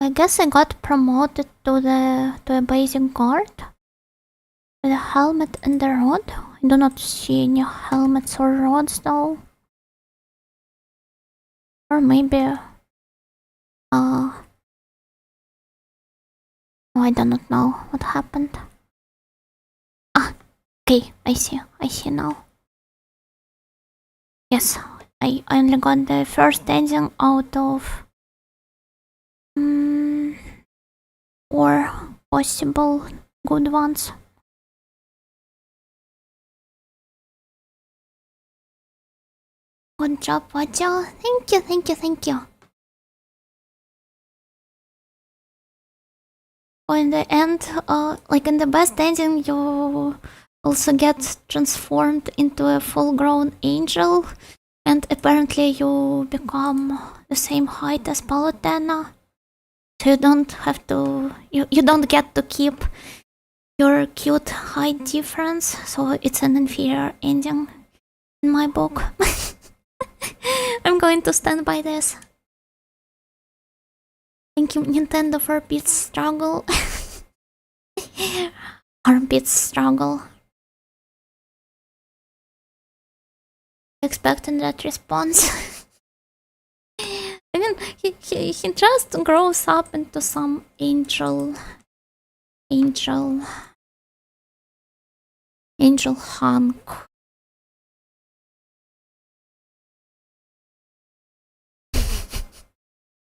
I guess I got promoted to a basic guard. With a helmet and a rod. I do not see any helmets or rods though. Or maybe I do not know what happened. Okay, I see now. Yes, I only got the first ending out of 4 possible good ones. Good job, Vajo. Thank you. Oh, in the end, like in the best ending, you also get transformed into a full-grown angel, and apparently you become the same height as Palutena. So you don't have to, you don't get to keep your cute height difference, so it's an inferior ending in my book. I'm going to stand by this. Thank you, Nintendo, for Pete's struggle. Armpit's struggle. Expecting that response. I mean, he just grows up into some angel hunk.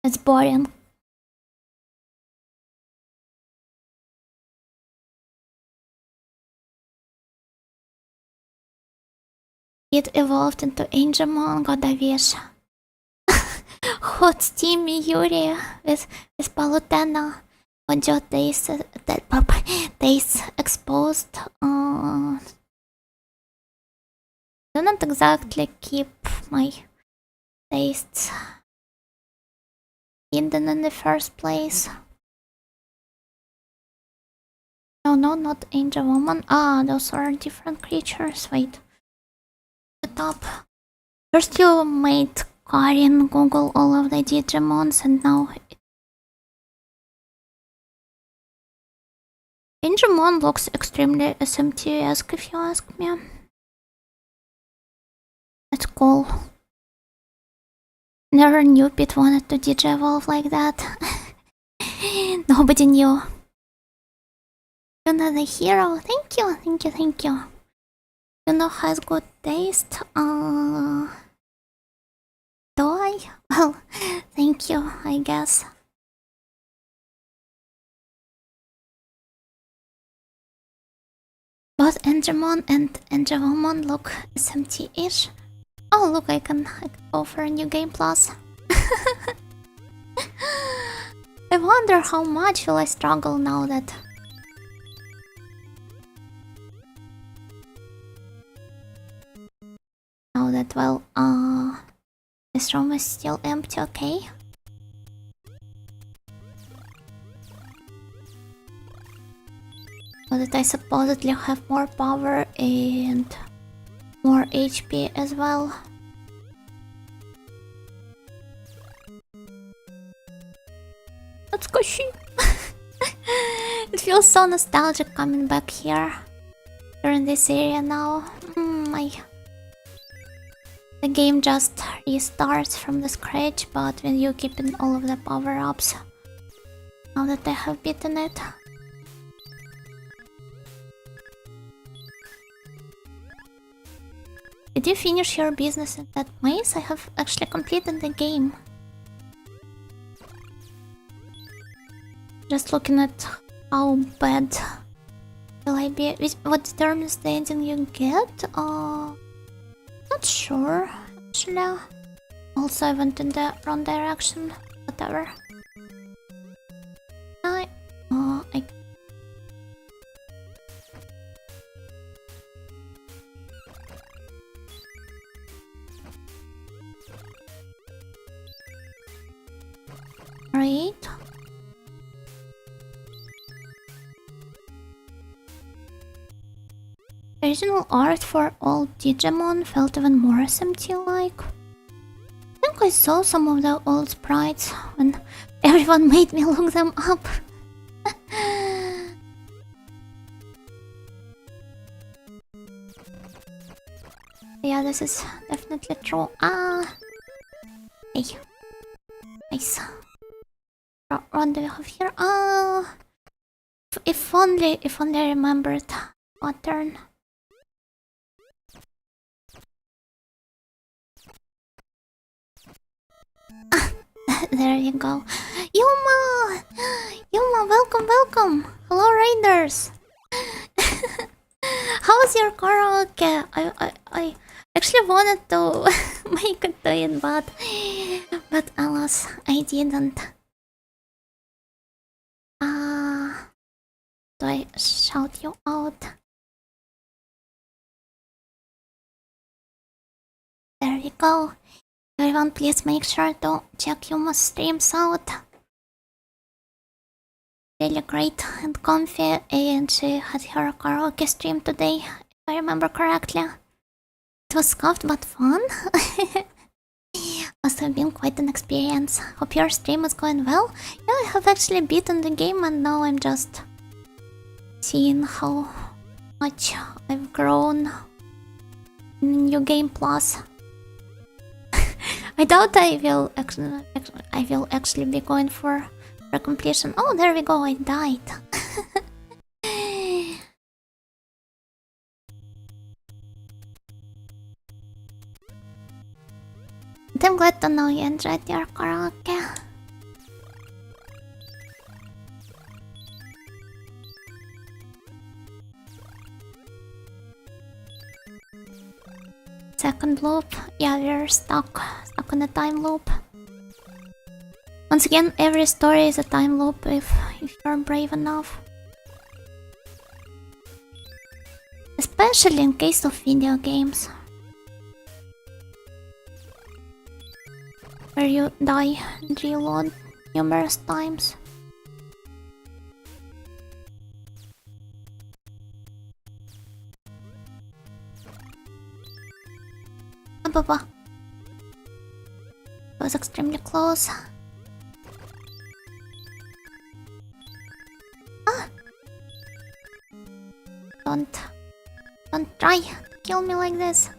It's boring. It evolved into Angemon, God I wish. Hot steamy Yuri with Palutena. Ojo tastes exposed. Do not exactly keep my tastes hidden in the first place. No, not Angel Woman. Those are different creatures. Wait. The top. First you made Karin Google all of the Digimons and now Digimon looks extremely SMT-esque if you ask me. That's cool. Never knew Pete wanted to digi-evolve like that. Nobody knew. Yuna the hero. Thank you, thank you, thank you. Yuna has good taste. Do I? Well, thank you, I guess. Both Angemon and Angewomon look SMT-ish. Oh look, I can go for a new game plus. I wonder how much will I struggle now that... well, this room is still empty, okay? So that I supposedly have more power and more HP as well. Let's go shoot. It feels so nostalgic coming back here. We're in this area now. The game just restarts from the scratch, but when you keep in all of the power-ups. Now that I have beaten it. Did you finish your business in that maze? I have actually completed the game. Just looking at how bad will I be. What determines the ending you get? Not sure, actually. Also, I went in the wrong direction. Whatever. Right. The original art for old Digimon felt even more SMT-like. I think I saw some of the old sprites when everyone made me look them up. Yeah, this is definitely true. Hey. Nice. What do we have here? If only I remembered what turn. There you go. Yuma! Yuma, welcome! Hello, Raiders! How was your karaoke? I actually wanted to make it to it, but alas, I didn't. Do I shout you out? There we go. Everyone, please make sure to check Yuma's streams out. Really great and comfy, and she had her karaoke stream today, if I remember correctly. It was scuffed but fun. Must have been quite an experience. Hope your stream is going well. Yeah, I have actually beaten the game and now I'm just seeing how much I've grown in New Game Plus. I doubt I will actually be going for completion. Oh, there we go, I died. I'm glad to know you enjoyed your karaoke. Second loop. Yeah, we're stuck on a time loop. Once again, every story is a time loop if you're brave enough. Especially in case of video games. Where you die and reload numerous times. Papa. It was extremely close. Ah! Don't try to kill me like this.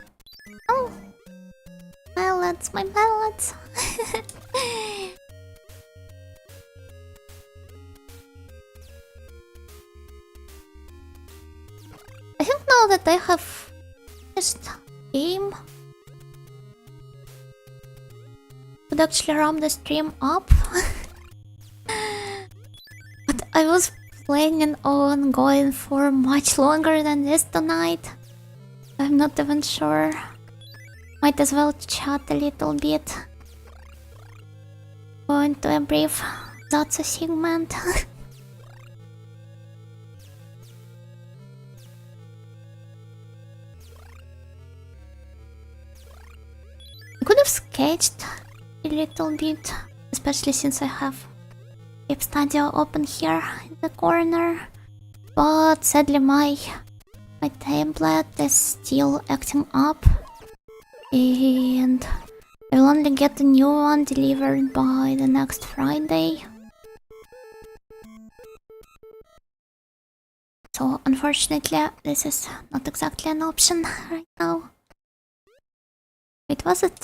Oh! Pilots, my pilots! I think now that I have finished game, would actually ramp the stream up. But I was planning on going for much longer than this tonight. I'm not even sure. Might as well chat a little bit. Go into a brief Zatsu segment. I could have sketched a little bit, especially since I have Keep Studio open here in the corner, but sadly my tablet is still acting up, and I will only get a new one delivered by the next Friday. So unfortunately this is not exactly an option right now. Wait, was it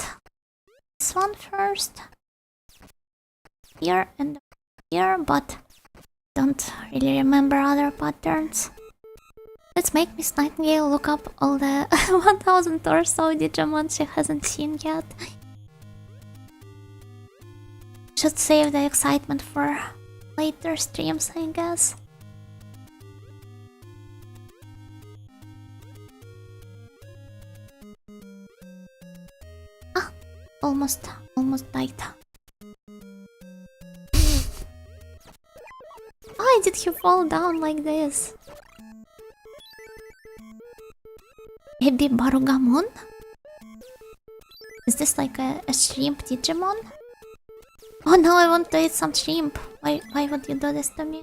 this one first? Here and here, but don't really remember other patterns. Let's make Miss Nightingale look up all the 1000 or so Digimon she hasn't seen yet. Should save the excitement for later streams, I guess. Ah, almost died. Why did he fall down like this? Maybe Barugamon? Is this like a shrimp Digimon? Oh no, I want to eat some shrimp. Why would you do this to me?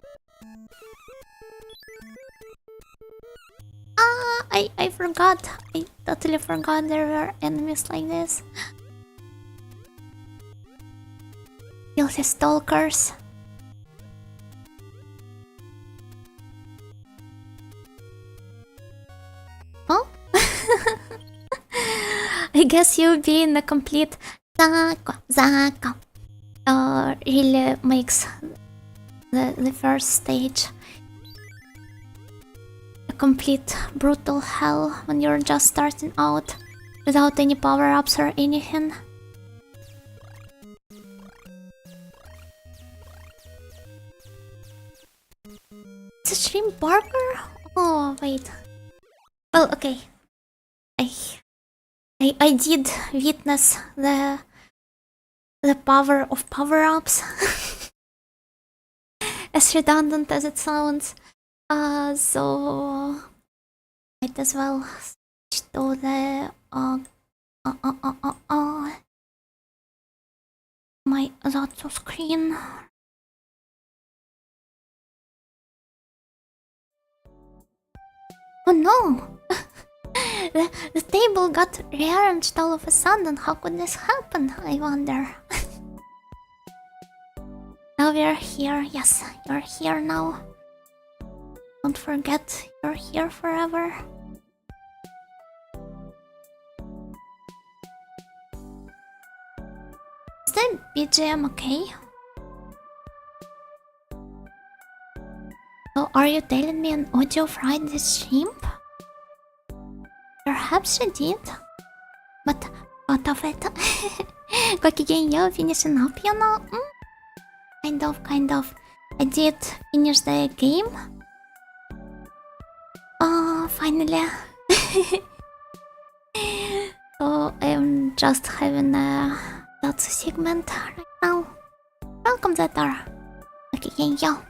Ah, I forgot. I totally forgot there were enemies like this. Guilty stalkers. Oh? I guess you being a complete Zako really makes the first stage a complete brutal hell when you're just starting out without any power-ups or anything. It's a shrimp burger? Oh wait. Well, okay. I did witness the power of power-ups. As redundant as it sounds. So might as well switch to the my Zatsu screen. Oh no! The table got rearranged all of a sudden. How could this happen, I wonder? Now we're here. Yes, you're here now. Don't forget, you're here forever. Is the BGM okay? So are you telling me an audio fried this shrimp? Perhaps she did, but what of it? Gokigenyo, finishing up, you know? Kind of. I did finish the game. Finally. So I'm just having a Zatsu segment right now. Welcome, Zetar. Gokigenyo.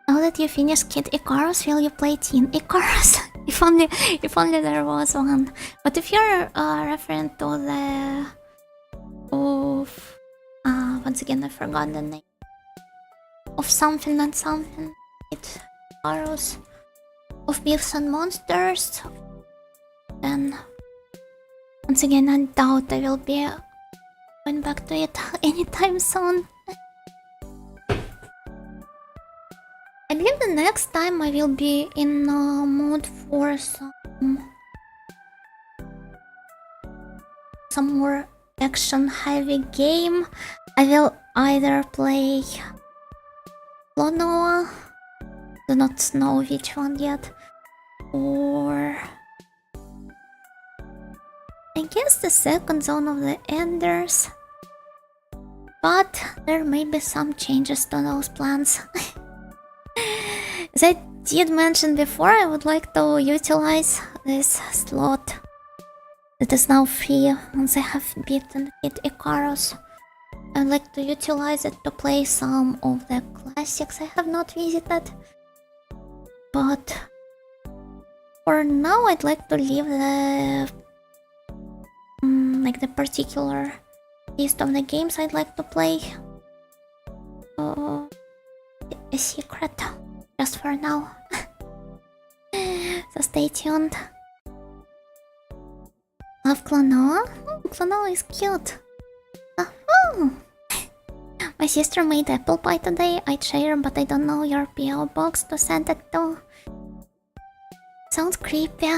Now that you finished Kid Icarus, will you play Teen Icarus? if only there was one. But if you're referring to the once again I forgot the name of something and something. It Icarus of Myths and Monsters. Then Once again, I doubt I will be going back to it anytime soon. I believe the next time I will be in mood for some more action-heavy game. I will either play Klonoa, do not know which one yet, or I guess the second Zone of the Enders. But there may be some changes to those plans. As I did mention before, I would like to utilize this slot that is now free once I have beaten it Icarus. I'd like to utilize it to play some of the classics I have not visited. But for now, I'd like to leave the the particular list of the games I'd like to play a secret just for now. So stay tuned. Love Klonoa? Klonoa is cute. My sister made apple pie today. I'd share, but I don't know your PO box to send it to. Sounds creepy.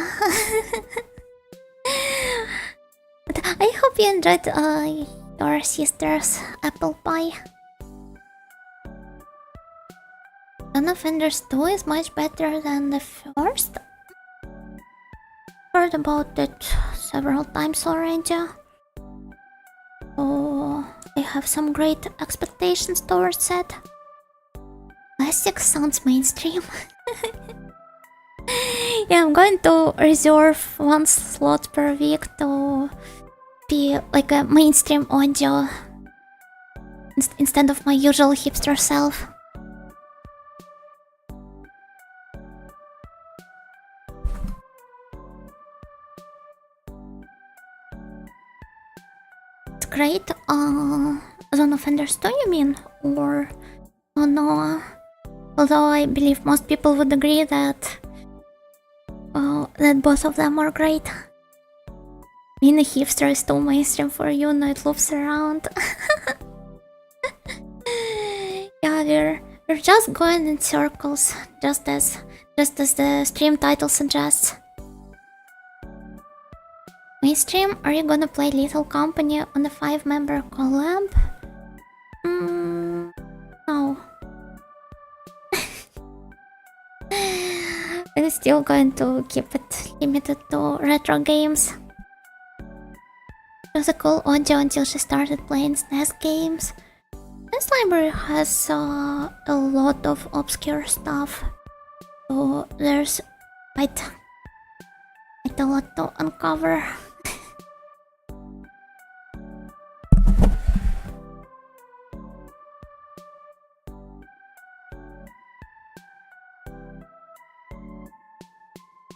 But I hope you enjoyed your sister's apple pie. Dawn of Enders 2 is much better than the first. Heard about it several times already. So I have some great expectations towards it. Classic sounds mainstream. Yeah, I'm going to reserve one slot per week to be like a mainstream audio instead of my usual hipster self. It's great. Zone of Enders 2, you mean? Or no? Although I believe most people would agree that both of them are great. Being a hipster is too mainstream for you, no, it loops around. Yeah, we're just going in circles, just as the stream title suggests. Mainstream, are you gonna play Lethal Company on the 5-member collab? No. I'm still going to keep it limited to retro games. It was a cool audio until she started playing SNES games. This library has a lot of obscure stuff, so there's quite a lot to uncover.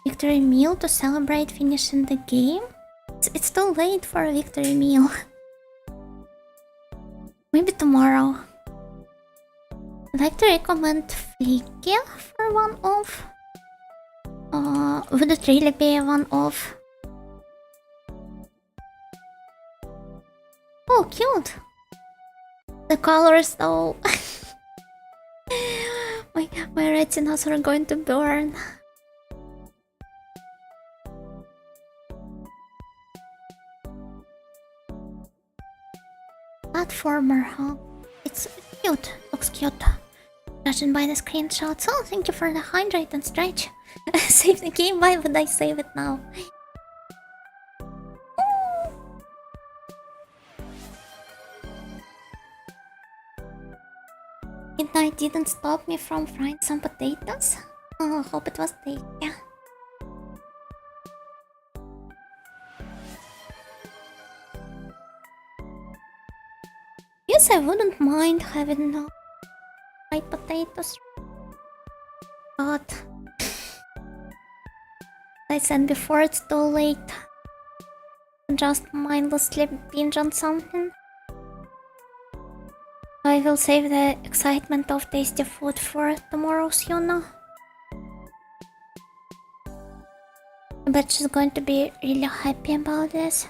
Victory meal to celebrate finishing the game? It's too late for a victory meal. Maybe tomorrow. I'd like to recommend Flicky for one-off. Would it really be a one-off? Oh, cute! The colors though. my retinas are going to burn. Platformer, huh? It's cute. Looks cute. Judging by the screenshots. Oh, thank you for the hydrate and stretch. Save the game. Why would I save it now? Midnight didn't stop me from frying some potatoes. Oh, hope it was tasty. Yes, I wouldn't mind having fried potatoes, but I said before, it's too late to just mindlessly binge on something. I will save the excitement of tasty food for tomorrow's Yuna. I bet she's going to be really happy about this.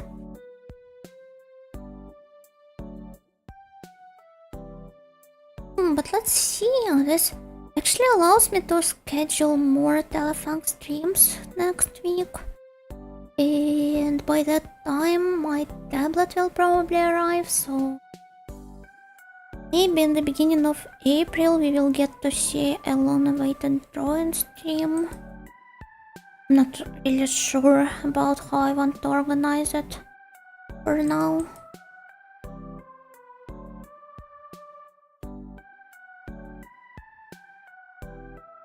But let's see. This actually allows me to schedule more telefunk streams next week. And by that time, my tablet will probably arrive, so maybe in the beginning of April we will get to see a long-awaited drawing stream. I'm not really sure about how I want to organize it for now.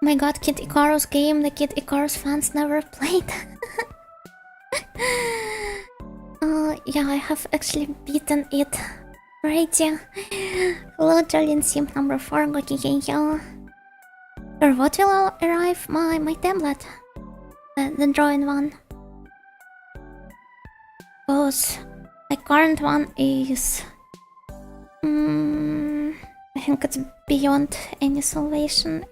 Oh my god, Kid Icarus game, the Kid Icarus fans never played. Yeah, I have actually beaten it already. Hello, Jolene Simp number 4, Gokigeyo. Or what will arrive? My tablet. The drawing one. Because my current one is... I think it's beyond any salvation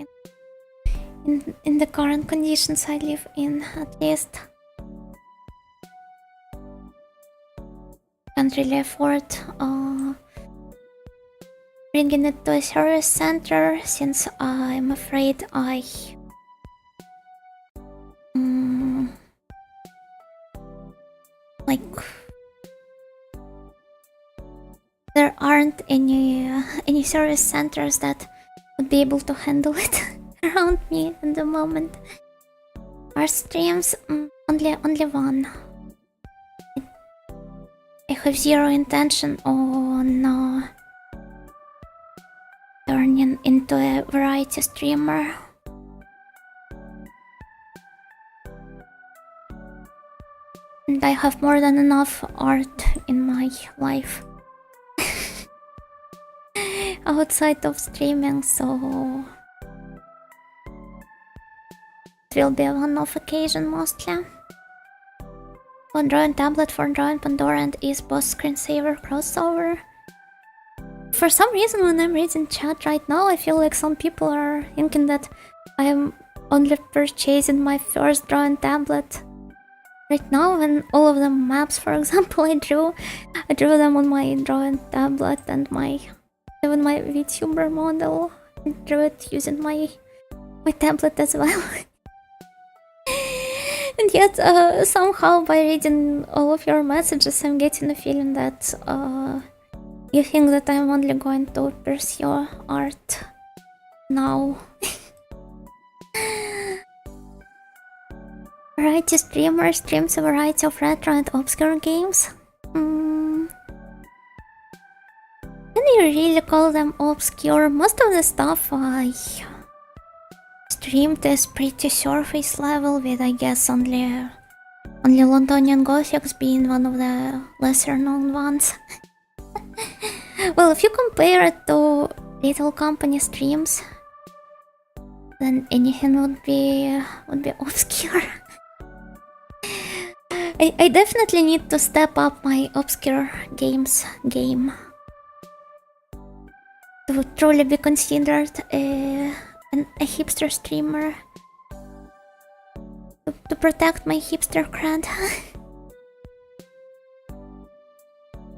in the current conditions I live in, at least. Can't really afford bringing it to a service center, since I'm afraid there aren't any service centers that would be able to handle it around me at the moment. Our streams, only one. I have zero intention on turning into a variety streamer. And I have more than enough art in my life outside of streaming, so it will be a one-off occasion mostly. One drawing tablet for drawing Pandora and is boss screensaver crossover. For some reason, when I'm reading chat right now, I feel like some people are thinking that I am only purchasing my first drawing tablet right now, when all of the maps, for example, I drew them on my drawing tablet, and even my Vtuber model, I drew it using my tablet as well. And yet, somehow, by reading all of your messages, I'm getting the feeling that you think that I'm only going to pursue art now. Variety streamer streams a variety of retro and obscure games. Can you really call them obscure? Most of the stuff I streamed is pretty surface level, with I guess only Londonian Gothics being one of the lesser known ones. Well, if you compare it to Little Company streams, then anything would be obscure. I definitely need to step up my obscure games game to truly be considered a hipster streamer, to protect my hipster cred.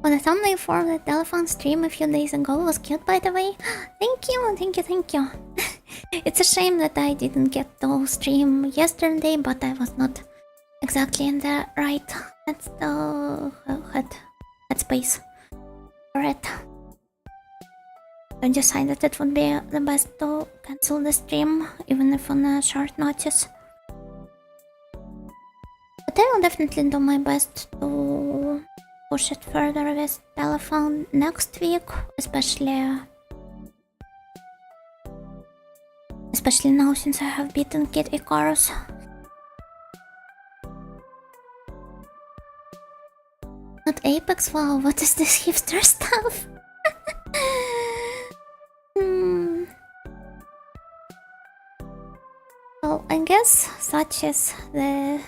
On the thumbnail for the telephone stream a few days ago was cute, by the way. Thank you. It's a shame that I didn't get to stream yesterday, but I was not exactly in the right headspace for it. I decided it would be the best to cancel the stream, even if on a short notice. But I will definitely do my best to push it further with telephone next week, especially now since I have beaten Kid Icarus. Not Apex? Wow, what is this hipster stuff? Well, I guess such as the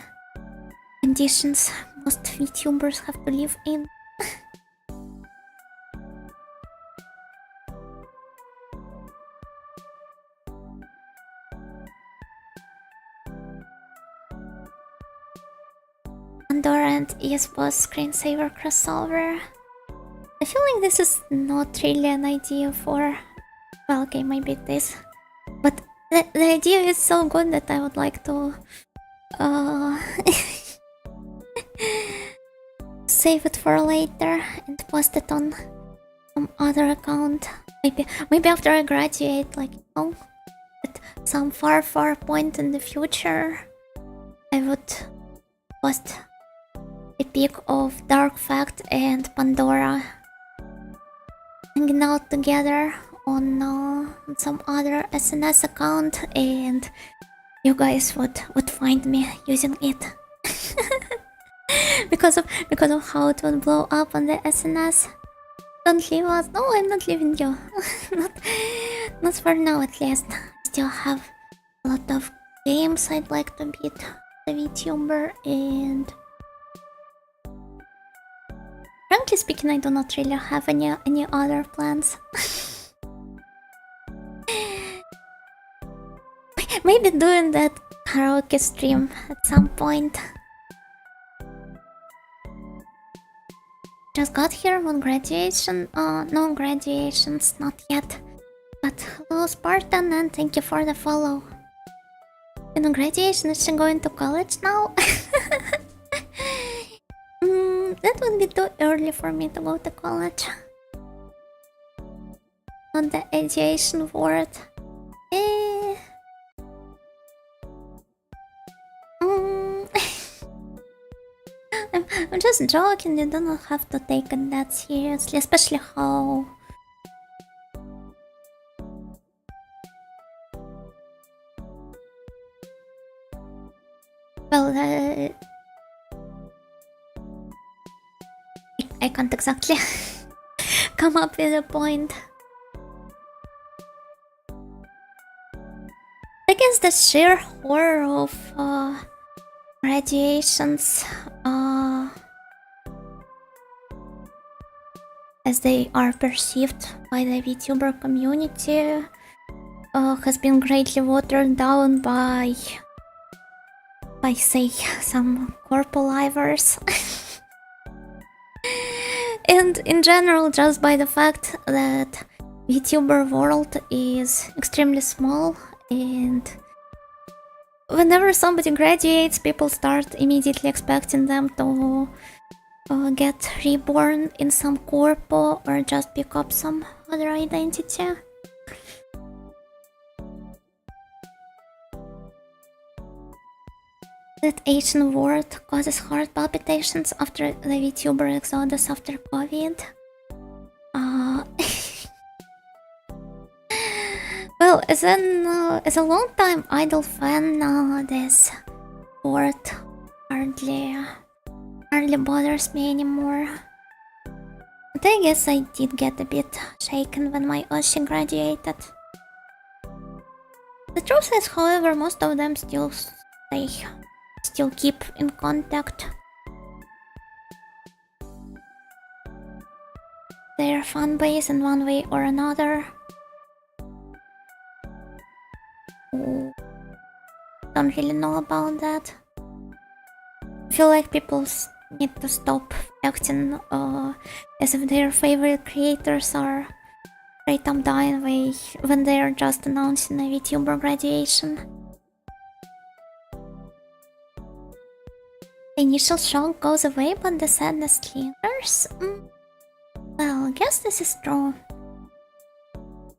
conditions most VTubers have to live in. Pandora and ESBoss screensaver crossover. I feel like this is not really an idea for Well, okay, maybe it is. But the idea is so good that I would like to save it for later and post it on some other account. Maybe after I graduate, like, at some far point in the future, I would post a pic of Dark Fact and Pandora hanging out together on some other SNS account, and you guys would find me using it. because of how it would blow up on the SNS. Don't leave us. No, I'm not leaving you. not for now, at least. Still have a lot of games I'd like to beat the Vtuber, and frankly speaking, I do not really have any other plans. Maybe doing that karaoke stream at some point. Just got here on graduation. No graduations, not yet. But hello, Spartan, and thank you for the follow. And on graduation, is she going to college now? That would be too early for me to go to college. Not the education word. I'm just joking, you do not have to take it that seriously, especially how... Well, I can't exactly come up with a point. I guess the sheer horror of graduations, as they are perceived by the VTuber community, has been greatly watered down by say, some corpo livers. And in general, just by the fact that VTuber world is extremely small, and whenever somebody graduates, people start immediately expecting them to get reborn in some corpo or just pick up some other identity. That Asian word causes heart palpitations after the VTuber exodus after COVID. Well, as a long-time idol fan, this word hardly bothers me anymore. But I guess I did get a bit shaken when my Oshi graduated. The truth is, however, most of them still keep in contact. Their fan base in one way or another. Don't really know about that. I feel like people need to stop acting as if their favorite creators are straight up dying when they are just announcing a VTuber graduation. The initial shock goes away, but the sadness lingers? Well, I guess this is true.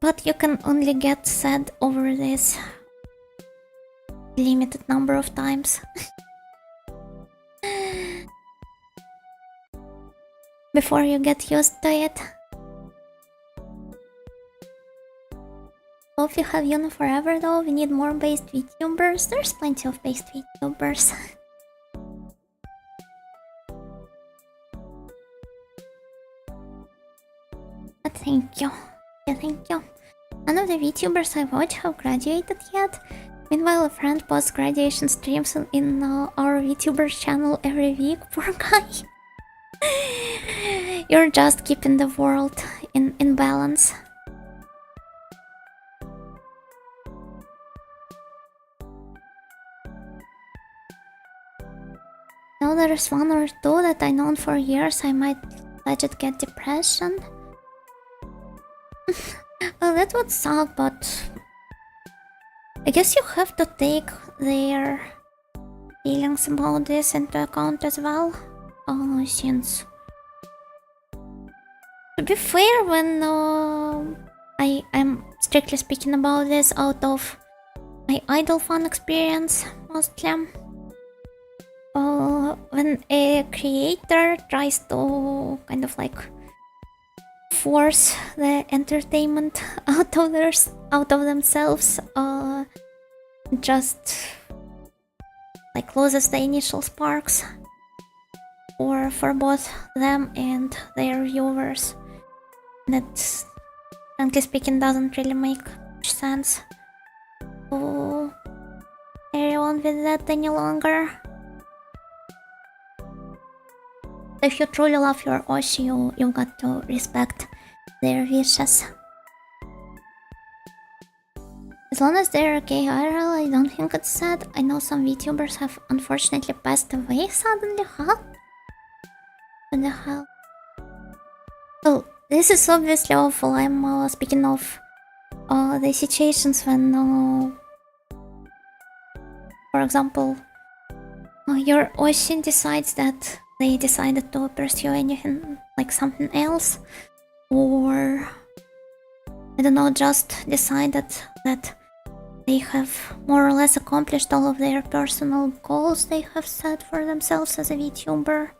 But you can only get sad over this limited number of times. Before you get used to it. Hope you have Yuno forever though. We need more based VTubers. There's plenty of based VTubers. But thank you. Yeah, thank you. None of the VTubers I watch have graduated yet. Meanwhile, a friend posts graduation streams in our VTuber channel every week. Poor guy. You're just keeping the world in balance. Now there's one or two that I known for years. I might legit get depression. That would suck, but I guess you have to take their feelings about this into account as well. Since, to be fair, when I'm strictly speaking about this out of my idle fun experience, mostly. When a creator tries to kind of like force the entertainment out of themselves, just like loses the initial sparks for both them and their viewers. That, frankly speaking, doesn't really make much sense to carry on with that any longer. If you truly love your Oshi, you've got to respect their wishes. As long as they're okay IRL, I don't think it's sad. I know some VTubers have unfortunately passed away suddenly, huh? What the hell? Oh, this is obviously awful. I'm speaking of the situations when, for example, your Oshi decides that they decided to pursue anything like something else, or I don't know, just decided that they have more or less accomplished all of their personal goals they have set for themselves as a VTuber.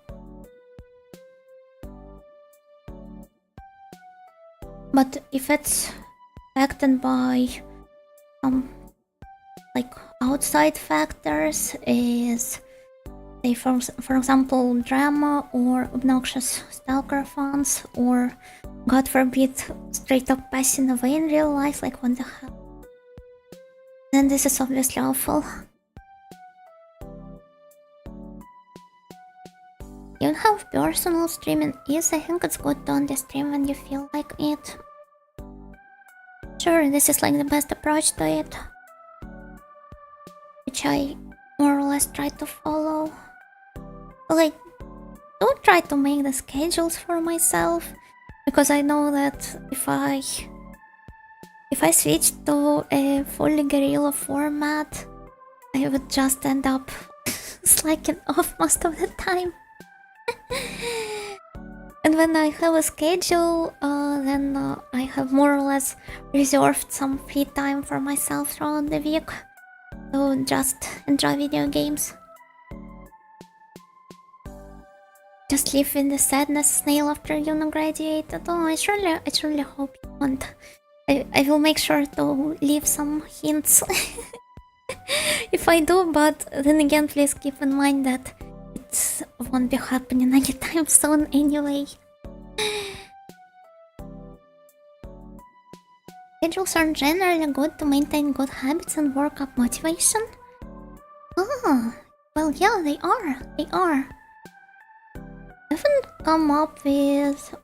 But if it's affected by some like outside factors, is say for example drama or obnoxious stalker fans, or god forbid straight up passing away in real life, like what the hell, then this is obviously awful. Even how personal streaming is, I think it's good to only stream when you feel like it. Sure, this is like the best approach to it, which I more or less try to follow. Like, don't try to make the schedules for myself, because I know that if I switch to a fully guerrilla format, I would just end up slacking off most of the time. And when I have a schedule, then I have more or less reserved some free time for myself throughout the week to just enjoy video games. Just live in the sadness snail after Yuna graduated. Oh, I truly hope you won't. I will make sure to leave some hints if I do, but then again, please keep in mind that it won't be happening anytime soon anyway. Schedules are generally good to maintain good habits and work up motivation. Oh, well, yeah, they are. I haven't come up with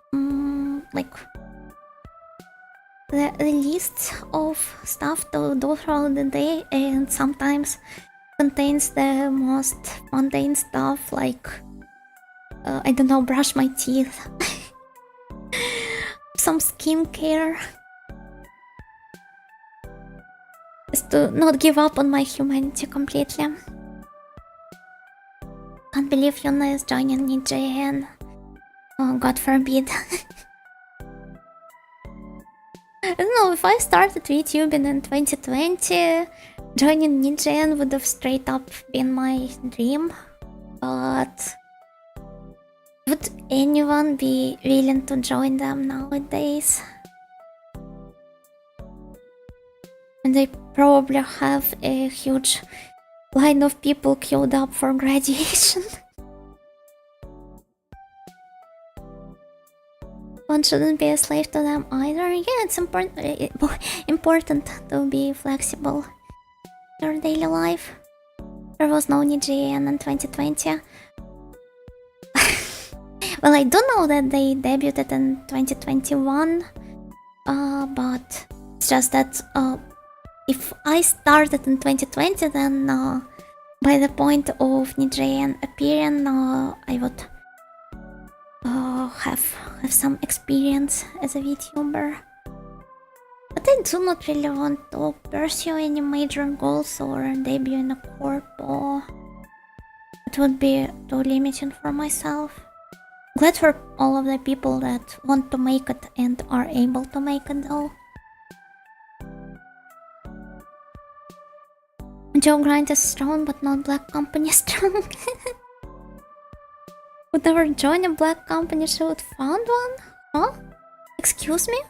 like the lists of stuff to do throughout the day, and sometimes contains the most mundane stuff like I don't know, brush my teeth, some skincare, just to not give up on my humanity completely. Can't believe Yuna is joining NinjaN. Oh, God forbid. I don't know, if I started VTubing in 2020, joining NinjaN would have straight up been my dream. But would anyone be willing to join them nowadays? And they probably have a huge line of people queued up for graduation. One shouldn't be a slave to them either. Yeah, it's important to be flexible in your daily life. There was no NGN in 2020. Well, I do know that they debuted in 2021, but it's just that if I started in 2020, then by the point of NGN appearing, I would have some experience as a VTuber. But I do not really want to pursue any major goals or debut in a corp, or it would be too limiting for myself. Glad for all of the people that want to make it and are able to make it though. Joe Grind is strong but not Black Company strong. Would never join a Black Company, she would found one? Huh? Excuse me?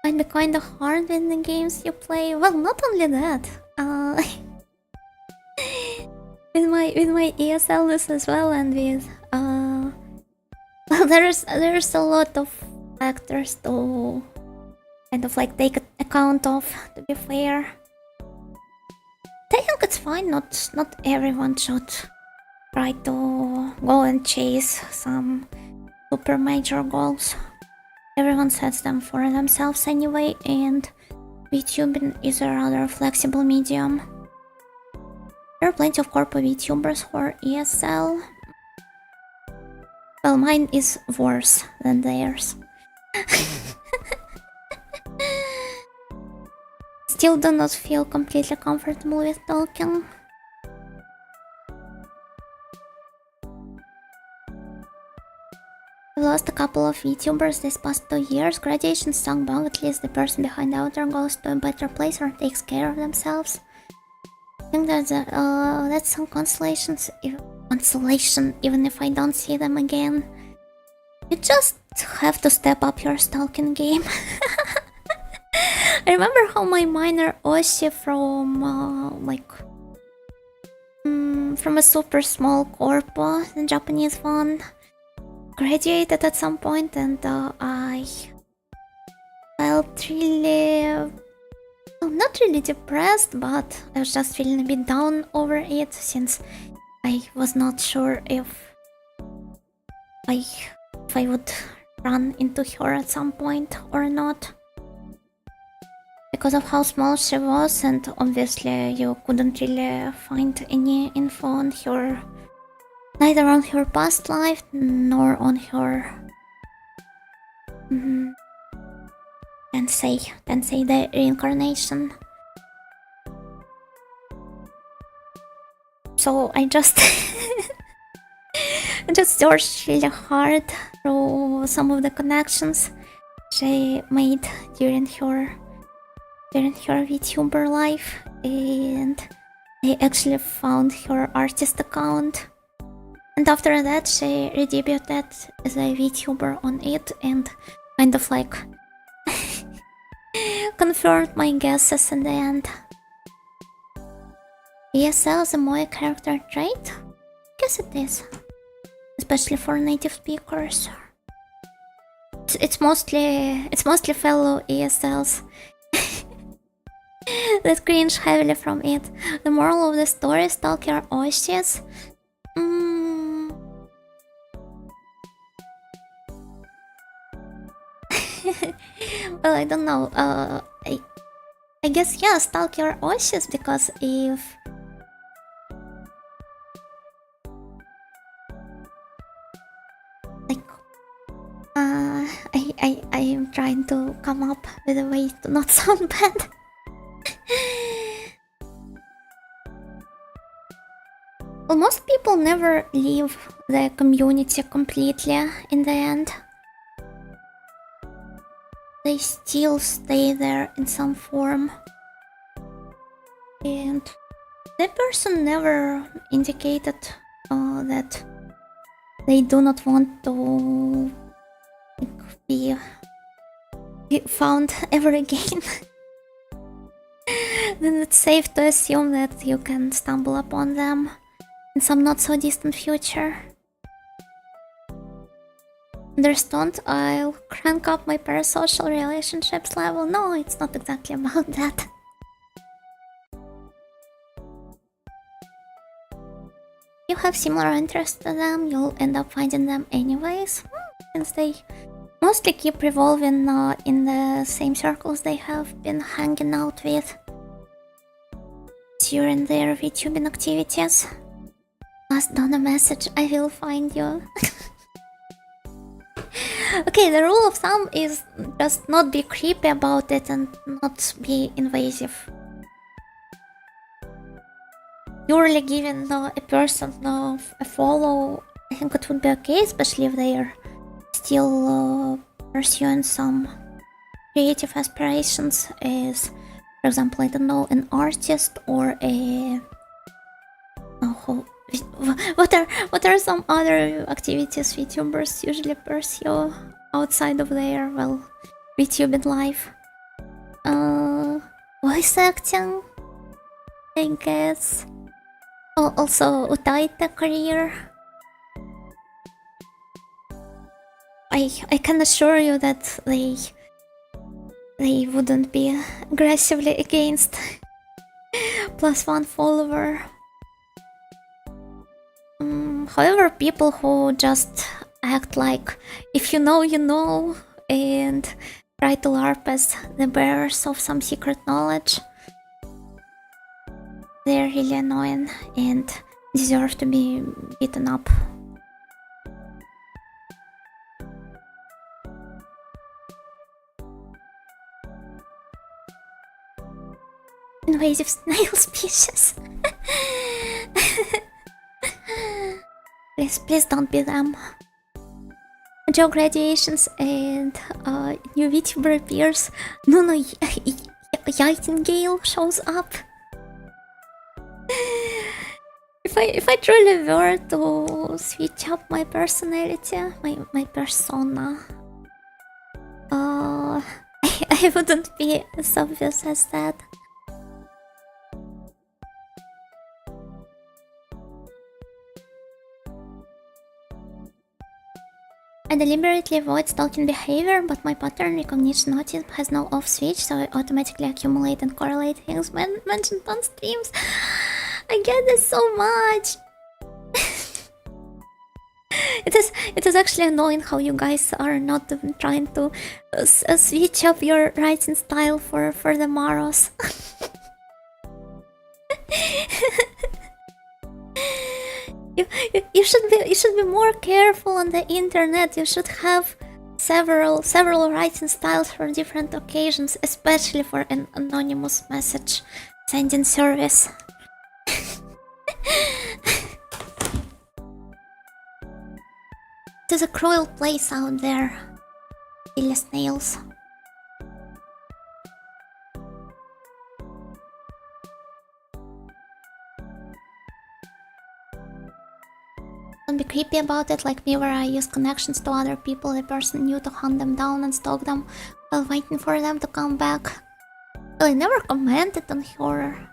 Might be kinda hard in the games you play. Well, not only that. With my ESLness as well, and with well, there's a lot of factors to kind of like take account of, to be fair. I think it's fine, not everyone should try to go and chase some super major goals. Everyone sets them for themselves anyway, and VTubing is a rather flexible medium. There are plenty of corporate VTubers for ESL. Well, mine is worse than theirs. Still do not feel completely comfortable with talking. I've lost a couple of VTubers this past 2 years. Graduation song bug, at least the person behind the outer goes to a better place or takes care of themselves. I think that's some consolation, even if I don't see them again. You just have to step up your stalking game. I remember how my minor Oshi from from a super small corpo, the Japanese one, graduated at some point, and I felt really, well, not really depressed, but I was just feeling a bit down over it, since I was not sure if I would run into her at some point or not. Because of how small she was, and obviously you couldn't really find any info on her, neither on her past life nor on her Tensei the reincarnation. So I just I just searched really hard through some of the connections she made during her VTuber life, and I actually found her artist account. And after that, she redebuted as a VTuber on it, and kind of like confirmed my guesses in the end. ESL is a Moe character trait? Guess it is, especially for native speakers. It's mostly fellow ESLs that cringe heavily from it. The moral of the story: stalk your Oshis. Well, I don't know. I guess, yeah, stalk your Oshis, because if like I am trying to come up with a way to not sound bad. Well, most people never leave the community completely in the end. They still stay there in some form. And that person never indicated that they do not want to be found ever again. Then it's safe to assume that you can stumble upon them in some not so distant future. Understand, I'll crank up my parasocial relationships level. No, it's not exactly about that. You have similar interests to them, you'll end up finding them anyways, since they mostly keep revolving in the same circles they have been hanging out with during their VTubing activities. Pass down a message, I will find you. Okay, the rule of thumb is just not be creepy about it and not be invasive. Purely giving a person a follow, I think it would be okay, especially if they are still pursuing some creative aspirations as, for example, I don't know, an artist or a... what are some other activities VTubers usually pursue outside of their, well, VTubing life? Voice acting, I guess. Also, Utaita career. I can assure you that they wouldn't be aggressively against +1 follower. However, people who just act like if you know, you know, and try to LARP as the bearers of some secret knowledge, they're really annoying and deserve to be beaten up. Invasive snail species. Please don't be them. Joe graduations and new VTuber appears. No, Nightingale shows up. If I truly were to switch up my personality, my persona, I wouldn't be as obvious as that. I deliberately avoid stalking behavior, but my pattern recognition notice has no off switch, so I automatically accumulate and correlate things mentioned on streams. I get this so much. It is actually annoying how you guys are not even trying to switch up your writing style for the Maros. You should be more careful on the internet. You should have several writing styles for different occasions, especially for an anonymous message sending service. It is a cruel place out there, silly snails. Don't be creepy about it like me, where I use connections to other people the person knew to hunt them down and stalk them while waiting for them to come back. Well, I never commented on her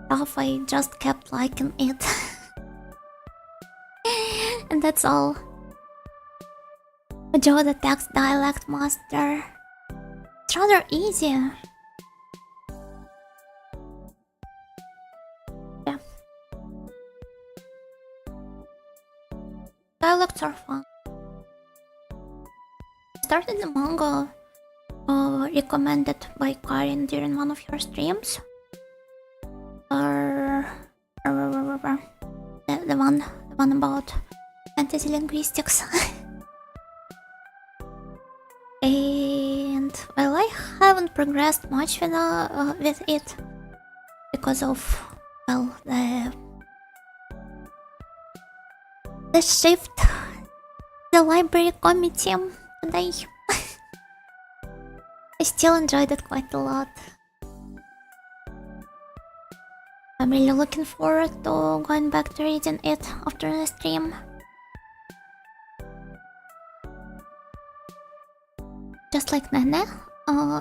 stuff, I just kept liking it. And that's all. Joe the text dialect master. It's rather easy. Yeah. Dialects are fun. I started the manga recommended by Karin during one of your streams. The one about fantasy linguistics. And well, I haven't progressed much with it because of, well, the shift, the library committee today. I still enjoyed it quite a lot. I'm really looking forward to going back to reading it after the stream. Just like Nene?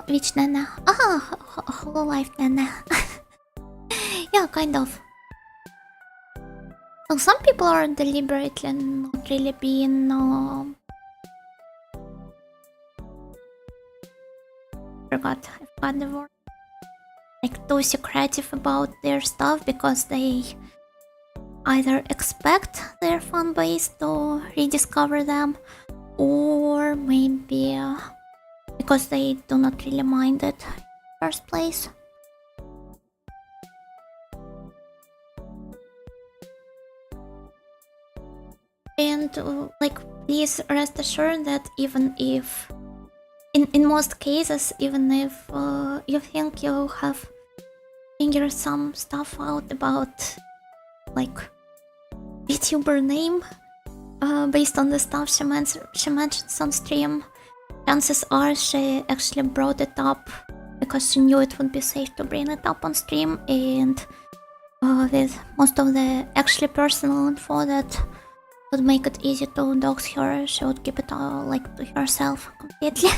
Which Nene? Hololive Nene. Yeah, kind of. Well, some people are deliberately not really being I forgot the word. Like, too secretive about their stuff because they either expect their fan base to rediscover them, or maybe because they do not really mind it in the first place. And And like, please rest assured that even if, in most cases, even if you think you have figured some stuff out about like Vtuber name based on the stuff she mentions on stream, chances are she actually brought it up because she knew it would be safe to bring it up on stream, and with most of the actually personal info that would make it easy to dox her, she would keep it all like to herself completely.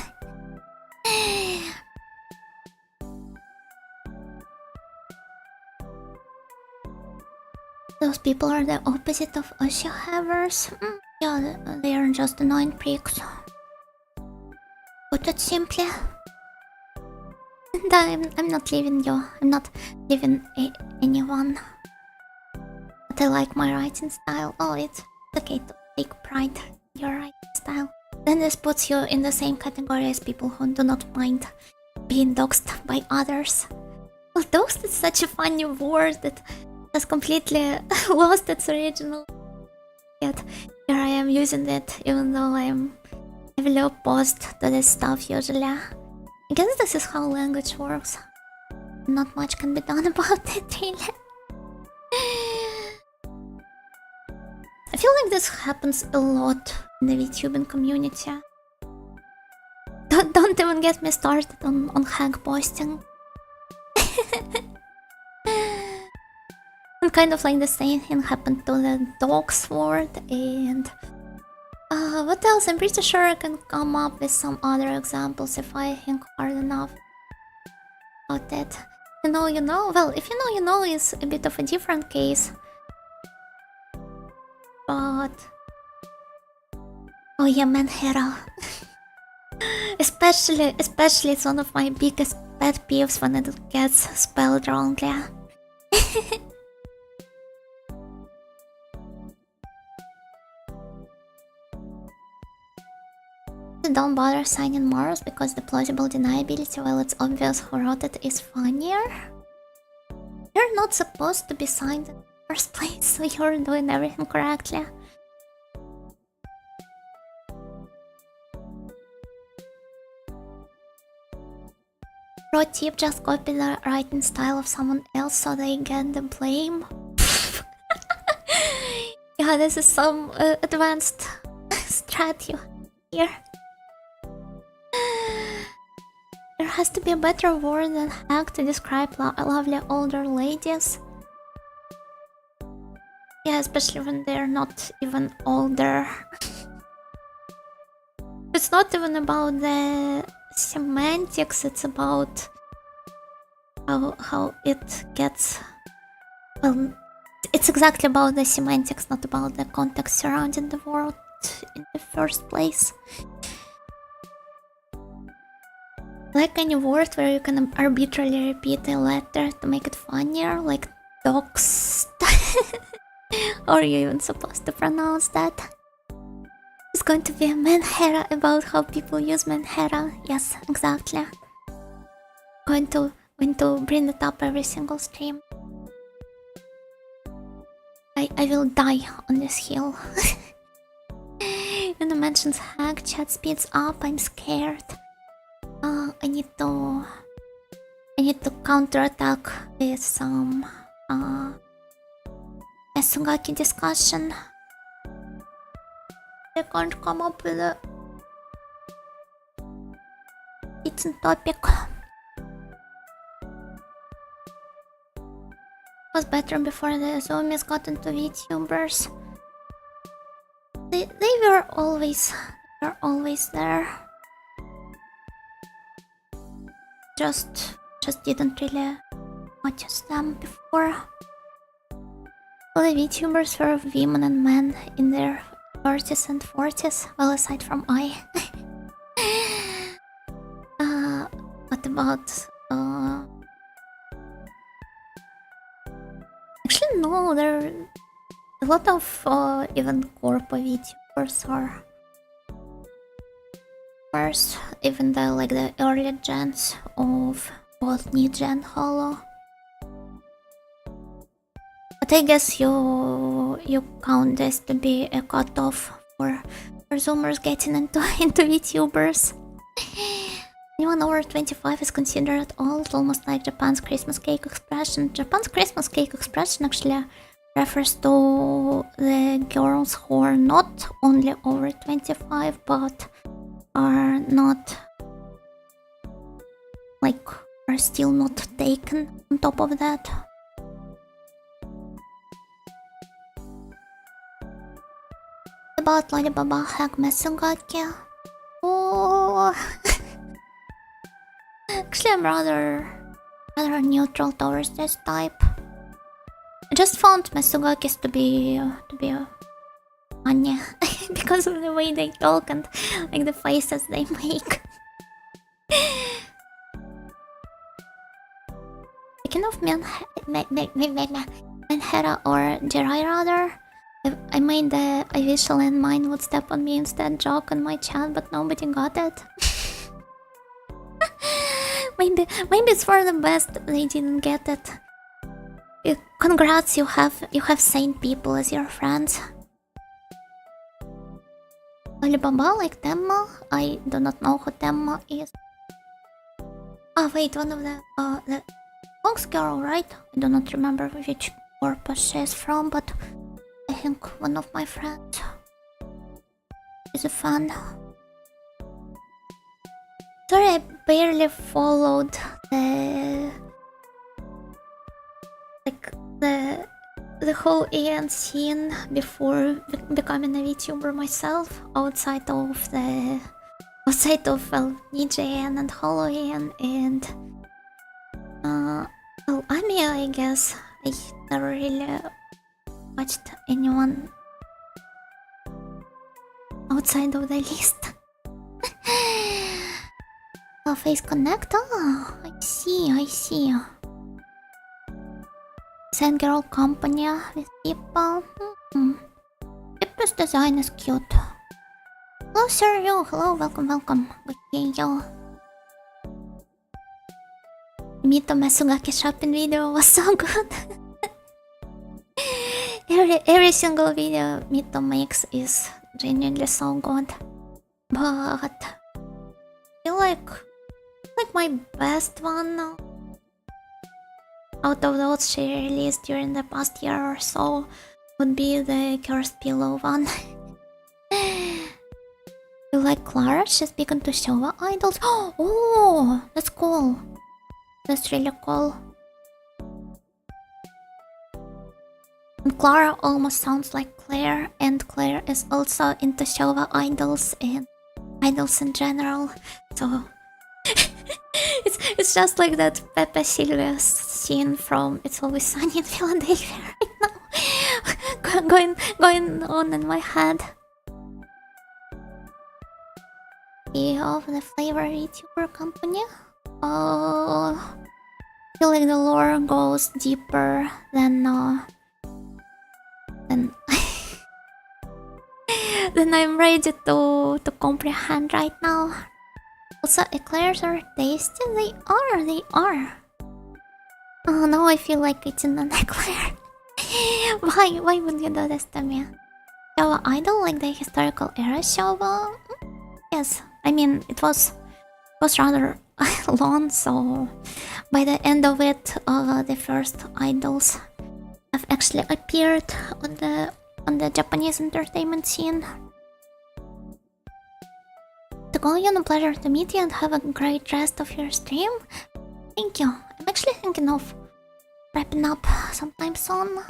Those people are the opposite of issue havers. Yeah, they are just annoying pricks. Put it simply. And I'm not leaving you. I'm not leaving anyone. But I like my writing style. Oh, it's okay to take pride in your writing style. Then this puts you in the same category as people who do not mind being doxed by others. Well, doxed is such a funny word that has completely lost its original. Yet here I am using it, even though I'm heavily opposed to this stuff usually. I guess this is how language works. Not much can be done about it, really. I feel like this happens a lot in the VTubing community. Don't even get me started on hack posting. And kind of like the same thing happened to the dogs word, and what else? I'm pretty sure I can come up with some other examples if I think hard enough about it. You know. Well, if you know is a bit of a different case. But oh yeah, Manhero. especially it's one of my biggest pet peeves when it gets spelled wrongly. Don't bother signing Mars because the plausible deniability, while it's obvious who wrote it, is funnier. You're not supposed to be signed in the first place, so you're doing everything correctly. Pro tip, just copy the writing style of someone else so they get the blame. Yeah, this is some advanced strategy here. There has to be a better word than hack to describe lovely older ladies. Yeah, especially when they're not even older. It's not even about the semantics, it's about how it gets... Well, it's exactly about the semantics, not about the context surrounding the word in the first place. Like any word where you can arbitrarily repeat a letter to make it funnier, like dogs. Or are you even supposed to pronounce that? It's going to be a Manhera about how people use Manhera. Yes, exactly. Going to bring it up every single stream. I will die on this hill. When it mentions hack, chat speeds up, I'm scared. I need to counterattack with some Sugaki discussion. I can't come up with a decent topic. It was better before the zoomies got into VTubers. They were always there. Just didn't really notice them before. All the VTubers were women and men in their 30s and 40s, well, aside from I. What about... Actually, no, there are a lot of even corpo VTubers are worse, even the early gens of both Ninja and Hollow. But I guess you count this to be a cutoff for Zoomers getting into VTubers. Anyone over 25 is considered old, almost like Japan's Christmas cake expression. Japan's Christmas cake expression actually refers to the girls who are not only over 25 but are not, like, are still not taken on top of that. About Lollibaba Hack Mesugaki. Oh, actually, I'm rather neutral towards this type. I just found Mesugakis to be funny because of the way they talk and like the faces they make. Speaking of Menhera or Jirai rather, I made the I wish a landmine would step on me instead joke on my chat, but nobody got it. maybe it's for the best they didn't get it. Congrats, you have sane people as your friends. Alibaba like Temma? I do not know who Temma is. Oh wait, one of the Fox girl, right? I do not remember which corpus she is from, but I think one of my friends is a fan. Sorry, I barely followed the whole AN scene before becoming a VTuber myself, outside of NJN and HoloAN and Amia, I guess. I never really watched anyone outside of the list. Face Connect? Oh, I see. Sand Girl Company with people. People's design is cute. Hello, sir, yo. Hello, welcome. Okay, yo. Mito Mesugaki shopping video was so good. every single video Mito makes is genuinely so good. But I feel like my best one out of those she released during the past year or so would be the Cursed Pillow one. You like Clara? She's big into Showa idols. Oh, that's cool. That's really cool. And Clara almost sounds like Claire, and Claire is also into Showa idols and idols in general. So it's just like that Pepe Silvia scene from It's Always Sunny in Philadelphia right now. going on in my head. Of the flavor YouTuber company. I feel like the lore goes deeper than than I'm ready to comprehend right now. Also, eclairs are tasty. They are. Oh, now I feel like eating an eclair. Why would you do this to me? Showa idol, like the historical era Showa? Yes, I mean it was rather long, so by the end of it, the first idols have actually appeared on the Japanese entertainment scene. A pleasure to meet you and have a great rest of your stream. Thank you. I'm actually thinking of wrapping up sometime soon.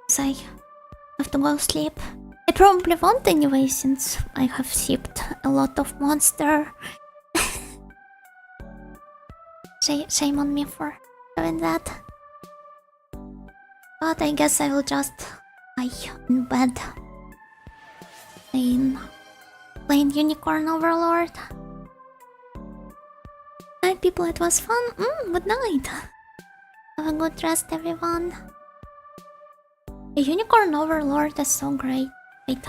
So I have to go sleep. I probably won't anyway, since I have sipped a lot of Monster. Shame on me for doing that. But I guess I will just lie in bed. Playing Unicorn Overlord. Alright people, it was fun. Good night. Have a good rest everyone. The Unicorn Overlord is so great. Wait.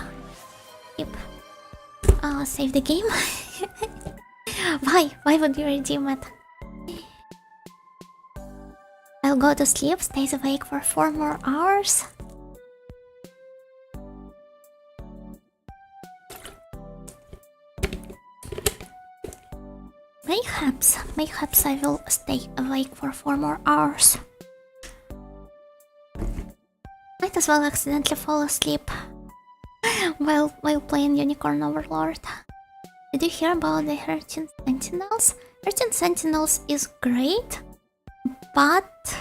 Yep. Save the game. Why would you redeem it? I'll go to sleep, stays awake for 4 more hours. Mayhaps I will stay awake for 4 more hours. Might as well accidentally fall asleep while playing Unicorn Overlord. Did you hear about the 13 Sentinels? 13 Sentinels is great, but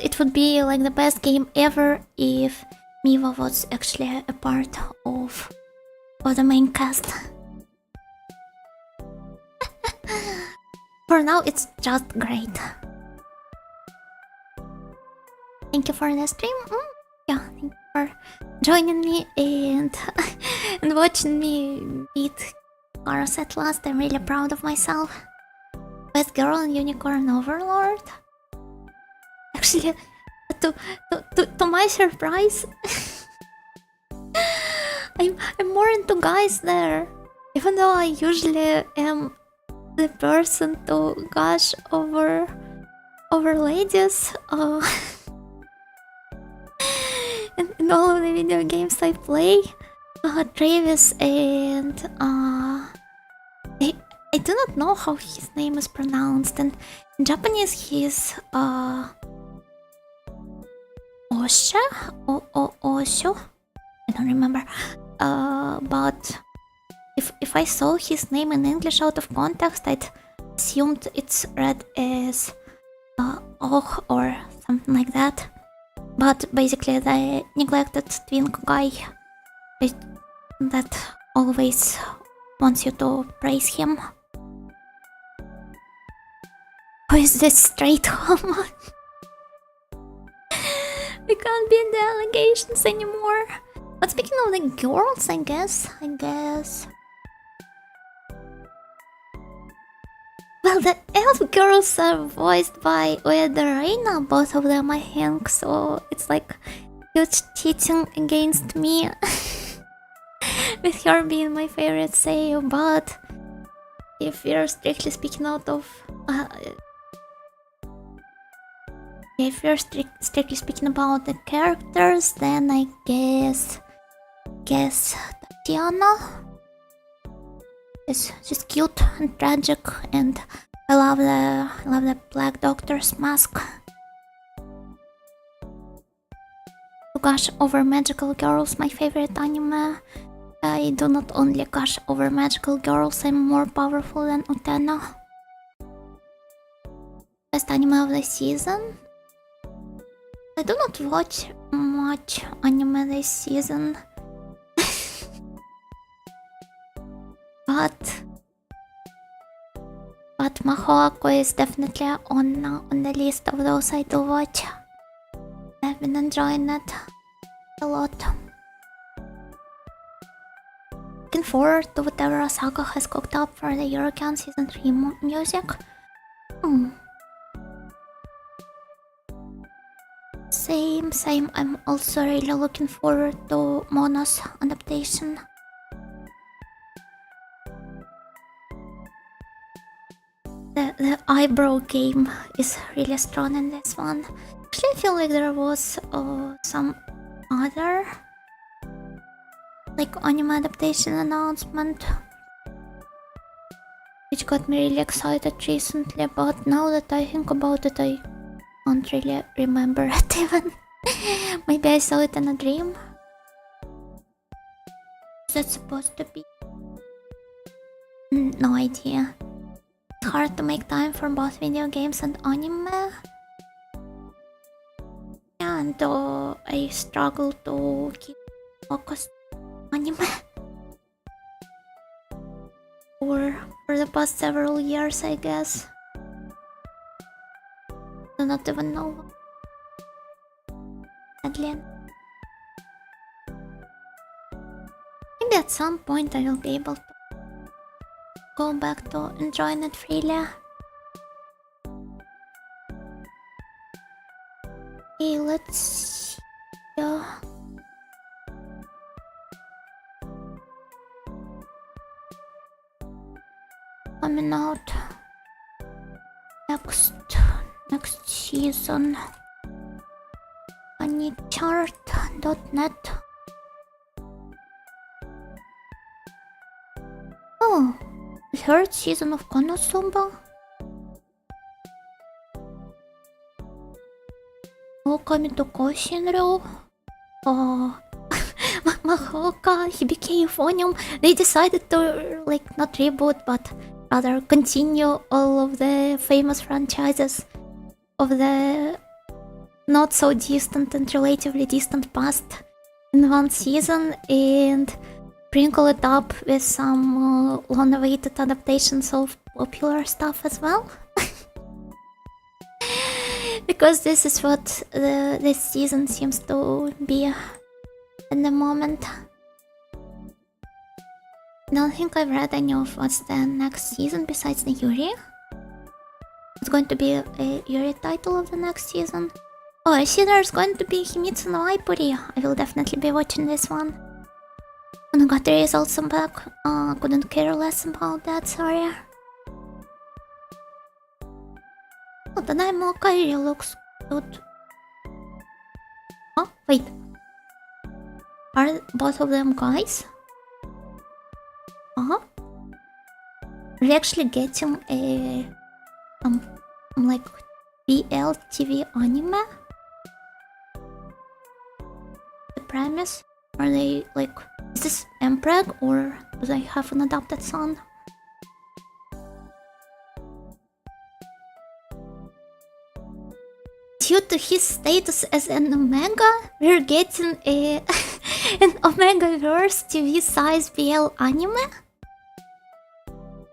it would be like the best game ever if Miva was actually a part of the main cast. For now, it's just great. Thank you for the stream. Yeah, thank you for joining me and and watching me beat Icarus at last. I'm really proud of myself. Best girl in Unicorn Overlord. Actually, to my surprise, I'm more into guys there. Even though I usually am the person to gush over ladies. In all of the video games I play, Travis and I do not know how his name is pronounced, and in Japanese he's Osha? Osho? I don't remember. But if I saw his name in English out of context, I'd assumed it's read as Oh or something like that. But basically the neglected twink guy that always wants you to praise him. Who is this straight homo? We can't be in the allegations anymore. But speaking of the girls, I guess... Well, the elf girls are voiced by Reina, both of them, I think, so it's like huge cheating against me. With her being my favorite Seiyu, but if we're strictly speaking out of... if we're strictly speaking about the characters, then I guess Tatiana. She's cute and tragic, and I love the Black Doctor's mask. Gush over magical girls, my favorite anime. I do not only gush over magical girls, I'm more powerful than Utena. Best anime of the season? I do not watch much anime this season. But Mahoko is definitely on the list of those I do watch. I've been enjoying it a lot. Looking forward to whatever Asaka has cooked up for the Eurocan Season 3 music. Same. I'm also really looking forward to Mono's adaptation. The eyebrow game is really strong in this one. Actually, I feel like there was some other like anime adaptation announcement which got me really excited recently, but now that I think about it, I can't really remember it even. Maybe I saw it in a dream. Is that supposed to be? No idea. It's hard to make time for both video games and anime. And I struggle to keep focused on anime for the past several years, I guess. I do not even know. Sadly. Maybe at some point I will be able to go back to enjoying it freely. Okay, let's see. Coming out next season. Anychart.net. Oh, third season of Konosuba. Okami to Koshinryo. Mahoka, Hibike Euphonium. They decided to not reboot but rather continue all of the famous franchises of the not so distant and relatively distant past in one season and sprinkle it up with some long-awaited adaptations of popular stuff as well. Because this is what this season seems to be at the moment. Don't think I've read any of what's the next season besides the Yuri. It's going to be a Yuri title of the next season. Oh, I see there's going to be Himitsu no Aipuri. I will definitely be watching this one. Monogatari is also back. Couldn't care less about that, sorry. Oh, the Daimyo Kairi looks good. Oh, wait. Are both of them guys? Uh-huh. Are we actually getting a BL TV anime? The premise? Are they is this Empreg or do they have an adopted son? Due to his status as an Omega, we're getting an Omega-verse TV-size BL anime?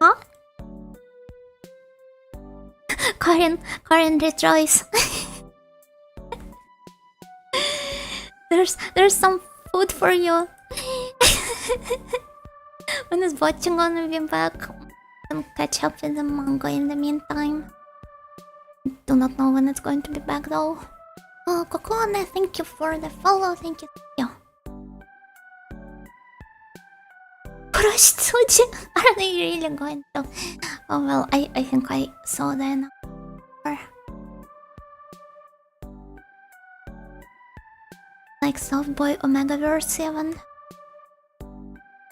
Huh? Karen rejoice. There's some food for you. When it's watching gonna be back, and catch up with the manga in the meantime. Do not know when it's going to be back though. Oh, Kokone, thank you for the follow. Thank you. Prostitute? Are they really going to? Oh well, I think I saw that. Like Soft Boy Omegaverse 7.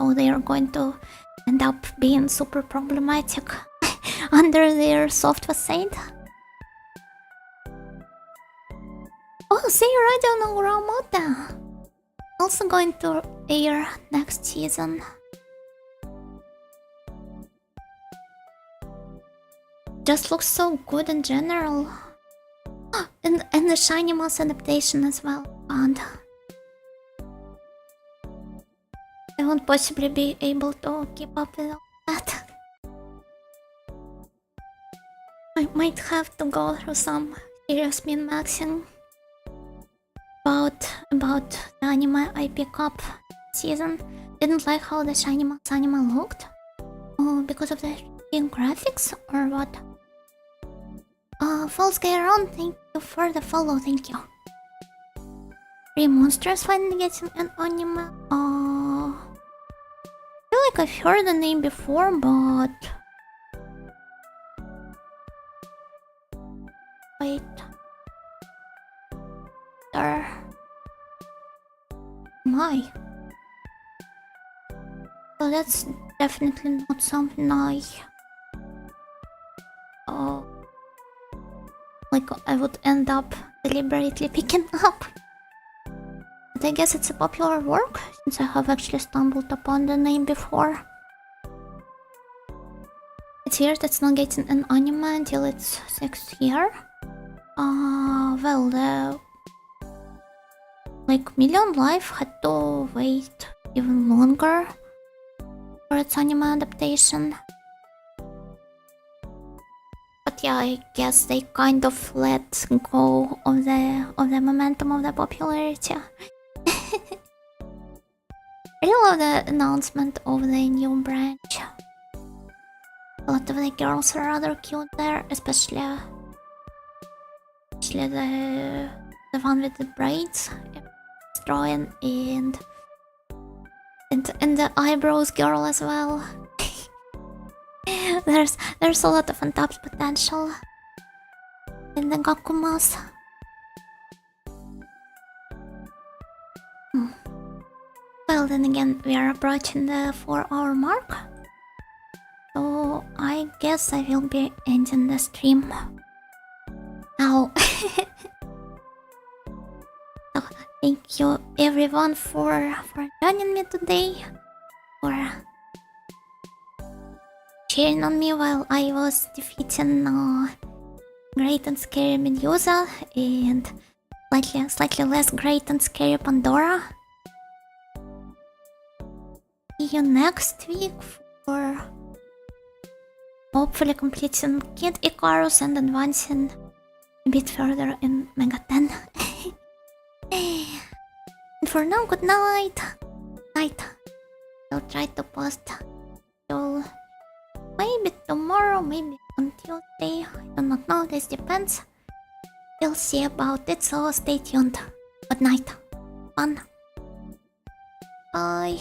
Oh, they are going to end up being super problematic under their soft facade. Oh, see Radio no Uramota. Also going to air next season. Just looks so good in general. And the Shiny Mouse adaptation as well. And I won't possibly be able to keep up with all that. I might have to go through some serious min-maxing about the anime I pick up season. Didn't like how the Shiny Mouse anime looked. Oh, because of the graphics or what? False Gairon, thank you for the follow, thank you. Three Monsters finally getting an anime. I feel like I've heard the name before, but wait. My. So that's definitely not something I would end up deliberately picking up. But I guess it's a popular work, since I have actually stumbled upon the name before. It's weird it's not getting an anime until its 6th year. Well, the Million Life had to wait even longer for its anime adaptation. But yeah, I guess they kind of let go of the momentum of the popularity. I really love the announcement of the new branch. A lot of the girls are rather cute there, especially the one with the braids, drawing, and the eyebrows girl as well. There's a lot of untapped potential in the Gakumas. Well, then again, we are approaching the 4-hour mark. So I guess I will be ending the stream now. So, thank you everyone for joining me today, for cheering on me while I was defeating great and scary Medusa and slightly less great and scary Pandora. See you next week for hopefully completing Kid Icarus and advancing a bit further in Mega 10. And for now, good night. I'll try to post till maybe tomorrow, maybe on Tuesday. I do not know, this depends. We'll see about it, so stay tuned. Good night. Fun. Bye.